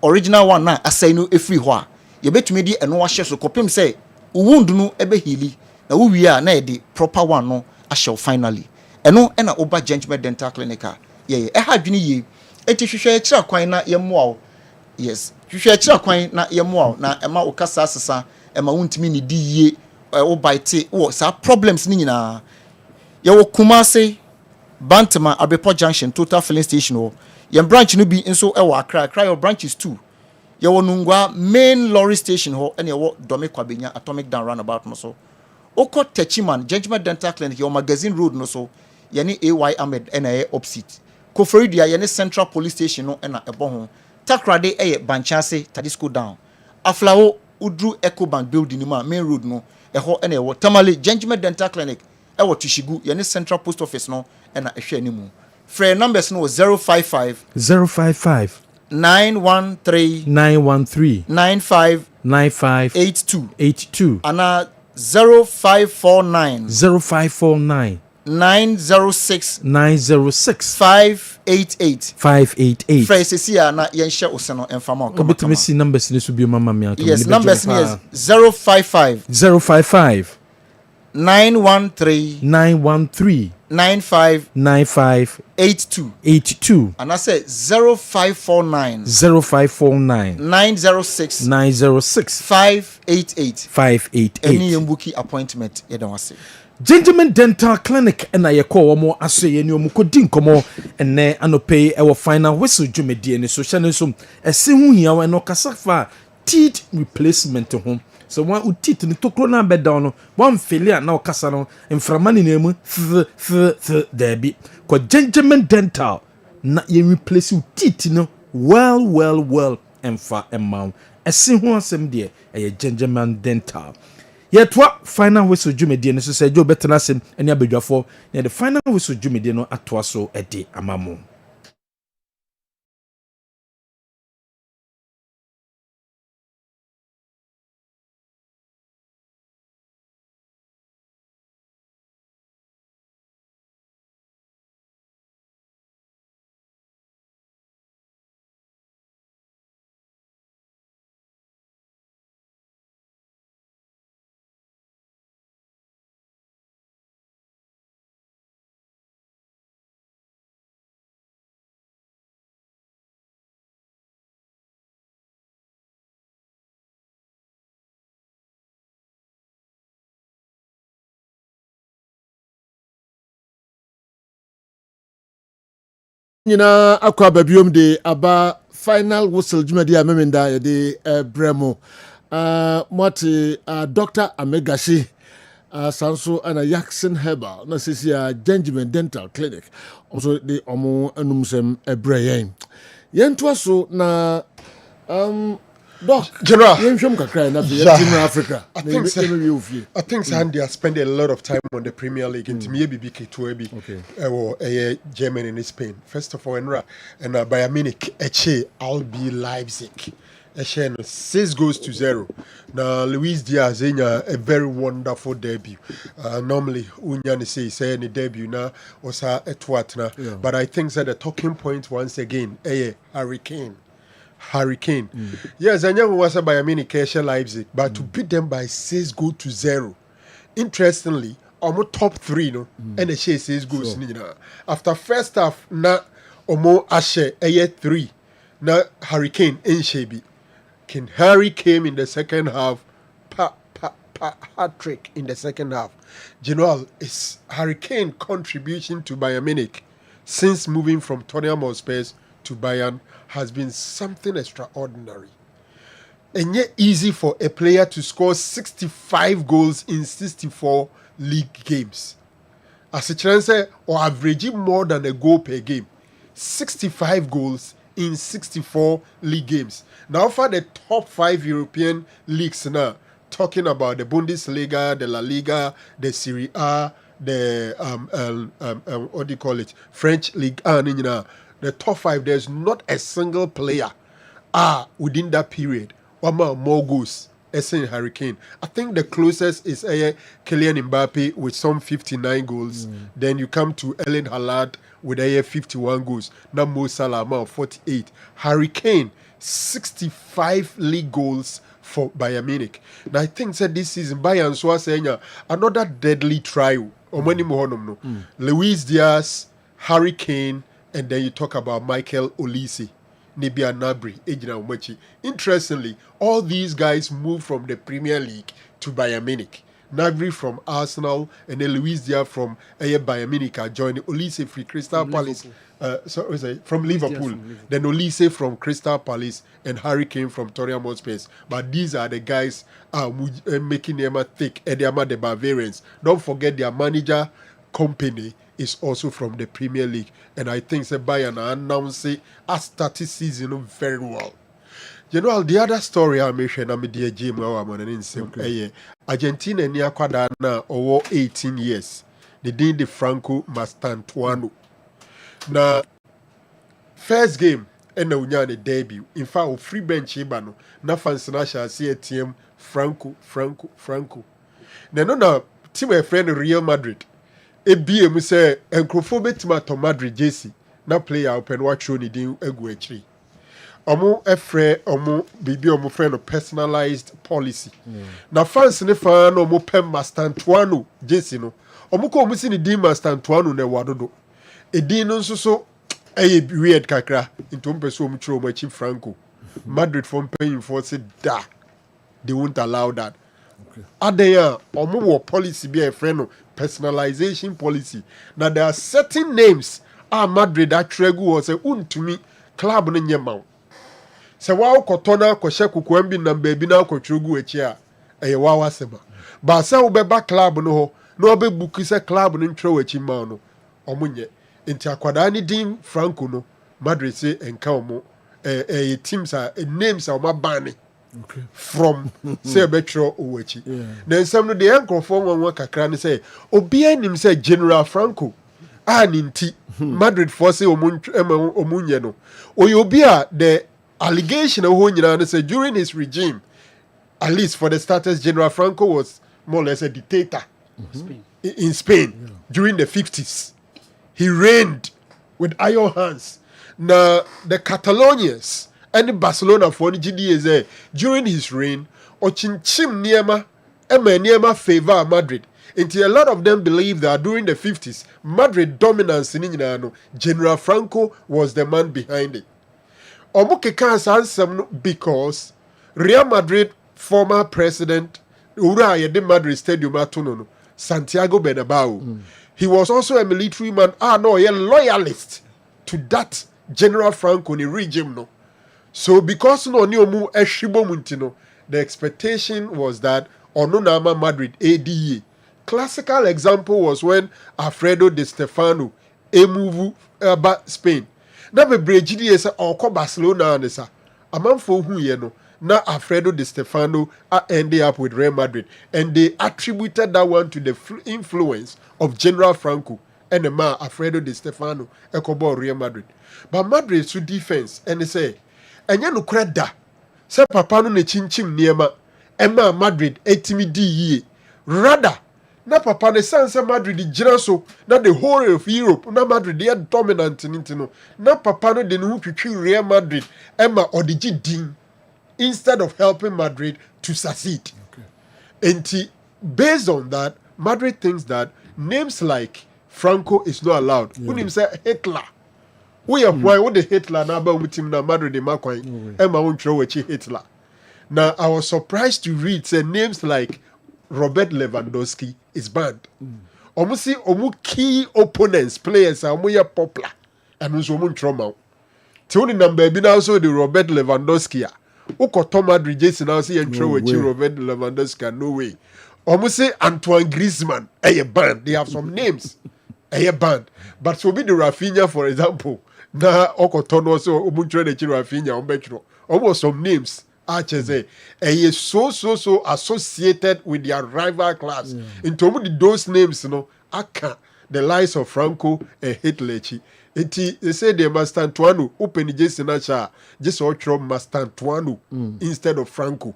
original one na asai no efri ho a ye betumi de eno ahye so kopem se wound no ebe hili na wo wi a na ye de proper one no ahye finally eno na oba Gentleman Dental Clinic ye ha dwene ye eti hwehwe kira kwan na ye moa yes hwehwe kira kwan na ye moa na ema okasa asesa ema wontimi ni di ye wo bite wo sa problems ni nyina ye wo Kumase Bantama Abepo Junction Total Filling Station wo ye branch no bi nso e wo Accra your branches too ye wo Nungwa main lorry station ho ene ye wo Dome Kwabenya Atomic Down roundabout no so oko Techiman Gentleman Dental Clinic your magazine road no so ye ni AY Ahmed ene opposite Koforidia ye ni Central Police Station no ena ebo ho Takrade eye Banchase Tadisco down Aflawo Udru Ecobank building ni ma main road no eho ene ye wo Tamale Gentleman Dental Clinic ewo Tushigu ye ni Central Post Office no ena ehwe animu free numbers no 055 913 95 82 ana 0549 906 588 free sesia na yen hye oseno emfama ko obetumi si numbers ni so bi mama mi ato yes numbers ni is 055 913 95 82 and I said 0549 906 588 any yembuki appointment you don't say Gentleman Dental Clinic and I call omo aseye ni omo kodi nkomo enne anope e wo final whistle dwumedie ni so hye so ese hu hia we no kasafa teeth replacement ho so one teeth ni tokro na be down no one failure na okasa no inframani na mu there be ko Gentleman Dental na ye replace teeth no well emfa emma ese hu asem de e Gentleman Dental yet what final whistle dwumedie no so say jo betena sem eni abadwafo na the final whistle dwumedie no atoa so e de amamo. nyina akwa babiom de aba final whistle jumadi amemenda ya de bremo moti Dr. Amegashi sanso ana Jackson Herbal na sisi Gentleman Dental Clinic also de omo anumsem ebrayen yento so na Doc, General, Africa. I think Sandy has spent a lot of time on the Premier League and maybe BK to Germany and Spain. First of all, and Bayern Munich, RB Leipzig. 6-0. Now Luis Diaz a very wonderful debut. Normally, Unyani say any debut now was a twat now. But I think that the talking point once again, Hurricane. Yes, I know was by a mini Kesha Leipzig, but to beat them by 6-0. Interestingly, almost top 3, no, and the share 6 goals. After first half, na Omo Ashe 3. Na Hurricane in Shebi. King Harry came in the second half. Hat trick in the second half. General, is Hurricane contribution to Bayern Munich since moving from Tottenham Hotspur to Bayern has been something extraordinary. And yet easy for a player to score 65 goals in 64 league games. As a chance or averaging more than a goal per game. 65 goals in 64 league games. Now for the top 5 European leagues now, talking about the Bundesliga, the La Liga, the Serie A, the what do you call it? French League 1, the top 5, there's not a single player within that period. One more goals as in Hurricane. I think the closest is Kylian Mbappe with some 59 goals. Then you come to Erling Haaland with 51 goals. Now Mo Salah 48. Hurricane 65 league goals for Bayern Munich. Now I think that this season Bayern so saying another deadly trial. Luis Diaz, Hurricane, and then you talk about Michael Olise, Nibia Nabri, Ejina Umechi. Interestingly, all these guys moved from the Premier League to Bayern Munich. Nabri from Arsenal and then Luis Diaz from Bayern Munich joined Olise from Crystal Palace. From Liverpool. Then Olise from Crystal Palace and Hurricane from Tottenham Hotspur. But these are the guys making them thick and they are the Bavarians. Don't forget their manager company is also from the Premier League. And I think Bayern announced it as started season very well. You know, the other story I mentioned, I'm a dear Jim, Argentina near Quadana over 18 years. They did the Franco Mastantuano. Now, first game, and the Unyane debut. In fact, free bench Ibano, na fansina shall see a team Franco. Then no team a friend Real Madrid. BM say encrophobe to Madrid JC na player open watch on din egwetri omo efre omo bibi omo friend of personalized policy na fans ne fan omo pem Mastantuano JC no omo ko omo si ni din Mastantuano na wadodo edin no nso so weird kakra into person omo chiro omo chi Franco Madrid from paying for say da they won't allow that. Adeya omo wo policy be a friend of personalization policy. Now there are certain names Madrid atregu was a untumi club no nyema. Se wa okotona kwhye kukwambi na baby na akotregu echi a eye wa wasema. Ba se wo beba club no ho na obebuku se club no ntwe echi ma no omunye. Enti akwada ni din Franco no Madrid say enka omo teams are names are mabani. From say betro owachi then some no the enkrofo one kakra ne say obi anim say General Franco ninti Madrid for say omunye no obi a the allegation ho nyina ne say during his regime, at least for the starters, General Franco was more or less a dictator in Spain during the 50s. He reigned with iron hands. Now the Catalonians and Barcelona for the GDA during his reign, Ochinchim Niema favor Madrid. Until a lot of them believe that during the 50s, Madrid dominance in General Franco was the man behind it. Because Real Madrid former president Madrid Stadium Santiago Bernabeu. He was also a military man. A loyalist. to that General Franco ni regime no. So because no ni omu ehwibo muntino, the expectation was that ono nama Madrid ADE. Classical example was when Alfredo Di Stefano emuvu about Spain. Na bebre gidi esa okọ Barcelona nesa. Amanfo hu ye no. Na Alfredo Di Stefano ended up with Real Madrid, and they attributed that one to the influence of General Franco and the man Alfredo Di Stefano ekobo Real Madrid. But Madrid su defense and they say enya no kreda se papa no ne chinchim niema ema Madrid etimi di yie rather na papa ne sense Madrid gyina so na the whole of Europe na Madrid dey dominant nintino na papa no de ne hu twitwi Real Madrid ema odigi din instead of helping Madrid to succeed. And based on that, Madrid thinks that names like Franco is not allowed. When him say Hitler, we are why what the Hitler now about with him now Madrid de Macoin, Emma won't throw a Hitler. Now I was surprised to read say names like Robert Lewandowski is banned. Almost see key opponents, players are more popular and also more trauma. Tony number be now so the Robert Lewandowski. Ukoto Madrid Jason now see and throw a Robert Lewandowski, no way. Almost say Antoine Griezmann, a band. They have some names, a band. But so be the Rafinha, for example. Na Okoton also Ubuntu de Rafinha on Betro. Almost some names. Archeze, is so associated with their rival class. In terms of those names, you know, Aka, the lies of Franco and Hitler. They say they must Antoine open Jason Acha, just outro must Antoine instead of Franco.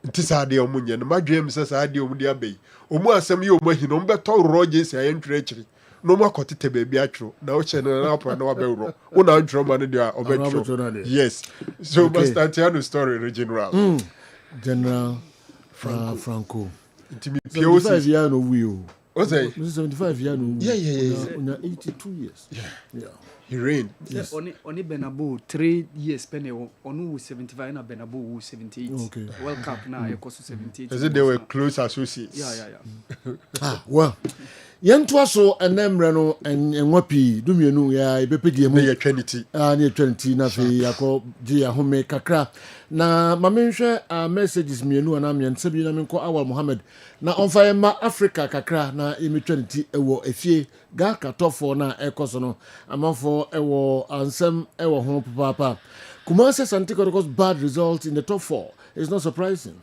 This are the Omunian. My dream says I do Omudia Bay. Omo asem you mo hinom beto Rogers ya entry. No more kotite baby atro. Now channel up and no abero. Una ntro man dia obetro. Yes. So must Antoine story original. General Franco. Intimi 75 years no we. What's that? 75 years no. Yeah. 82 years. Yeah. He reigned. Yes. Only Benabo 3 years penny on 75 and Benabo 78. Okay. World Cup now you cost 78. As if they were close associates. Yeah. Well. Yɛntoa so ɛnɛmmerɛ no ɛnwapi dumienu ya ebepegye mu near Trinity near Trinity na fe yakɔ gye ahome kakra na mamenhwɛ messages mienu ana miɛnsa bi na menkɔ Awal Mohammed na ɔmfa yɛma Africa kakra na emi Trinity ɛwɔ efie ga katɔfo na ɛkɔ so no amanfo ɛwɔ ansɛm ɛwɔ ho papa Kumasi Asante Kotoko's bad results in the top 4 is not surprising.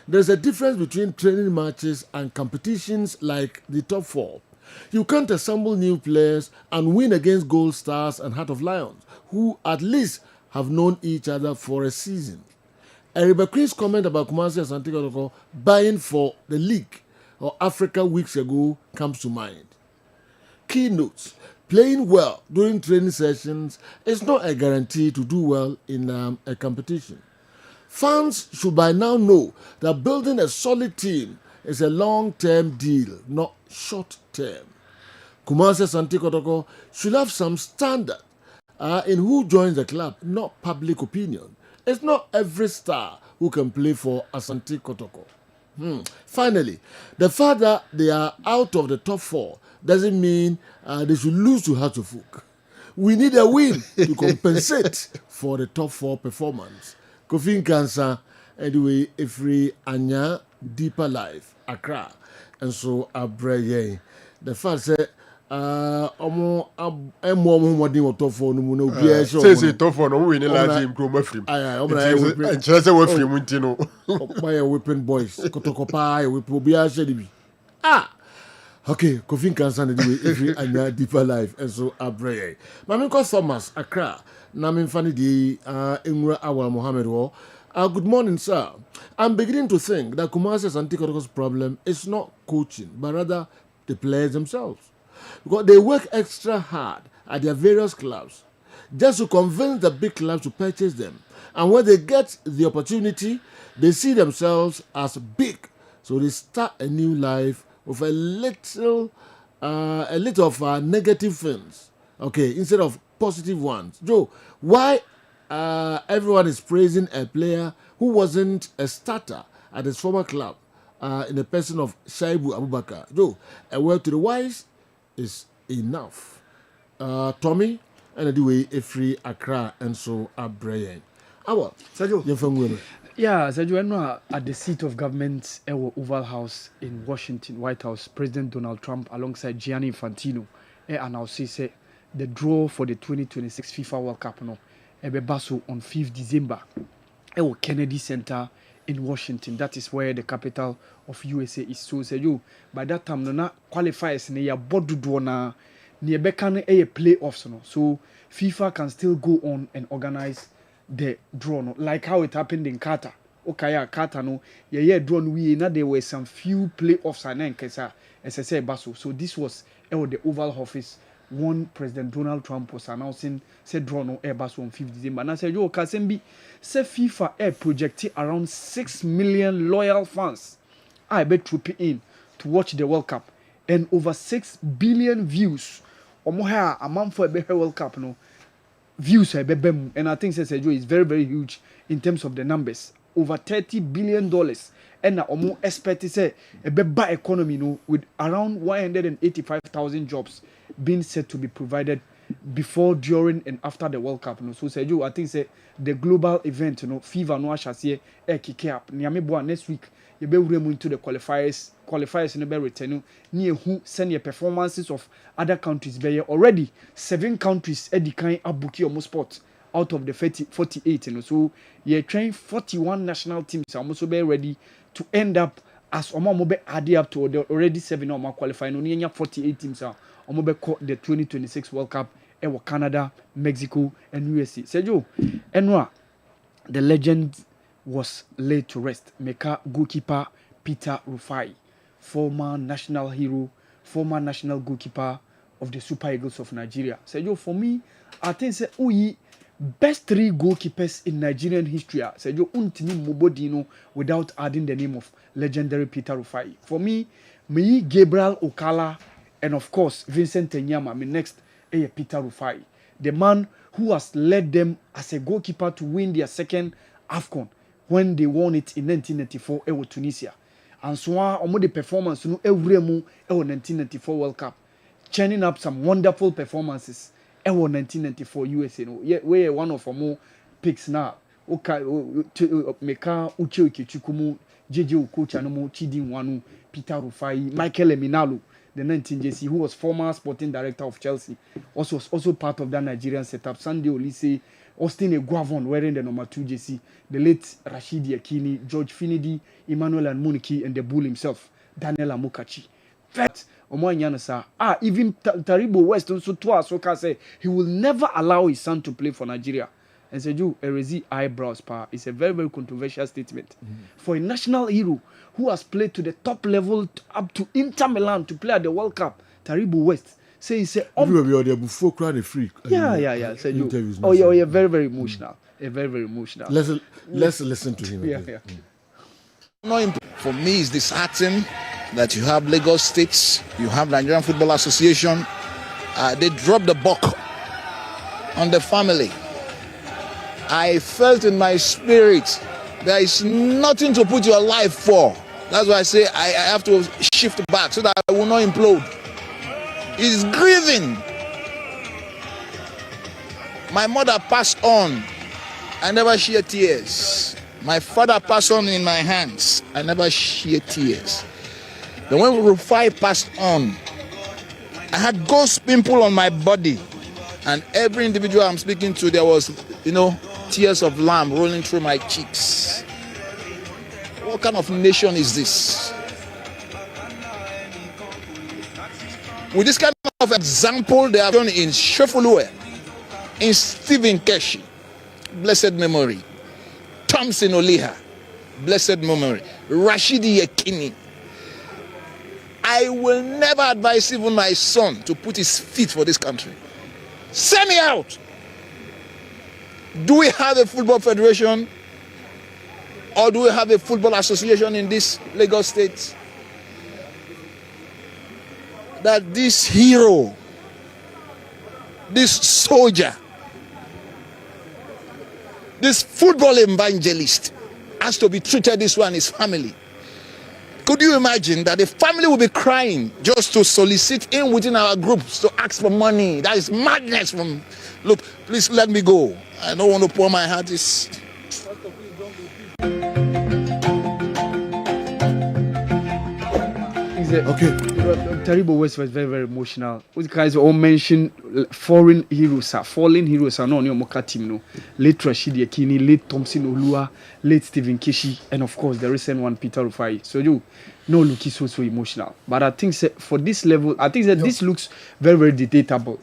There's a difference between training matches and competitions like the top 4. You can't assemble new players and win against Gold Stars and Heart of Lions, who at least have known each other for a season. Eriba Queen's comment about Kumasi Asante Kotoko buying for the league or Africa weeks ago comes to mind. Key notes: playing well during training sessions is not a guarantee to do well in a competition. Fans should by now know that building a solid team is a long-term deal, not short-term. Kumasi Asante Kotoko should have some standard in who joins the club, not public opinion. It's not every star who can play for Asante Kotoko. Finally, the fact that they are out of the top 4 doesn't mean they should lose to Hatofuk. We need a win to compensate for the top 4 performance. Kofin Cancer, anyway, every Anya Deeper Life, Accra. And so, Abreye. The fact that Omo Modin or Tofo, no beer. Say Tofo, no win a large improvement. And just away from Wintino. By a whipping boys, Kotokopa, whip will be a shady. Okay, Kofin Cancer, anyway, every Anya Deeper Life. And so, Abreye. Mamiko Thomas, Accra. Namin Fani Di Imra Awal Mohammed War. Good morning, sir. I'm beginning to think that Kumasi Asante Kotoko's problem is not coaching, but rather the players themselves. Because they work extra hard at their various clubs just to convince the big clubs to purchase them. And when they get the opportunity, they see themselves as big. So they start a new life with a little of negative things. Okay, instead of positive ones. Joe, why everyone is praising a player who wasn't a starter at his former club in the person of Shaibu Abubakar? Joe, a word to the wise is enough. Tommy, ɛna de wei ɛfiri Accra nso abrɛ yɛn awa Sergio yɛmfa nwura yeah Sergio ɛno at the seat of government ɛwɔ Oval House in Washington, White House, President Donald Trump alongside Gianni Infantino announced say the draw for the 2026 FIFA World Cup no ɛbɛba so on 5th December ɛwɔ Kennedy Center in Washington. That is where the capital of USA is. So Sergio, by that time no na qualifiers ne ya bodudo na ne beka no playoffs no. So FIFA can still go on and organize the draw no, like how it happened in Qatar. Okay, yeah, Qatar no, yeah, draw no we na there were some few playoffs and then kesa SSA baso. So this was the Oval Office when President Donald Trump was announcing said draw no baso on 5th December. And I said, yo, Kasembi, say FIFA projected around 6 million loyal fans. I bet trooping in to watch the World Cup and over 6 billion views. Omoha a month for a World Cup no. Views and I think Sergio is very very huge in terms of the numbers, over $30 billion and almost expect say a better economy no, with around 185,000 jobs being said to be provided before, during and after the World Cup no. So Sergio, I think say the global event no, FIFA no ashasiye kick up niameboa next week you be into the qualifiers no be return near who send your performances of other countries be already 7 countries edikan abuki almost spot out of the 48 you know. So you train 41 national teams almost be ready to end up as omo be add up to the already 7 on qualify no nya 48 teams omo be the 2026 World Cup Canada, Mexico and USA. Sergio enwa the legend was laid to rest. Meka goalkeeper Peter Rufai, former national hero, former national goalkeeper of the Super Eagles of Nigeria. Sergio, for me, I think say uyi best 3 goalkeepers in Nigerian history. Sergio untimi mobodino without adding the name of legendary Peter Rufai. For me, Gabriel Okala and of course Vincent Tenyama. Next, Peter Rufai, the man who has led them as a goalkeeper to win their second AFCON when they won it in 1994 with Tunisia. And so on the performance no every mu 1994 World Cup, churning up some wonderful performances 1994 USA no. Yeah, we one of our more picks now. Okay, Meka Uche Ikechukwu, JJ Okocha no mo Chidi Nwanu, Peter Rufai, Michael Eminalu, the 19 JC, who was former sporting director of Chelsea, was also part of that Nigerian setup. Sunday Olise, Austin Eguavon wearing the number 2 JC, the late Rashidi Akini, George Finidi, Emmanuel Muniki, and the bull himself, Daniel Amokachi. Fact, even Taribo West also Soka say he will never allow his son to play for Nigeria. And Sergio Erezi eyebrows power is a very very controversial statement for a national hero who has played to the top level up to Inter Milan to play at the World Cup. Taribo West say he said before crowd free. Yeah. Sergio. Oh yeah, very very emotional. Very very emotional. Let's listen to him. Yeah. For me, it's disheartening that you have Lagos States, you have Nigerian Football Association. They dropped the buck on the family. I felt in my spirit there is nothing to put your life for. That's why I say I have to shift back so that I will not implode. It's grieving. My mother passed on. I never shed tears. My father passed on in my hands. I never shed tears. Then when Rufai passed on, I had ghost pimple on my body. And every individual I'm speaking to, there was, tears of lamb rolling through my cheeks. What kind of nation is this? With this kind of example they have done in Sheffield, in Stephen Keshi, blessed memory, Thompson Oliha, blessed memory, Rashidi Yekini. I will never advise even my son to put his feet for this country. Send me out. Do we have a football federation? Or do we have a football association in this Lagos State? That this hero, this soldier, this football evangelist has to be treated this way and his family. Could you imagine that the family will be crying just to solicit in within our groups to ask for money? That is madness from Look, please let me go. I don't want to pour my heart. Terrible West was very, very emotional. Those guys all mentioned foreign heroes, fallen heroes, no on your Moka team, no. Late Rashid Yakini, late Thompson Olua, late Stephen Keshi, and of course the recent one, Peter Rufai. So you no look is so emotional. But I think for this level, I think that this looks very, very debatable.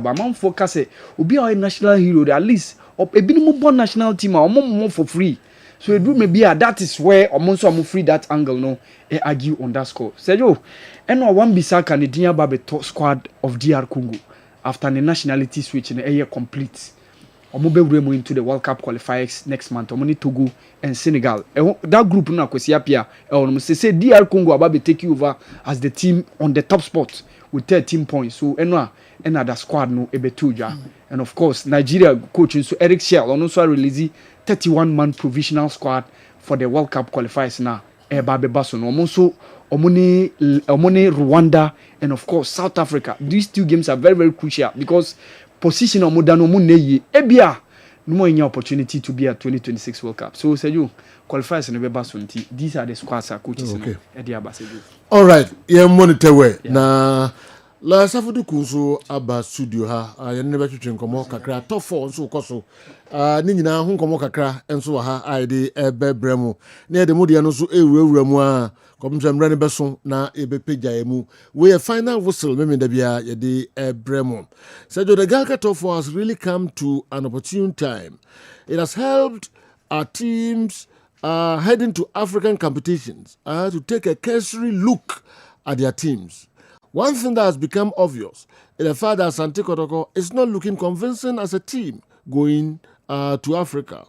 I'm focus will be our national hero, at least a bit more national team, or more for free. So it do maybe that is where almost I'm free that angle no argue on that score. Sergio, and one bisa Canadian Babe top squad of DR Congo after the nationality switch in a year complete. Omobe Remo into the World Cup qualifiers next month. Omoni Togo and Senegal. That group na kwesi apia. Say DR Congo about take you over as the team on the top spot with 13 points. So another squad no ebetuja. And of course Nigeria coach so Eric Shell also release 31-man provisional squad for the World Cup qualifiers now. Babe Basso no omoni Rwanda and of course South Africa. These two games are very, very crucial because position omodano muneye ebia no more any opportunity to be at 2026 World Cup. So say you qualifiers in Basso. These are the squads are coaches okay. No. All right, yeah monitor we na la safudu kunso aba studio ha ya ne be twetwe nkomo kakra top 4 nso koso ni nyina ho nkomo kakra enso ha aide ebebremu ne de mode no so ewurawura mu a komjamra ne beso na ebepegya emu we final whistle me da bia ye de ebremu. So the Galka top 4 has really come to an opportune time. It has helped our teams heading to African competitions to take a cursory look at their teams. One thing that has become obvious is the fact that Asante Kotoko is not looking convincing as a team going to Africa.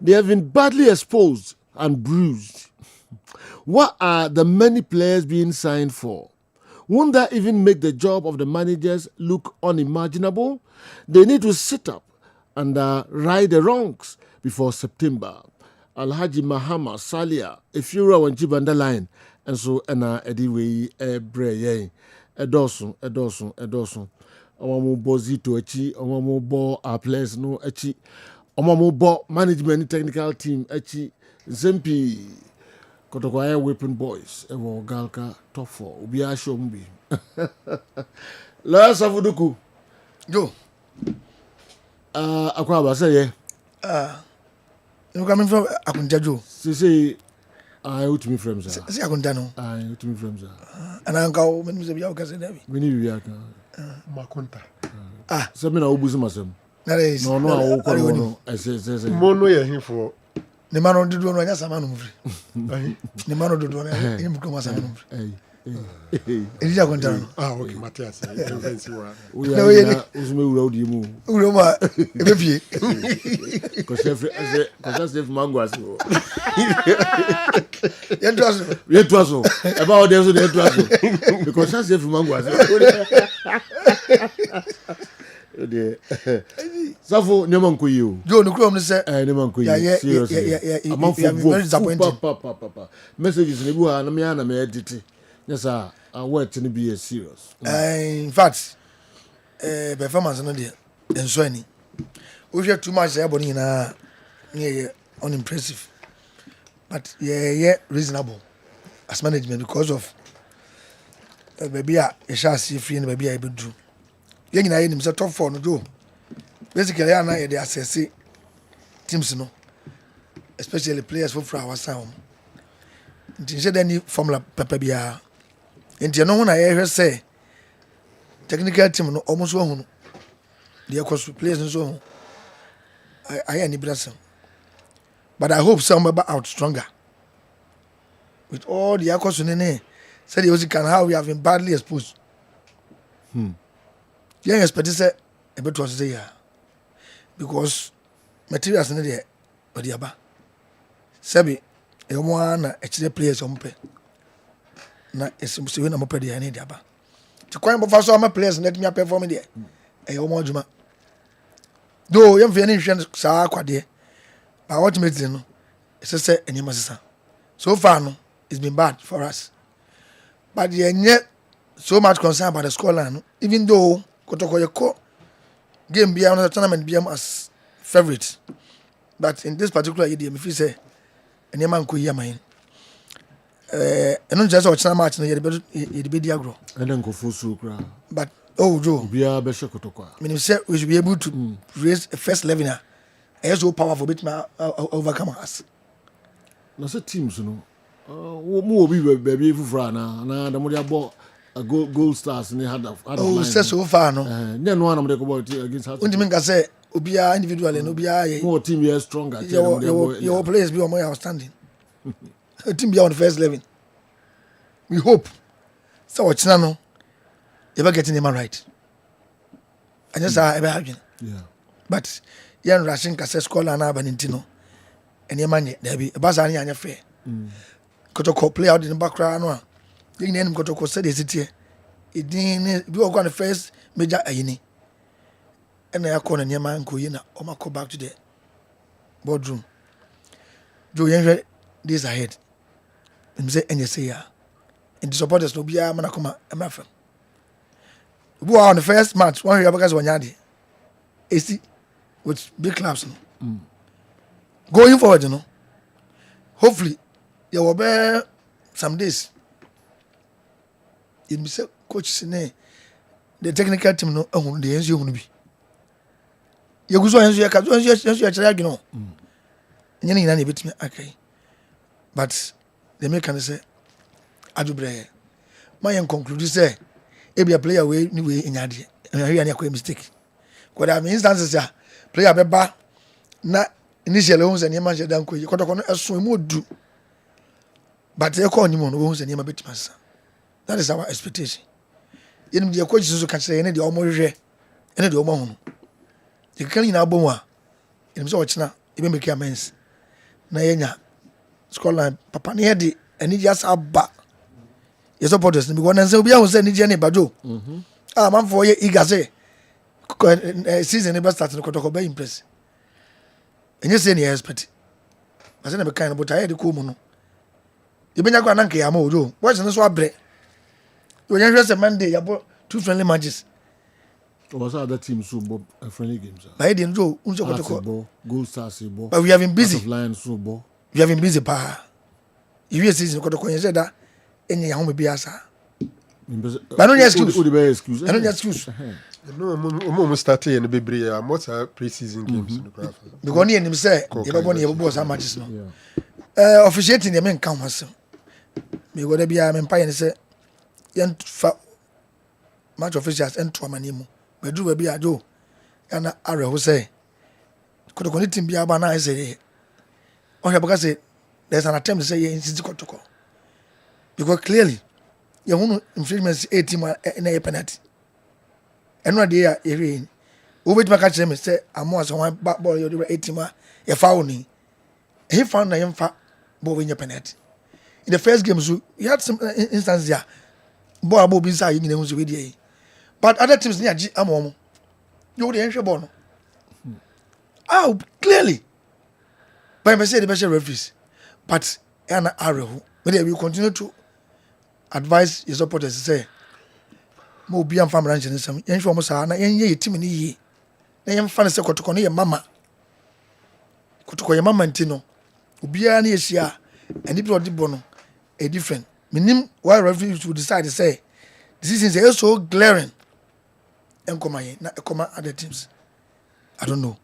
They have been badly exposed and bruised. What are the many players being signed for? Won't that even make the job of the managers look unimaginable? They need to sit up and right the wrongs before September. Alhaji Mahama Salia, if you are on Jibanda line, and so anyway, breye. Edosun. Omo bozito echi, omo bo our players no echi. Omo bo management technical team echi. Zempi Kotoko Weapon Boys, ewo Galka top 4. Ubi asho mbi. La safuduku. Go. Akwa ba say ye. You coming from Akunjajo? Say I out me from sir. See Akuntano. I out me from sir. And uncle when we be okay say David. We need we are. Makunta. So me na obuzu masem. That is. No I call no. I say. Mono ye hin for. Ne man on do no anya sama no mfiri. Ne man on do no anya him ko masama no mfiri. Edi Akuntano. Okay, Matthias. We are usume ura odi mu. Ura ma ebepie. Ko chef mango aso. Yentuaso. About there so yentuaso. Because chef mango aso. Safo nyama nkoyi o. Jo no krom ne se. Nyama nkoyi. Seriously. I'm very disappointed. Papa. Messages ne bu ha na me na me edit. Yes sir. Work to be serious. In fact, performance no dey enso ani. We hear too much say body na unimpressive. But yeah, reasonable as management because of baby a shall see free and baby I be do. Yen na him say top 4 no do. Basically na dey assess teams no. Especially players for our sound. Nti say any formula papa bia. Nti no ho na ye say technical team no almost ho no. The course players no so I any blessing. But I hope some are out stronger. With all the accords in the said the Ozzy can how we have been badly exposed. Young expect say a bit was there because materials in there or the aba. Sabi a one actually players on pay. Na it's when I'm up there any aba. To coin before some players let me perform there. A more juma. Though young Venetian sa quade. But ultimately, no, it's a set and you must say. So far, no, it's been bad for us. But yet so much concern about the scoreline, even though Kotoko game be on the tournament be as favorite. But in this particular year, if you say any man could hear mine. And just watch a match, you'd be diagro. And then go full sucra. But oh, Joe, be a beshokotoka. I mean, we should be able to raise a first 11. I so powerful bit overcome us. No, say teams, you know. More be baby for na the money about a gold stars in the had of. Oh, says so far, no. Then one of the about against us. When you mean, I say, Ubia individual and Ubia, more team here stronger. Your players be more outstanding. A team be on the first 11. We hope. So, what's no, ever getting him right. I just ever having. Yeah. But, young Russian Cassette Scholar and Abanintino, and your money, there be a bazani and your fair. Kotoko play out in the background. You name Kotoko said, is it here? It didn't do on the first major ayini. And I call a near man Kuyina, or my go back to the boardroom. Joe Yenre, days ahead. And say, and you say, yeah. And the supporters no be a manakoma, a mafia. Who are on the first match, one year because 1 yard. AC with big clubs. Going forward, you know. Hopefully, there will be some days. You say, coach, the technical team, no, the NC will be. You go so and you can, you know. You need bit me, okay. But the mechanic say, I do break. My conclude say, if you play away, anyway, in your day, and I hear any mistake. What I mean, instances, player be back, not initially owns and your man, you don't quit. You got to swim would do. But they call him on owns and your bit master. That is our expectation. In the coaches who can say any of the almost any of the almost. You can in our boa. In so much now, even make amends. Na Scotland, Papa near the and it just a back. Your supporters, because then we are saying Jenny Bado. Man for ye eager say season never started to go by impress. And you say any expect. I said, I'm kind of but I had the cool mono. You been a grand uncle, I'm old. What's in the swap break? You are a Monday, you bought 2 friendly matches. Was other teams who friendly games? I didn't do Gold Stars, but we have been busy. Lions, we have been busy, pa. If you season, you said that any home be as but I don't excuse. I don't excuse. No, I'm starting in the baby. I'm what's our pre-season games. Because he say, you don't want to boss how much no. Officiating the men count us. Me go there be a empire and say, "Yan match officials and to manimo." But do be a do. And I will say, could the team be a banana? I say, okay, because there's an attempt to say in Sissiko. Because clearly, you want infringement 18 in a penalty. And what they are hearing, over to my catch them say, I'm more than one back ball, you're 18 a foul. He found a young fat ball in your penalty. In the first game, you had some instances there. Boy, about beside you, with but other teams near G. Amom, you would enter ball. Oh, clearly. But I say the best referees. But Anna Arrow, but they will continue to advise your supporters to say, Mo be and farm ranch and some young from Sana, and ye, Timmy ye. They am fan of Secretary your mamma. Could your mamma and Tino. Ubia near Shia, and if you are the bono, a different. Minim, why referees will decide to say, this is so glaring. And come here, not come other teams. I don't know.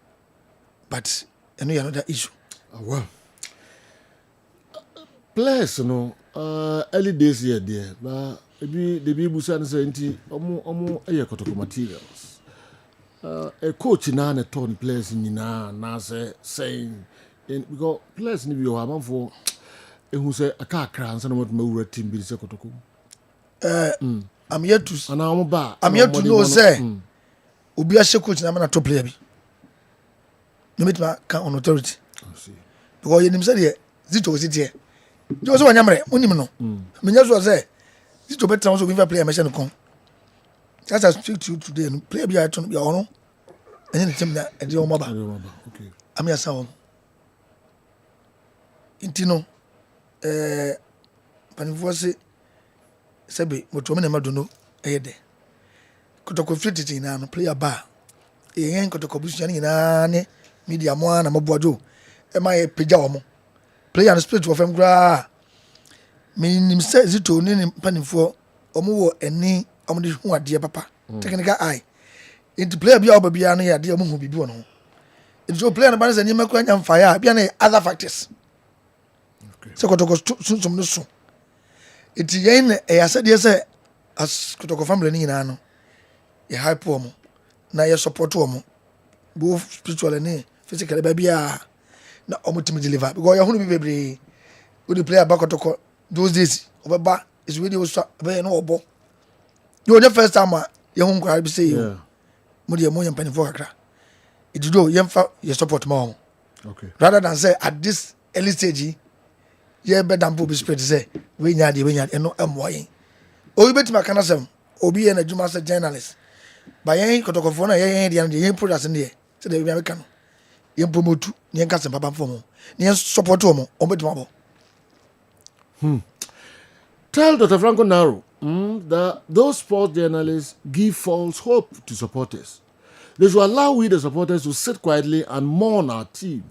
But I know another issue. Well, players, you know, early days here, there, but maybe the people say, omo aye materials. A coach in a ton players in na saying, because players need to have for who say a car crash and what my team be secretary. I'm here to. And I'm back. I'm here to know, say, Ubi a coach na man a top player. No meet my count on authority. Because you didn't say Zito sit here. You also want Yamre, Unimano. Minas was there. Zito better also give a player machine to come. Just as speak to you today, and play be a ton of your own. And then the team that the Omaba. Okay. I'm here, sound. Intino, Panifosi. Sebi, but women never do know a day. Could have conflicted in an player bar. yɛn kɔtɔkɔ busua no nyinaa ne media mo a na mɔboadwo ɛma yɛ pagya wɔ mo player no spirit wɔ fam koraa menim sɛ zito ne ne mpanimfoɔ ɔmo wɔ ani ɔmo de hu adeɛ papa technical eye nti player bi a ɔba biara no yɛ adeɛ ɔmo hu biribi wɔ no ho nti so player no ba no sɛ nneɛma kora nya mfaeɛ a bia no yɛ other factors sɛ kɔtɔkɔ sunsum no so nti yɛn na ɛyɛ asɛdeɛ sɛ as kɔtɔkɔ family no nyinaa no yɛ hype wɔ mo na yɛ support wɔ mo both spiritual ne physical baabiara na ɔmo timi deliver because yɛho no bi bebree wode player ba kɔtɔkɔ those days ɔbɛba ɛsɛ wede wosua ɛbɛyɛ no ɔbɔ yɛ ɔnyɛ first time a yɛho nkwaraa bi sɛ yɛ mo deɛ moyɛ mpanimfoɔ kakra ɛti do yɛmfa yɛ support ma wɔ rather than say at this early stage yɛ bɛdampo obi spirit sɛ wenya adeɛ ɛno ɛmmoa yɛn obi bɛtumi aka no sɛm obi yɛ n'adwuma sɛ journalist ba yɛn kɔtɔkɔfoɔ no a yɛyɛn deɛ no deɛ yɛn product no deɛ sɛdeɛ baabi a meka no yɛn promote ne yɛn ka sɛm papa mfo mo ne yɛn support wɔ mo ɔmbɛtumi abɔ Tell Dr. Franco Naro that those sports journalists give false hope to supporters. They should allow we, the supporters, to sit quietly and mourn our team.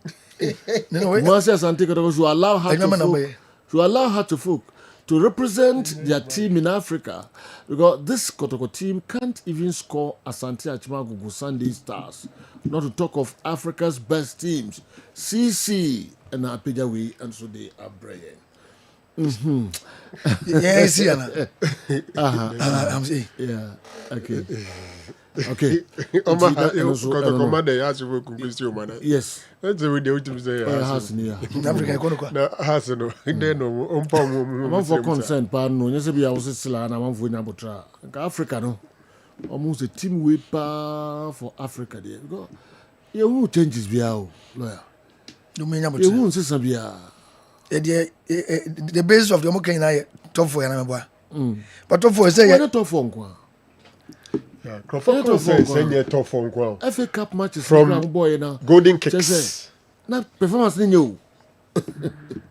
Marcia Santiago should allow her to folk to represent their team in Africa, because this Kotoko team can't even score Asante Achimagugu Sunday Stars, not to talk of Africa's best teams, CC and Apijawi, and so they are braying. Yeah, see, Anna. I'm saying. Yeah, okay. Okay. Yes. That's the way they would say. I'm for consent, but no, yes, I was still an amount for Nabotra. Africa, no. Almost a team whip for Africa. There. You won't change this lawyer. You mean you won't say some the basis of the Mokai top for Yanama. But top for say, top for yeah, Crawford said top for FA Cup matches from boy now. Golden Kicks. Not performance in you.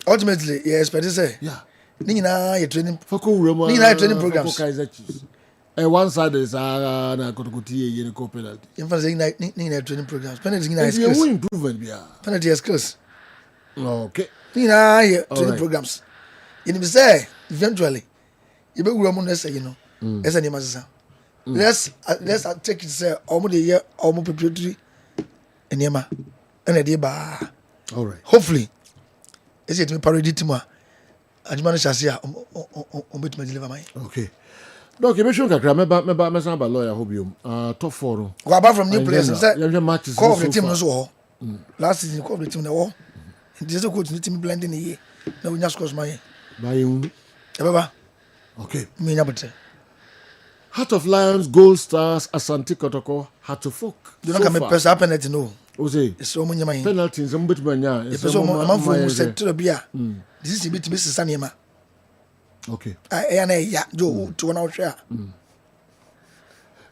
Ultimately, yeah, expect to say, yeah. Nina, you're training for cool room. Nina training programs. And one side is na kotokotie in penalty. In fact, Nina training programs. Penalty Nina skills. It's improvement, yeah. Penalty skills. Okay. Nina training programs. You know, say eventually, you be room on say, you know, as an imasa. Let's take it say almost a year, almost preparatory, and yema, and a day ba. All right. Hopefully, is it me parody tomorrow? I manage to see on bit my deliver my. Okay. No, okay, make sure that me say about lawyer hope you top 4 no. Go apart from new players, matches. Call of the team no last season call of the team the war. This is a coach the team blending here. Now we just scores my. By you. Okay. Me nyabute. Heart of Lions, Gold Stars, Asante Kotoko, Heart of Folk. Do not come a person penalty no. Ose. It's so many money. Penalties, I'm bit mania. It's so much for said to the beer. This is a bit Mrs. Sanima. Okay. I Joe to 1 hour share.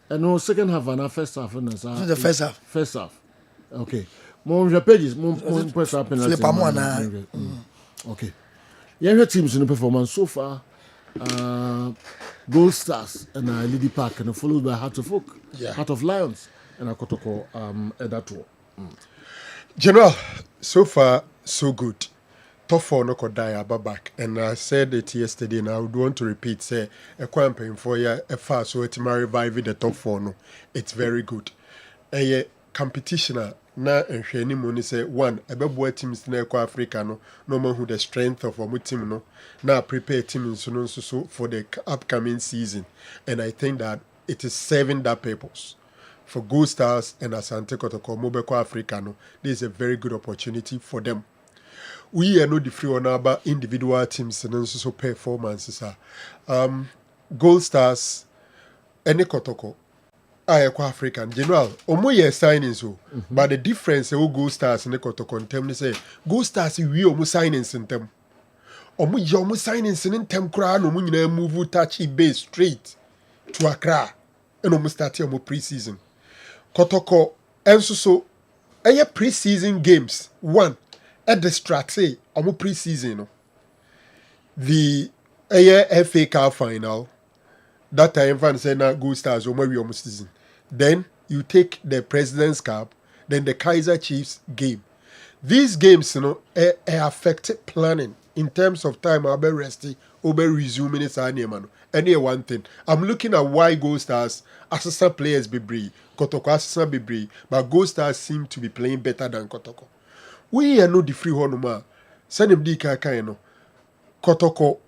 And no second half and first half. The first half. First half. Okay. More pages, more press up penalty. Okay. Yeah, teams in the performance so far. Gold Stars and Lady Park, and followed by Heart of Folk, Heart of Lions, and Akotoko Edato. General, so far so good. Top 4 no could die back, and I said it yesterday, and I would want to repeat. Say a campaign for ya a fast so to revive the top 4 no. It's very good. A competition na nhwɛ money say one ɛbɛboa teams na ɛkɔ Africa no man who the strength of our team no na prepare teams so for the upcoming season, and I think that it is serving that purpose for Gold Stars and Asante Kotoko Mobeko Africa no. This is a very good opportunity for them. We are not the free on our individual teams and so performances are Gold Stars and Kotoko. African General, omoye signing so, but the difference Gold Stars and Kotoko tem say Gold Stars we almost signings in them. Omo signings in them cra no nyina move touchy base straight to Accra and almost start your pre-season. Kotoko enso so pre-season games one at the strat say omo pre-season no. The FA Cup final that time fan say na Gold Stars omo we almost season. Then you take the President's Cup, then the Kaiser Chiefs game. These games, affect planning in terms of time. I'll be resting, I'll be resuming it. Any one thing. I'm looking at why Gold Stars assistant players be brave, Kotoko assistant be brave, but Gold Stars seem to be playing better than Kotoko. We are not the free honor. Send him the Kotoko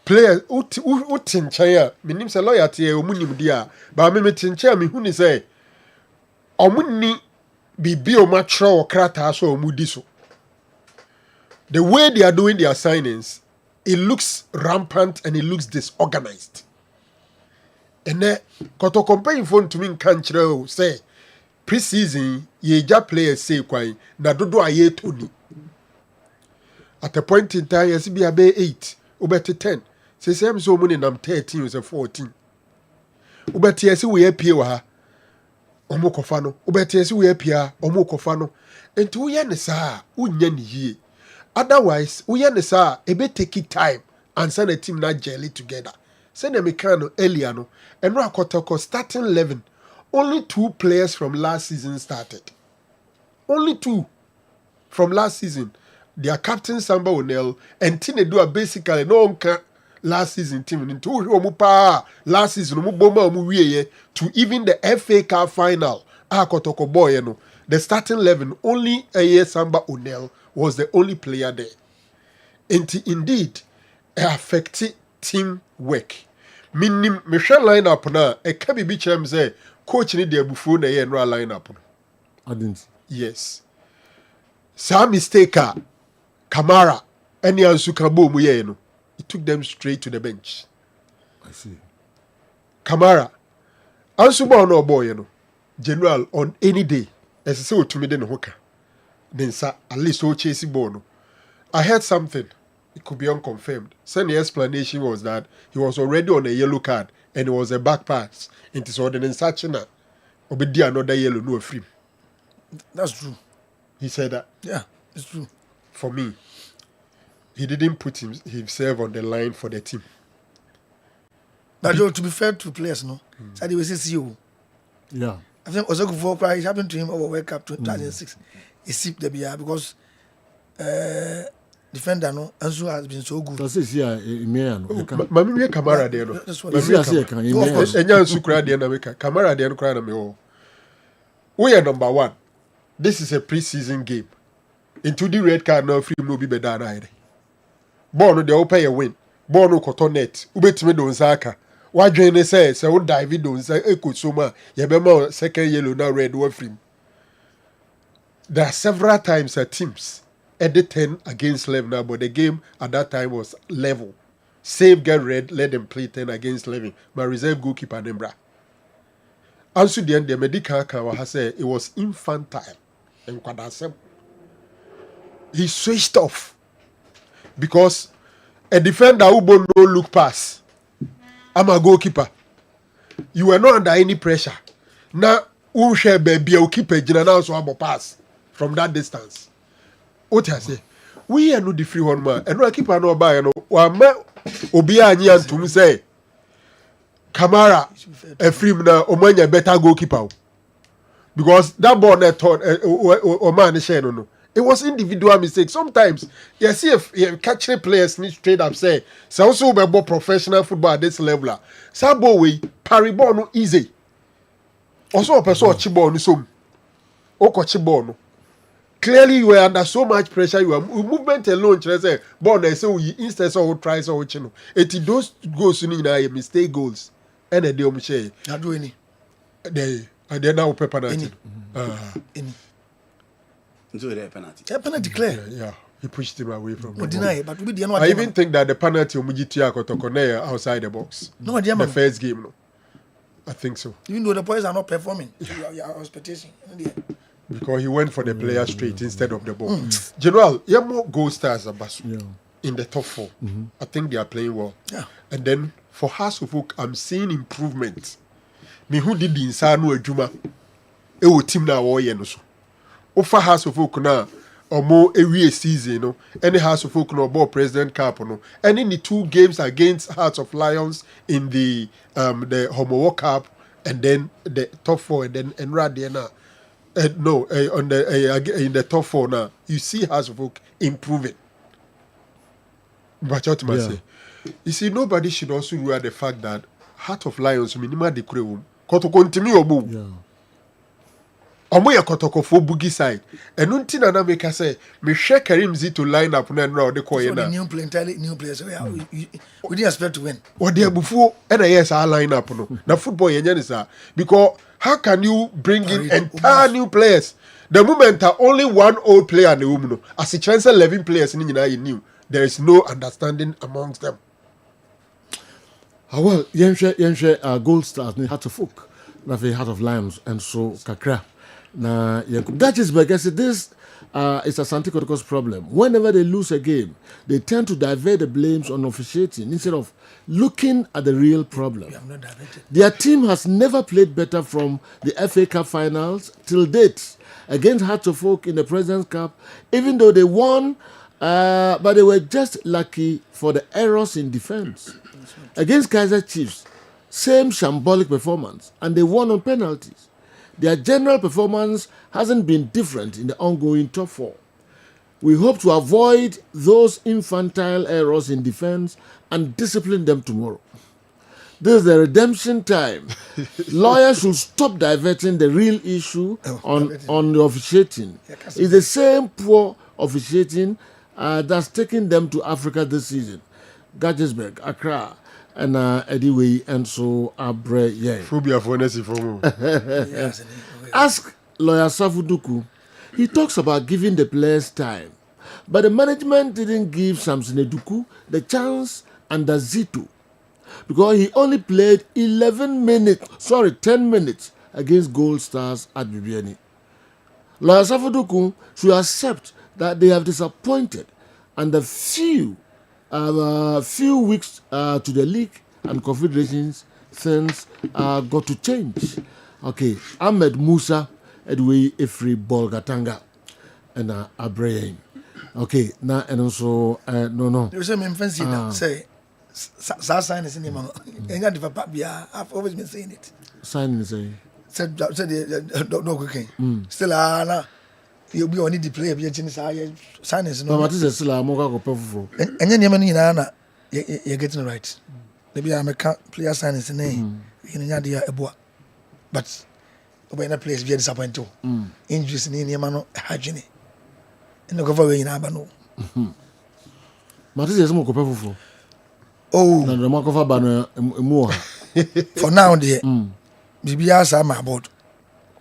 player utinchaya. Me name say loyalty omunim dia, but me tinchaya me huni say omuni bibi o matro o krata so omudi so. The way they are doing their signings, it looks rampant and it looks disorganized. And then Kotoko paying phone to me can't say pre-season ye ja players say kwai na dodo aye Tony. At a point in time, yes, be a 8, ubeti 10. Say same so money nam 13 or 14. Ubeti yes we appear wa omo kofano. Ubeti yes we appear omo kofano. And to yen sa unya ni ye. Otherwise, uyen sa ebe take it time and send a team not jelly together. Send a mechano earlier no and Kotoko starting 11. Only 2 players from last season started. Only 2 from last season. Their captain Samba O'Neill and Tinedua basically no last season team into Omupa last season to even the FA Cup final. Kotoko boy, the starting 11 only a year Samba O'Neill was the only player there. Indeed, it affected team work. Minim Michelle lineup na a kabi bichem say coach ni de bufu na ye no lineup. I didn't. Yes. Some mistake Kamara, any Ansukabo Muyeno. It took them straight to the bench. I see. Kamara, Ansuba no boy, General on any day. As I say to me, then hooker. Then, sir, at least so chasing bono. I heard something. It could be unconfirmed. So the explanation was that he was already on a yellow card and it was a back pass. It is ordinary such na obedi another yellow no free. That's true. He said that. Yeah, it's true. For me, he didn't put himself on the line for the team. But to be fair to players, no, so they will say CEO. Yeah. I think also before it happened to him over World Cup 2006. He sipped the beer because defender no Ansu has been so good. That's here man. Mami Kamara there no. That's what Ansu kra there na meka. Kamara there no kra na me o. We are number 1. This is a pre-season game. Into the red card now free no be better na ire. Ball no dey open a win. Ball no koto net. Ubetime don saka. Wadwen say wo dive don say ekosoma ye be ma second yellow now red one free. There are several times teams at the 10 against 11 now, but the game at that time was level. Save, get red, let them play 10 against 11. My reserve goalkeeper Nembra. Also, the end, the medical has said it was infantile. And he switched off because a defender who no look pass. I'm a goalkeeper. You were not under any pressure. Now, who share baby or keeper general so I'm a pass from that distance. What I say? We are not the free one man. And no keeper no buy no. Wama obia anyi antum say Kamara a free na omanya better goalkeeper. Because that ball that thought o man share no. It was individual mistake. Sometimes you see if you catch players need straight up say so also be professional football at this level. Sabo we parry ball no easy. Also a person watch ball no so. O coach ball no. Clearly you were under so much pressure. You were movement alone. Say ball they say instead of try so you know. It those goals in a mistake goals. And they don't share. Not do any. They now pepper that. Any. So the penalty. Yeah, penalty clear. Yeah, he pushed him away from. No deny it, but we didn't. I even think that the penalty Omujitia Kotokone outside the box. No, the first game, no. I think so. Even though the boys are not performing, your expectation. Because he went for the player straight instead of the ball. General, you have more goal stars in the top 4. I think they are playing well. Yeah. And then for Hasselhoek, I'm seeing improvement. Me who did the Insano Ejuma, team now all year no so. Ofa Hasselhoek na omo every season no. Any Hasselhoek no ball President Cup no. And in the 2 games against Hearts of Lions in the Homo World Cup and then the top 4, and then Radiana. No, on the in the top 4 now, you see House of Oak improving. But what I say, you see, nobody should also rule out the fact that Heart of Lions minima de crew koto continue obu. Yeah. Omo ya kotoko for boogie side. And unti na make say me share Karim Z to line up na the call na. New play entirely new players. We didn't expect to win. What they before and yes our line up no. Na football yenye is because how can you bring in entire new players? The moment only one old player in the woman, as a chance 11 players in new, there is no understanding amongst them. Well, yɛnhwɛ Gold Stars ne Heart of Oak na afei Heart of Lions and so kakra na Gachesberg I said this is Asante Kotoko's problem. Whenever they lose a game, they tend to divert the blames on officiating instead of looking at the real problem. Their team has never played better from the FA Cup finals till date against Heart of Oak in the President's Cup, even though they won, but they were just lucky for the errors in defense. Against Kaiser Chiefs, same shambolic performance, and they won on penalties. Their general performance hasn't been different in the ongoing top 4. We hope to avoid those infantile errors in defense and discipline them tomorrow. This is the redemption time. Lawyers should stop diverting the real issue on the officiating. It's the same poor officiating that's taken them to Africa this season. Gachesberg, Accra, and anyway, and so Abre, yeah. Phobia for Ask lawyer Safuduku. He talks about giving the players time, but the management didn't give Samson Eduku the chance under Zito because he only played 10 minutes against Gold Stars at Bibiani. Lawyer Safuduku should accept that they have disappointed and the few weeks to the league and confederations things got to change. Okay, Ahmed Musa Edway Efri Bolgatanga and Abraham. Okay, now and also no. You say me fancy say sign is in him. I've always been saying it. Sign is saying. Said no cooking. Still you be only the player be sign is no. But is still a moga go perfect. And then you're getting right. Maybe I'm a player sign is name. In a boy. But when a place be disappointed, injuries in any man hygiene. And the cover in Abano. Matis is more perfect. Oh, the mark of a banner more. For now, dear, maybe I am about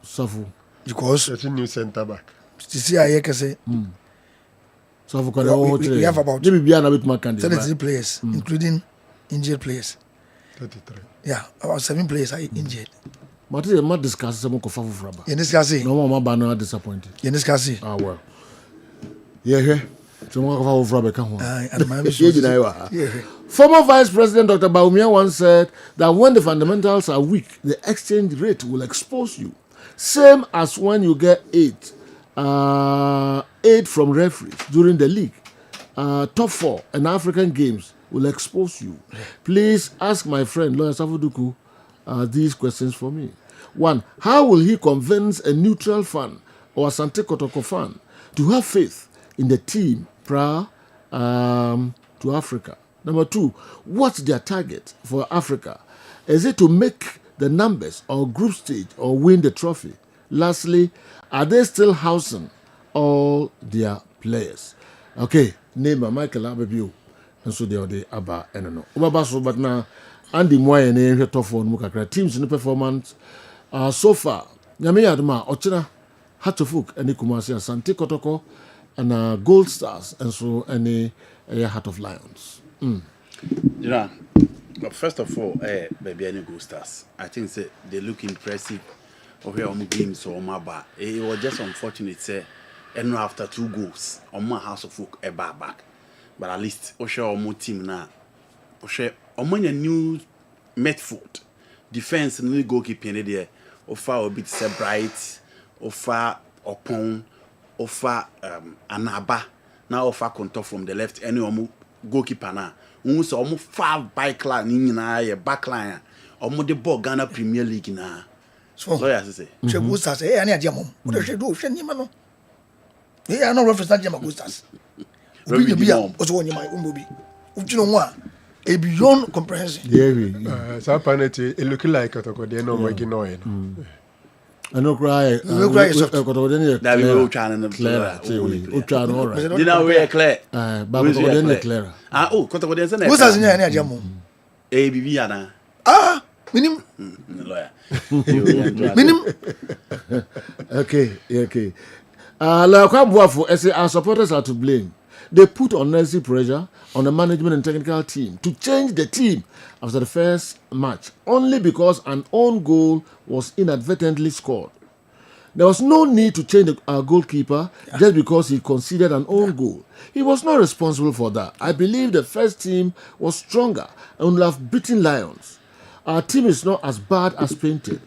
Safu because it's a new centre back. To see, I can say, Safu we have about 33 players, including injured players. 33. Yeah, about 7 players are injured. But you might discuss some of Fraba. You discuss it. No more banner disappointed. You discuss it. Ah, well. Yeah. Former Vice President Dr. Baumia once said that when the fundamentals are weak, the exchange rate will expose you. Same as when you get aid from referees during the league. Top 4 and African games will expose you. Please ask my friend Lawyer Safuduku these questions for me. 1. How will he convince a neutral fan or a Asante Kotoko fan to have faith in the team prior to Africa? Number 2, what's their target for Africa? Is it to make the numbers or group stage or win the trophy? Lastly, are they still housing all their players? Okay, name Michael Abebu, and so they are the Abba and no. Ubabaso, but now Andy Moy and a tough one Mukakra teams in the performance so far. Nyame Adama, Ochina, Hatofuk, and Nikumasi, Asante Kotoko, and Gold Stars, and so any Heart of Lions. You know, but first of all, baby, any Gold Stars. I think they look impressive. Okay, on games or my bar. It was just unfortunate, say, and after 2 goals on my House of Folk a bar back. But at least Osha or more team now. Osha or when a new Medford defense and the goalkeeper in there. Offer a bit bright, offer upon, offer anaba. Now offer contour from the left. Any goalkeeper now. Almost 5 bike line in a back line. omo de ball Ghana Premier League na so lawyers say she go stars eh ani adia mom what she do she nyima no eh ana reference na go stars obi bi a oso nyima umbobi ujino ho a e beyond comprehension so paneti it look like otoko dey no working no I no cry. No cry. That we all trying to clear. We trying all right. Did not we clear? But we are clear. Ah, oh, kota kota sen. What's as near near mo? Eh, bibi ana. Ah, minim. Lawyer. Minim. Okay. Laka Buafo, as our supporters are to blame. They put unnecessary pressure on the management and technical team to change the team after the first match only because an own goal was inadvertently scored. There was no need to change our goalkeeper just because he conceded an own goal. He was not responsible for that. I believe the first team was stronger and would have beaten Lions. Our team is not as bad as painted.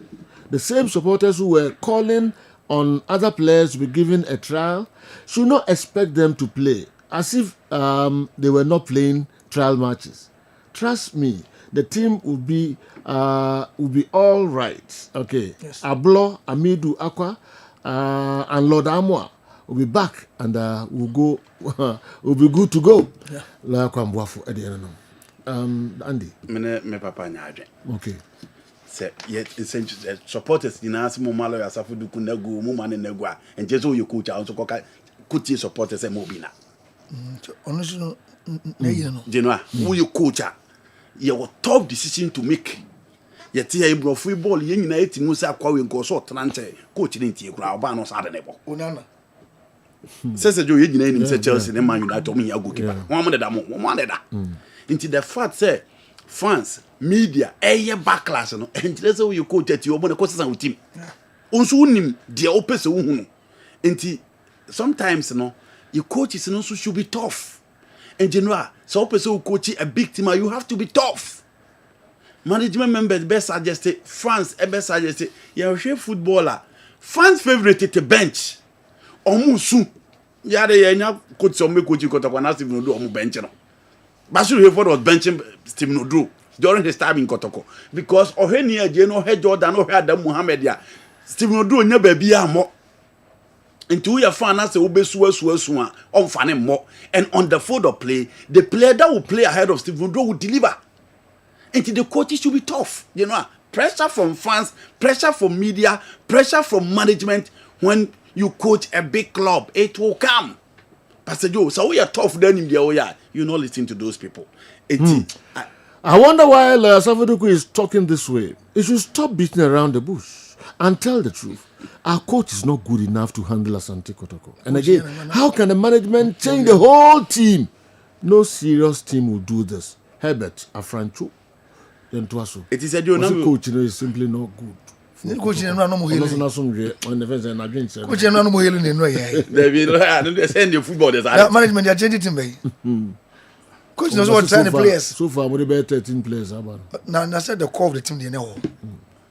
The same supporters who were calling on other players to be given a trial should not expect them to play as if they were not playing trial matches. Trust me, the team will be all right. Okay. Yes. Ablo, Amidu, Aqua, and Lord Amwa will be back and we'll be good to go. Yeah. Andy. Me papa nyaadwe. Okay. Say yet supporters dinasi mo malo ya safu duku nagu mo mane nagu a enje so you coach also koka kuti supporters e mo bina. Honestly no. Genoa, who you coach your tough decision to make. Yet here bro football yen nyina etimu say akwa we nko so trante coach ni ntie kura oba no sa de nebo. Onana. Sese jo yen nyina enim say Chelsea ne Man United omo ya goalkeeper. Won mo de da mo de da. Into the fact say fans media backlash no entle say we coach at you omo ne kosa san team. Onso unim de opese wo hu no. Enti sometimes no your coaches also should be tough. And general, so person coach a big team, you have to be tough. Management members best suggested, fans best suggested, you're a footballer. Fans favorite the bench. Omusu. Yeah, they are coach some coaching got up Steve no do on bench. But you was benching Steve no do during his time in Kotoko. Because Ohenia Jeno head Jordan or had Muhammad ya. Steve no do never be a more. Into your fan as a obesu on fan more and on the field of play, the player that will play ahead of Steve Woodrow will deliver. Into the coaches should be tough, you know. Pressure from fans, pressure from media, pressure from management. When you coach a big club, it will come. Pastor Joe, so we are tough then in the way you not listen to those people. I wonder why Savaduku is talking this way. He should stop beating around the bush and tell the truth. Our coach is not good enough to handle Asante Kotoko. And again, how can the management change the whole team? No serious team will do this. Herbert, Afrancho, Yentuaso. It is a coach is simply not good. Coach no mo hele. On the fence and I drink. Coach no mo hele no yeah. They send the football management they change it bay. Coach knows what trying the players. So far we be 13 players about. Now said the core of the team they know.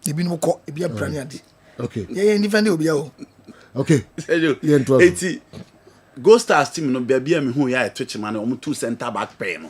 They been mo call e be a brand. Okay. Yeah, different obi o. Okay. Eti Go Stars team no bia me hu ya twitch man o two center back pair no.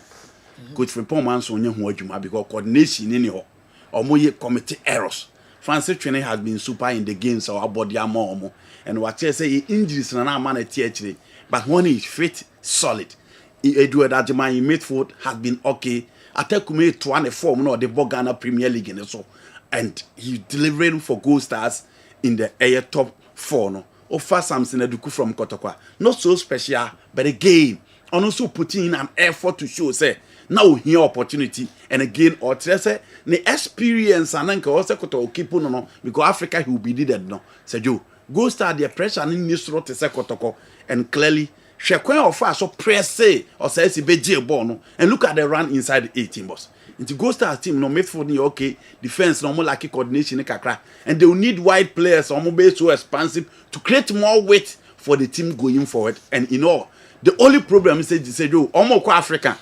Coach Frimpong man so onye hu adwuma because coordination ni ho. Omo ye committee errors. Fancy training has been super in the games or body among and what you say injuries na man at but when he fit solid. Edward Ajiman in midfield has been okay. Atekume 24 no the Ghana Premier League and so and he delivering for Go Stars in the air top 4 no. Offer Samson Eduku from Kotokwa. Not so special, but again, and also putting in an effort to show say now here opportunity and again or say the experience and then also koto keep no because Africa he will be needed no. Say you Go start the pressure in this road to say Kotoko and clearly Shekwen offer so press say or say si beji ball no and look at the run inside the 18 boss. Into Go Stars team no midfield ni okay, defense no more like coordination kakra and they will need wide players or be so expansive to create more weight for the team going forward. And you know the only problem is say you almost Africa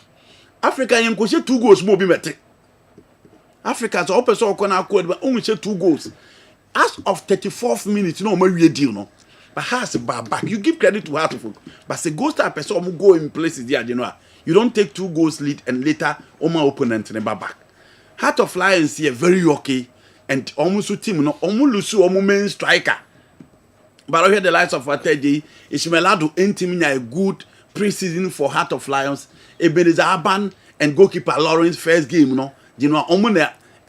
yem ko 2 goals mo bi mete Africa so open so ko na ko but only 2 goals as of 34th minute no ma wie deal no but has back you give credit to Hartford but say Go Stars person go in places there you know. You don't take 2 goals lead and later my opponent never back. Heart of Lions here very okay, and almost team no almost lose main striker. But I hear the likes of Ateji, Ishmaelado intimate a good pre-season for Heart of Lions. Ebenezer Aban and goalkeeper Lawrence first game, you know,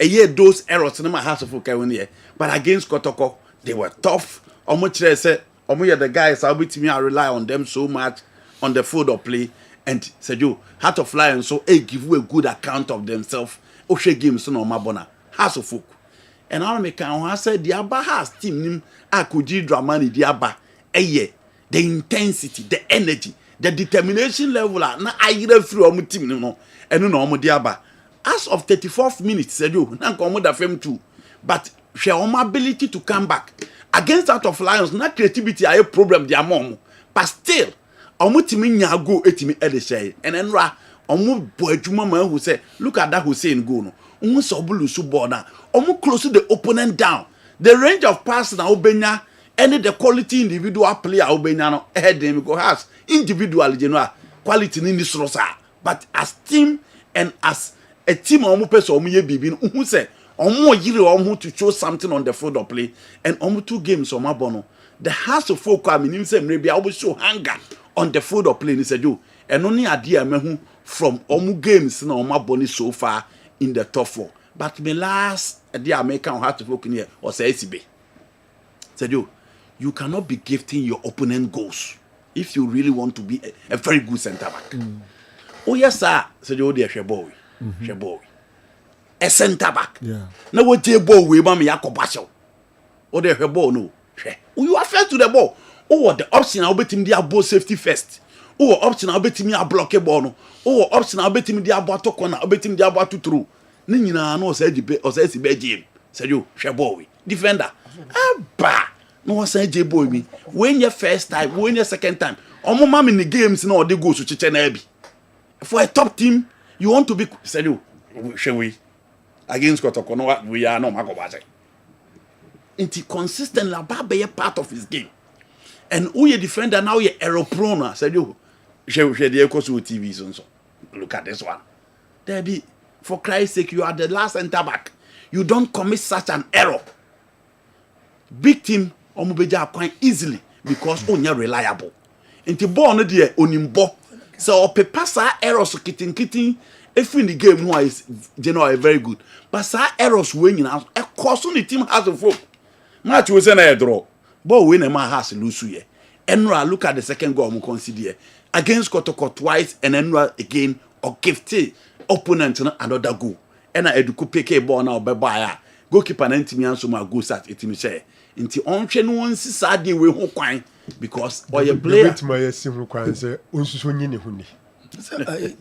a year those errors in my house of okay. But against Kotoko, they were tough. Said, the guys, I'll be to me, I rely on them so much on the field of play. And said you, Heart of Lions, so they give you a good account of themselves. Oshe games no mabona. House of folk. And I said, the Abba has team nim Akuji Dramani Diaba. The intensity, the energy, the determination level. Na I through on team no. And no Diaba. As of 34th minute, said you, na komo da fem too. But she ability to come back against Heart of Lions. Na creativity a problem their mom. But still, timi nya go etimi edeshay. And then boy juma man who say, look at that Hussein go no. Sobulu subona. Close to the opponent down. The range of passes na obenya any the quality individual player obenya no head them go has individual general quality in this roster. But as team and as a team person ye bibi who say yiri to show something on the field of play and 2 games bono. The house of folk him say maybe I will show hunger on the field of play. He said you and only idea me from games na boni so far in the top 4. But my last idea American had to work in here was ACB. Said you cannot be gifting your opponent goals if you really want to be a very good centre back. Oh yes sir, said you dear Sheboy. A centre back. Yeah. Now what your ball we mama yakobasho. Oh dear ball no. You are fair to the ball. Oh the option I'll bet him the ball safety first. Oh option I'll bet him a block a ball no. Oh option I'll bet him the about to corner, I'll bet him the about to through. Nina no said the game. Said you, Shaboy, defender. Abba. No say J boy me. When your first time, when your second time. Omo mam in the games no they go to Chichen. For a top team, you want to be said you, shall we? Against Kotoko, we are no Magobaze. Inti consistent la ba be part of his game. And who your defender now you error prone, said you. Shall the echo TV so. Look at this one. There be. For Christ's sake, you are the last center back. You don't commit such an error. Big team, omubeja quite easily because you're reliable. Inti ball no there onimbo. So pepasa errors kitten. If in the game no is generally very good. But sa errors when you now, of course the team has a fault. Match was a draw. Ball win a man has to lose here. Enra look at the second goal we consider against Kotoko twice and Enra again or gifted. Opponent another goal. And I eduku PK ball now by buyer. Goalkeeper and team answer my goal start it me say. Inti onche no one sisade we ho kwan because or your player bit my sim kwan say onsuso nyi ne huni.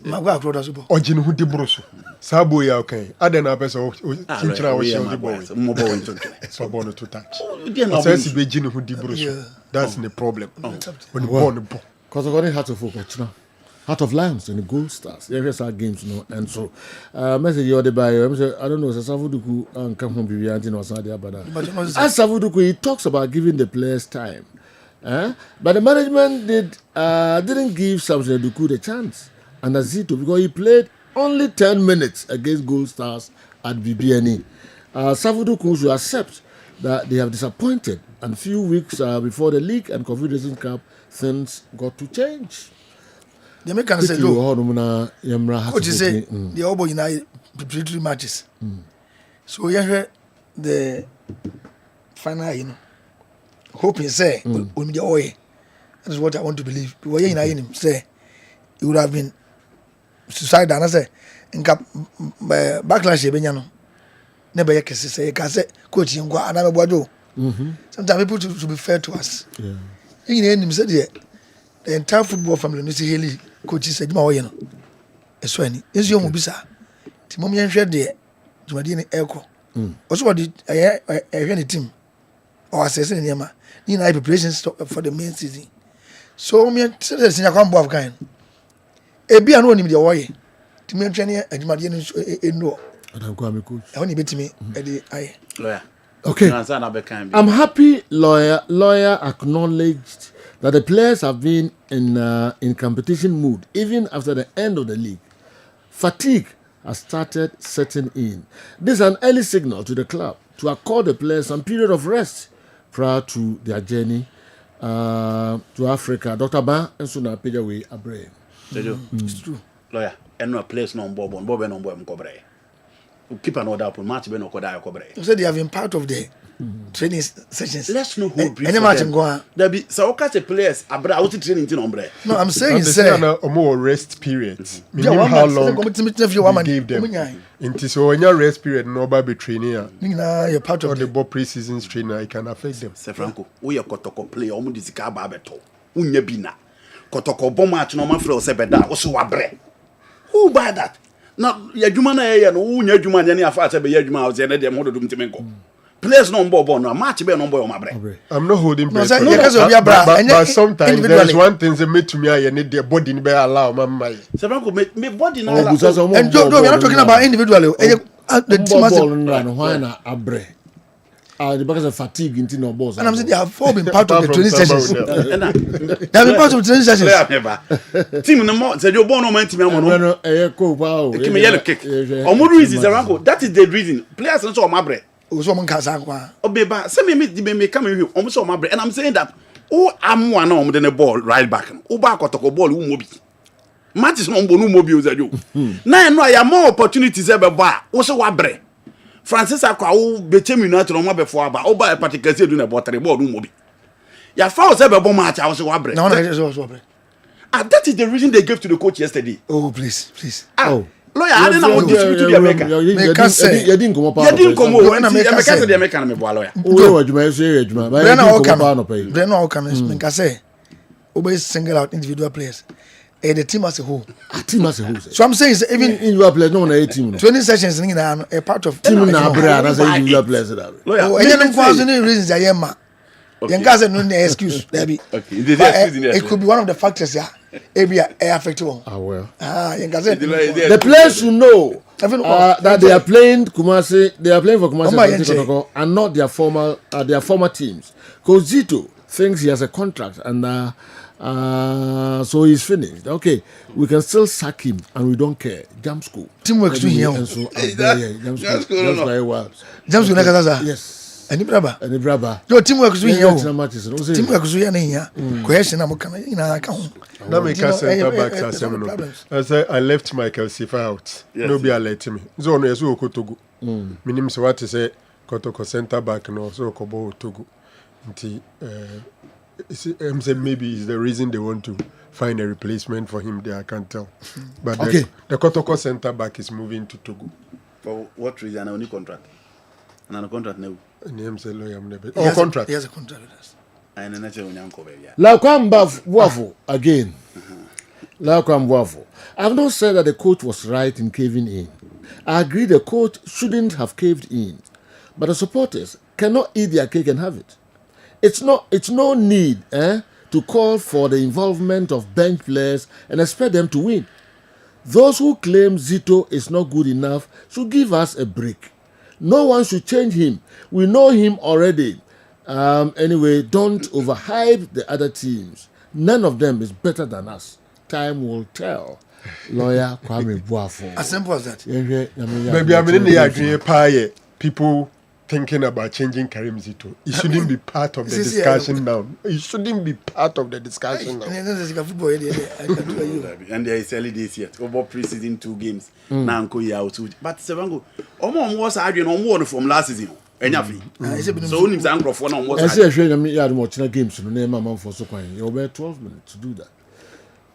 Magwa akro da so bo. Oje ne hu di broso. Sabo ya okay. Aden na person chinchira wo share di ball. Mo ball into. So ball no to touch. So si be ji ne hu di broso. That's the problem. When ball no ball. Cause I got it hard to focus now. Heart of Lions and the Gold Stars. Yes, our games, and so message you the by. I don't know. Savuduku and come home be anti no sadia bada. As Savuduku, he talks about giving the players time, but the management didn't give Samson Duku the chance and Azito because he played only 10 minutes against Gold Stars at BBNE. Savuduku should accept that they have disappointed, and few weeks before the league and Confederation Cup, things got to change. The American say, coach say the Obo United preparatory matches. So you heard the final, hoping say, will be the way. That is what I want to believe. Because you United say, it would have been suicide. And I say, in backlash, Benyano. Never can say, coach, you go another wado. Sometimes people should be fair to us. In the end, said, the entire football family, Mr. Haley. Coach said, "My way, no. It's funny. It's your mobisa. Timom yan share there. Jumadini Elko. Also, what did I hear the team or assessing in Yama? You know, preparations for the main season. So, me said, "I can't go of kind. A be unknown in the way. Timmy training and Jumadian no. And I'm going to coach. I only bet me at the eye. Lawyer. Okay. I'm happy lawyer acknowledged that the players have been in competition mood even after the end of the league. Fatigue has started setting in. This is an early signal to the club to accord the players some period of rest prior to their journey to Africa. Dr. Ba and Suna Pejaway Abre. It's true. Lawyer, and no place no Bob on Bob and on Bob Cobre. Keep an order upon March Ben or Koda Cobre. You said they have been part of the training sessions. Let's know who any match go on. There be so catch a players abra out training in ombre. No, I'm saying say a more rest period. Meaning how long we gave them. Into so when your rest period no be training. You're part of the ball pre-season trainer. It can affect them. Say Franco, we are Kotoko play omu disika babeto. Unye bina. Kotoko bon match no man frɛ se beda wo so wabre. Who buy that? Na yadwuma na ye no unya adwuma ne afa se be yadwuma wo se na dem hododum timenko. Players no mbo no match be no mbo mabre. I'm not holding breath. But sometimes there's one thing they make to me I need their body be allow my. Se Franco me body na and no, we're not talking about individually. The team has why na abre. Because of fatigue into no balls. And I'm saying they have all been part of the training sessions. They have been part of the training sessions. Team no more. Say you born no man team no. No, wow. Give me yellow kick. Omo reason say Ranko. That is the reason. Players no so mabre. So man kasa kwa. Obeba. Say me come here. Omo so mabre. And I'm saying that who am one omo the ball right back. Who back kotoko ball who mobi. Matches no mbo no mobi ozajo. Na no ya more opportunities e be ba. Wo so wabre. Francis akwa wo betemi na to no mo before aba o ba particular say do na botere board no mobi ya foul say be bo match I was wabre no wabre that is the reason they gave to the coach yesterday. Oh please lawyer I didn't want to the America you didn't come up when America say the American me boy lawyer o adwuma say adwuma ba Breno how can me say obe single out individual players. The team as a whole. So I'm saying even individual players no na team. 20 sessions a part of team na bra na say individual players that. Oh, any cause any reasons I am ma. You can say no excuse there be. Okay. It could be one of the factors yeah. Maybe affect one. Well. You can say the players should know that they are playing Kumasi, they are playing for Kumasi and not their former teams. Because Zito thinks he has a contract and so he's finished. Okay, we can still sack him and we don't care. Jump school. Teamwork to him. Jump school. Jump school. Yes. Any brother. Yo, teamwork to him. Teamwork to him. Question I'm coming in. I can't. Now make us center back. I say I left Michael Sifa out. No be alert me. Zone is who Togo. Minim so what to say. Kotoko center back no so kobo Togo. Maybe it's the reason they want to find a replacement for him there, I can't tell. But the Kotoko center back is moving to Togo. For what reason? Only contract. And contract now. Contract. He has a contract with us. And then I say unyanko baby. Waffle again. Waffle. I've not said that the coach was right in caving in. I agree the coach shouldn't have caved in. But the supporters cannot eat their cake and have it. It's no need to call for the involvement of bench players and expect them to win. Those who claim Zito is not good enough should give us a break. No one should change him. We know him already. Anyway, don't overhype the other teams. None of them is better than us. Time will tell. Lawyer Kwame Buafo. As simple as that. Maybe I'm in the agree people thinking about changing Karim Zito. It shouldn't be part of the discussion now. It shouldn't be part of the discussion now. And there is early days yet. Over pre-season 2 games. Now out. But Sevango, Omo was arguing on one from last season. So only the anchor for now was. I say you had more games to name a month for so quiet. You were 12 minutes to do that.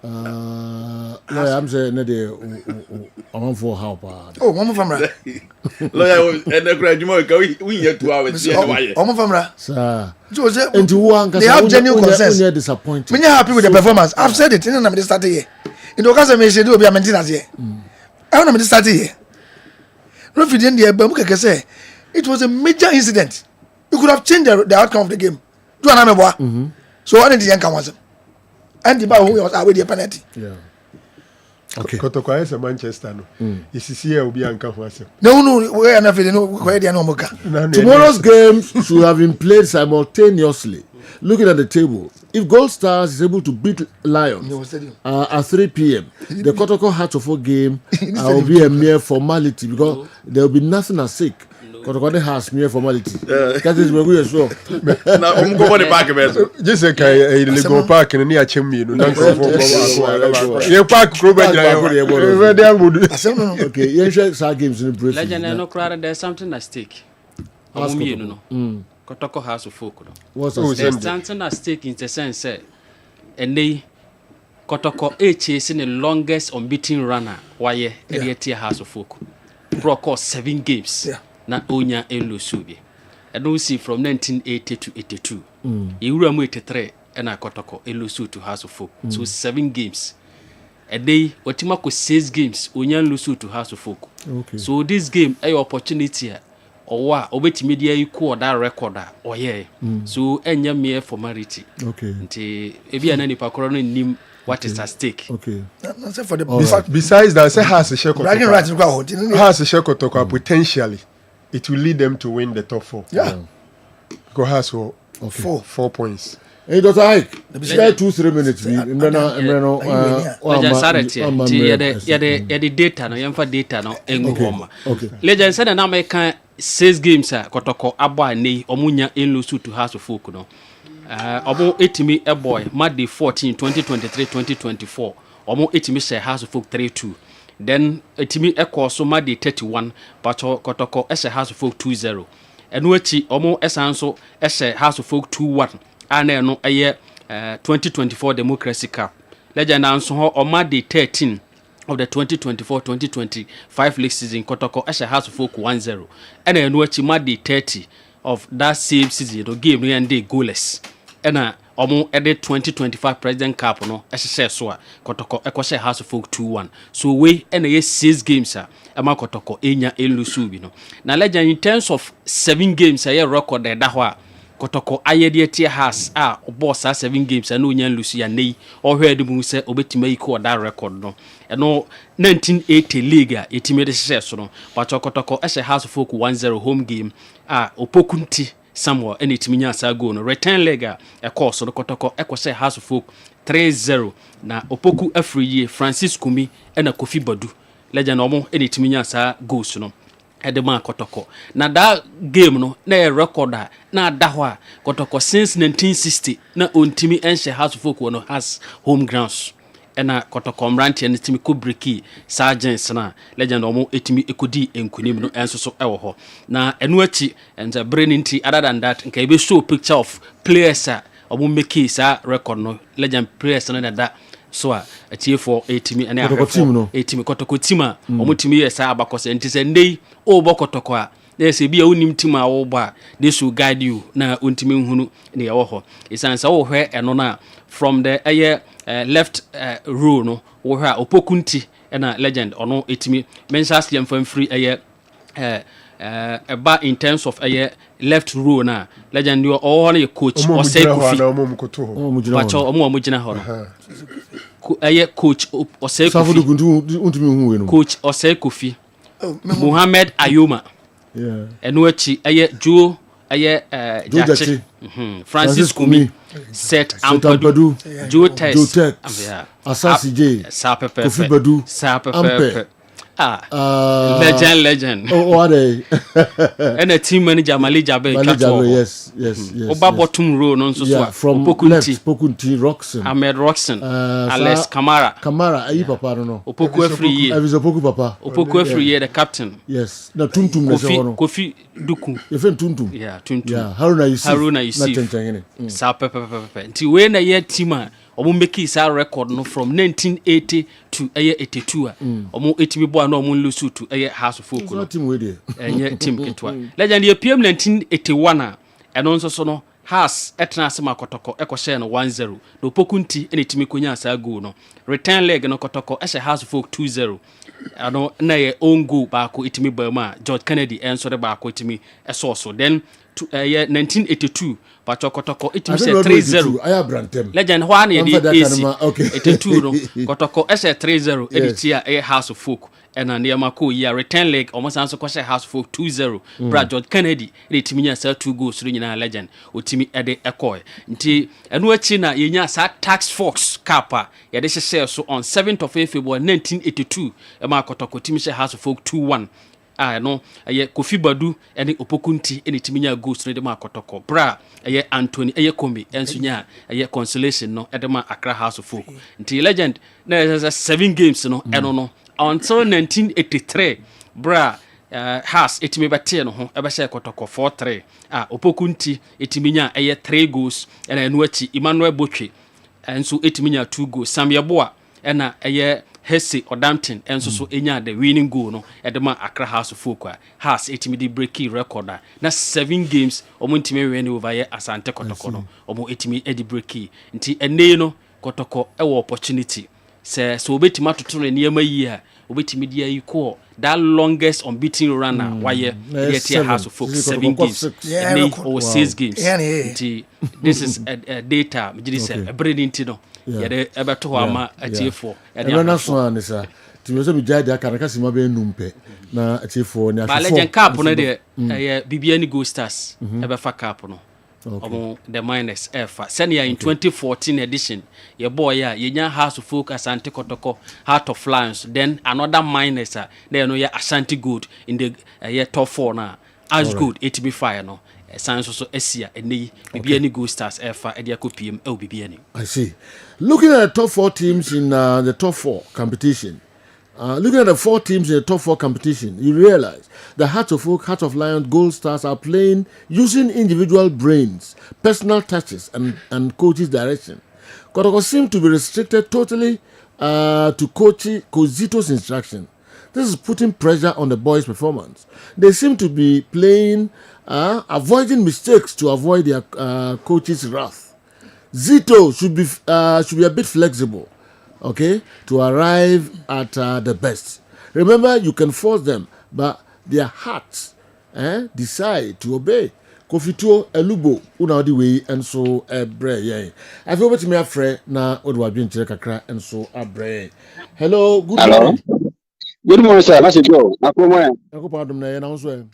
I'm saying I'm for help. Oh, Mama Famra. Lawyer and the graduate we here 2 hours. Mama Famra. Sir. Into one they have genuine concerns. Disappointed. When you're happy with the performance, I've said it. I'm starting here. In the case of me, she do be a maintenance here. I want to start here. Referee in the say it was a major incident. You could have changed the outcome of the game. Do an amebo. So what did the young was? And the bar who was away the penalty. Yeah. Okay. Kotoko is a Manchester. No. Is here will be anchor for us. No, we are not feeling where they are no more. Tomorrow's game should have been played simultaneously. Looking at the table, if Gold Stars is able to beat Lions at 3 p.m., the Kotoko Hearts of Oak game will be a mere formality because there will be nothing at stake. Kotoko has mere formality. That is where we are sure. Now, I'm going to back of Just a Lego park in near Chimney. You park okay, you share games in the brief. Legend no crowd, there's something at stake. Kotoko House of Folk. There's something at stake in the sense, and they Kotoko is in the longest unbeaten runner. Why a House of Folk? Pro 7 games. Na Onya Elusubi. And we see from 1980 to 82. You were 83 and I Kotoko Elusu to House of Folk. So 7 games. A day, Watimako 6 games, Onya Lusu to House of Folk. Okay. So this game, a opportunity. Or what? Obeti media you call that recorder. Oh yeah. So enya mere formality. Okay. Nti ebi anani pakorona nim what is at stake. Okay. That's for the besides that, say has a sheko. Has a sheko potentially it will lead them to win the top 4. Yeah. Go has for 4 points. Hey, Dr. Ike, spare 2-3 minutes. Yede data no yemfa data no engoma. Legend said na make 6 games Kotoko abo nei omunya enlusu to House of Folk no. Omo etimi a boy Monday 14 2023 2024. Omo etimi share House of Folk 3-2. Then etimi ekọ so Monday 31 but Kotoko ese House of Folk 2-0. Enu echi omo esanso ese House of Folk 2-1. Ane no eye 2024 Democracy Cup. Legend anso ho on Monday 13 of the 2024-2025 league season Kotoko ese House of Folk 1-0. Ene enu echi Monday 30 of that same season the game no end goalless. Ena omo ede 2025 President Cup no ese so a Kotoko ekose House of Folk 2-1. So we ene ye 6 games ama Kotoko enya elusu bi no. Na legend in terms of 7 games aye record da ho a Kotoko ayede tie has boss 7 games and onyan lusu ya nei ohwede mu se obetima iko that record no eno 1980 league etime de hye so no but Kotoko ese House of Folk 1-0 home game opokunti Samuel and etime nya sa go no return leg e course no Kotoko ekose House of Folk 3-0 na opoku afriye Francis Kumi and Kofi Badu legend omo and etime nya sa goals no Edema Kotoko. Na that game no na a recorder na dahwa Kotoko since 1960 na ontimi enche House of Folk no has home grounds. Ena Kotoko mranti en timi ko breki sergeants na legend omo etimi ekodi enkunim no enso so ewo ho. Na enu achi enza brain nti other than that nka ebe show picture of players omo make sa record no legend players na da so atie for etimi ene ahwefo etimi Kotoko tima omutimi yesa abakose ntise ndei obo Kotoko a na bia unim tima wo ba they should guide you na untimi nhunu ne ye wo ho isansa wo hwe eno na from the left row no wo hwe opokunti ena legend ono etimi mentions them from free about in terms of left row na legend you all your coach or say Kofi omugina ho coach or say coach or say Kofi Muhammad Ayuma enuachi Joe Jachi Francis Kumi Set Ampadu Joe Test Asasi J Kofi Badu Ampe legend. Oh, what are and a team manager Malija Bay. Yes. Oba bottom row non so from Pokunti Roxon. Ahmed Roxon. Alex Kamara, ayi papa no. Opoku every year. I was Opoku papa. Opoku every year the captain. Yes. Na Tuntum Kofi Duku. You friend Tuntum. Yeah, Tuntum. Yeah, Haruna you see. Sa pepe. Nti we na ye team omo make is our record no from 1980 to 82 omo etimi bo na omo lose to House of Folk no team we there team ketwa legend ye PM 1981 eno nso so no has etna asema Kotoko ekoshe no 1-0 no Pokunti enetimi konya asa goal no return leg no Kotoko eshe House of Folk 2-0 ano na ye own goal ba ko etimi ba ma George Kennedy enso de ba ko etimi so then 1982 but Kotoko etimi se 3-0 I Brantem legend ho na ye AC 82 no Kotoko eshe 3-0 editia House of Folk and an Yamako ya return leg almost answer question house for 2-0 Brad George Kennedy the Timinya sell 2 goals to the legend Utimi Ede Ecoy nti enu achi na yenya sa tax force kapa ya de share so on 7th of February 1982 ema kotoko Timinya house for 2-1 no ye Kofi Badu ene Opokunti ene Timinya goals to the ma kotoko bra ye Anthony ye Kombi enso nya ye consolation no edema Accra house of folk nti legend na 7 games no eno no until 1983 bra has etimi bete no ho ebe share kotoko 4-3 Opokunti etiminya 3 goals ena enu achi Emmanuel Botwe enso etiminya 2 goals Sam Yeboa ena Hesse or Dampton enso so enya the winning goal no edema Accra house of folk has etimi di breaky record na 7 games omo ntimi win over ye Asante Kotoko no omo etimi edi breaky nti ene no Kotoko ewo opportunity so obetima totono niema yi ha obetimi dia yi ko that longest unbeaten runner why the house of folk 7 games or 6 games this is a data me say a brilliant no ya de ebeto ama atiefo e de na so an sa timi so mi jade aka na kasima be numpe na atiefo ni afofo ba legend cup no de bibia ni go stars ebefa cup no the minus F. Senior in 2014 edition, your boy, yenya house of folk Asante Kotoko, Heart of Lions, then another minus, they know ya Asante good in the year top 4 now. As good, it be fire no. Science also Esia and maybe any good stars F at the Copium LBBN. I see. Looking at the top 4 teams in the top 4 competition. Looking at the 4 teams in the top 4 competition, you realize the Heart of Oak, Heart of Lion, Gold Stars are playing using individual brains, personal touches, and coach's direction. Kotoko seem to be restricted totally to Coach Kozito's instruction. This is putting pressure on the boys' performance. They seem to be playing, avoiding mistakes to avoid their coach's wrath. Zito should be a bit flexible. Okay, to arrive at the best. Remember, you can force them, but their hearts decide to obey. Kofituo elubo una di way and so abre yeah. I feel better me afre na odwa bi nchire kakra and so abre. Hello, good morning. Good morning, sir. That's it, go. Akomo. Akopo adom na ye na so.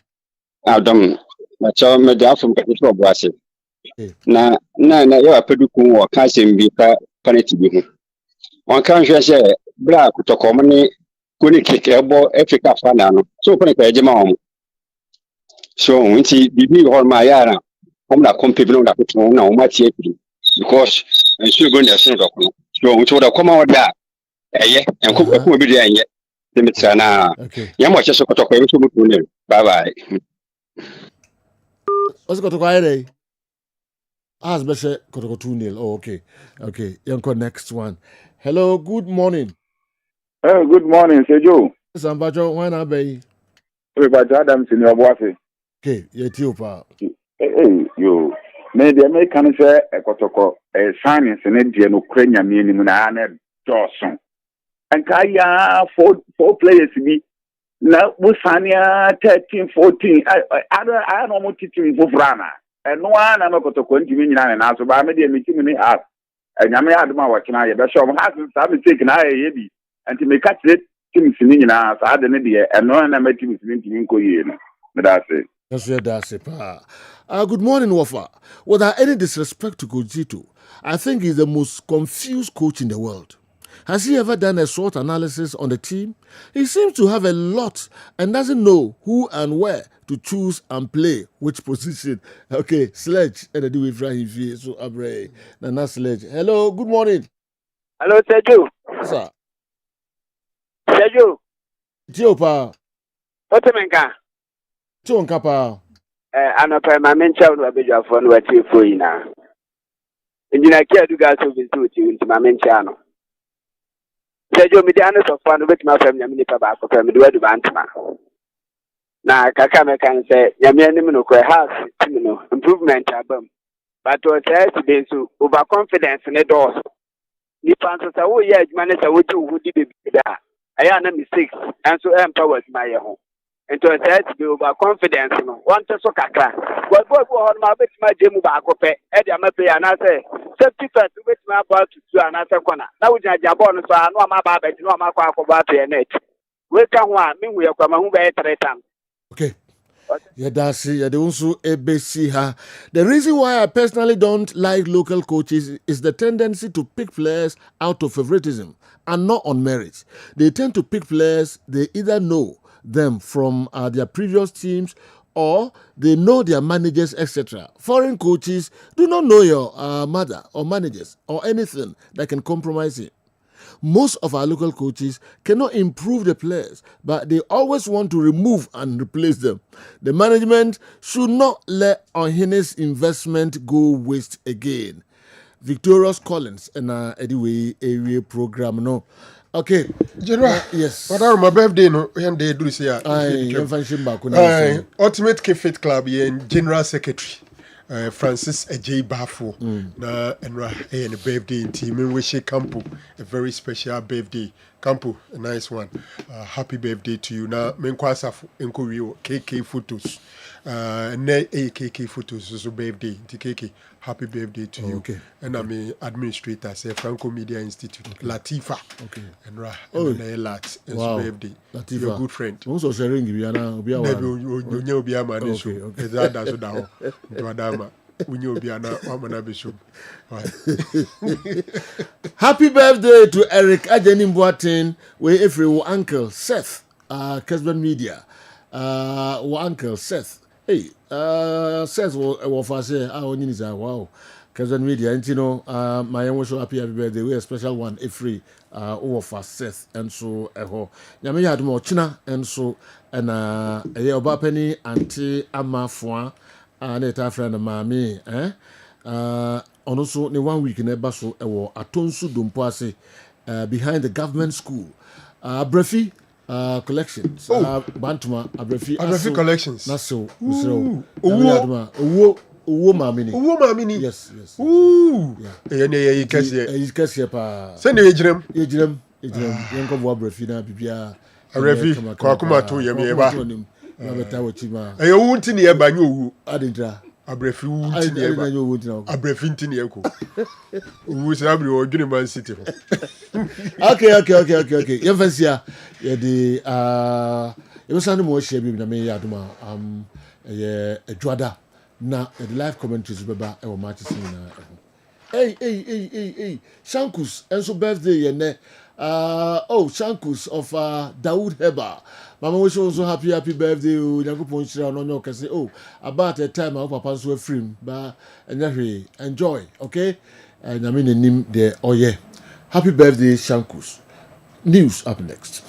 Adam. Na cho me da from Petro Boase. Na yo apeduku wo ka sembi ka penalty bi ho. On can say black to come kuni kick ebo Africa final no so kuni ka ejema o so nti bibi hol ma yara o na compete na kutu na o ma tie because and so go na so ko so nti da come out da eye en ko bi dey eye demitra na ya mo che so ko to ko so mutu ne bye bye what's got to go ahead as be say ko 2-0 oh okay yanko next one. Hello, good morning. Hey, good morning, Sejo. Sambajo, why not be? Everybody, Adam, in your boss. Okay, you're too far. Hey, you. Maybe I may can say a kotoko, a science in India, no Ukrainian meaning in an Dawson. And Kaya, four players to be now, Busania 13, 14. I don't know what teaching for Frana. And no one I'm a kotoko in Jimina and also by media meeting in the app. And I may add my watching I but some hasn't taken I heavy and to make catch it Tim singing as I had an idea and no one I met him in Koyen. But that's it. That's it. Good morning, Wafa. Without any disrespect to Kojito, I think he's the most confused coach in the world. Has he ever done a SWOT analysis on the team? He seems to have a lot and doesn't know who and where to choose and play which position. Okay, Sledge, and I do with Rahim so Abre. Nana Sledge. Hello, good morning. Hello, Seju. Sir. Seju. Tiopa. What's the matter? Tionka pa. Anope my mencha no abeja for no ati fo ina. Engineer Kia do gas over to into my mencha no. Sejo me dey honest of one with my family me pa ba ko family do do bantama. Na kaka me kan say nyame anim no ko house team no improvement abam. But to say today so overconfidence ne doors. Ni panso sa wo ye adwuma ne sa wo di wo di be da. Aya na mistakes and so empower my home. And to say to be overconfidence no. Want to so kaka. What go on my bit my jemu ba ko pe. E dia ma pe ana say safety first bit my ball to two ana say corner. Na wo ja jabo no so anu ama ba no ama kwa ko ba to net. we ka ho a me hu ye kwa ma hu be 3 times. Okay. Yeah, that's it. Yeah, they also ABC her. The reason why I personally don't like local coaches is the tendency to pick players out of favoritism and not on merit. They tend to pick players they either know them from their previous teams or they know their managers, etc. Foreign coaches do not know your mother or managers or anything that can compromise it. Most of our local coaches cannot improve the players, but they always want to remove and replace them. The management should not let Ohene's investment go waste again. Victorious Collins and anyway area program no. Okay. General, yes. But my birthday no, when they do say Ultimate K-Fit Club in General Secretary. Francis J. Bafo na enra and birthday team in wish Campo a very special birthday Campo a nice one happy birthday to you na menkwasa enko KK photos ne KK photos so birthday KK happy birthday to you and I'm a administrator say Franco Media Institute Latifa enra and lat birthday Latifa your good friend also sharing you na obi awa obi ama ne so that so da ho Happy birthday to Eric Ajeni Mboatin, where every uncle Seth, Kessben Media, uncle Seth. Hey, Seth was for say, wow, Kessben Media, and you know, my own show happy birthday, we a special one, every over for Seth, and so Yami had more China, and so, and a Obapeni, Auntie Ama Fwa. And a friend of mammy, also, the 1 week in a basso, Atonsu Dumpoase, behind the government school. Brefi collections. Bantuma, Brefi collections. Not so. Mamini. Yes. Ooh. You can see pa. Send you Ejrem. Yanko Brefi na Bibia. Brefi, Kwakuma to Yamiba. I won't in the air by you. Adintra. A breath in Yako. Who is Abri or Guinea City? Okay. Yevasia, the it was animal shaving the May Aduma, a Juada. Now, the live commentaries beba or matches in. Hey, Shankus, and so birthday, and Shankus of Dawood Herbal. Mama wish also happy birthday. Nyanko ponchira no nyo kase. About a time I hope papa so free. But enjoy, okay? And I mean the name there. Happy birthday, Shankus. News up next.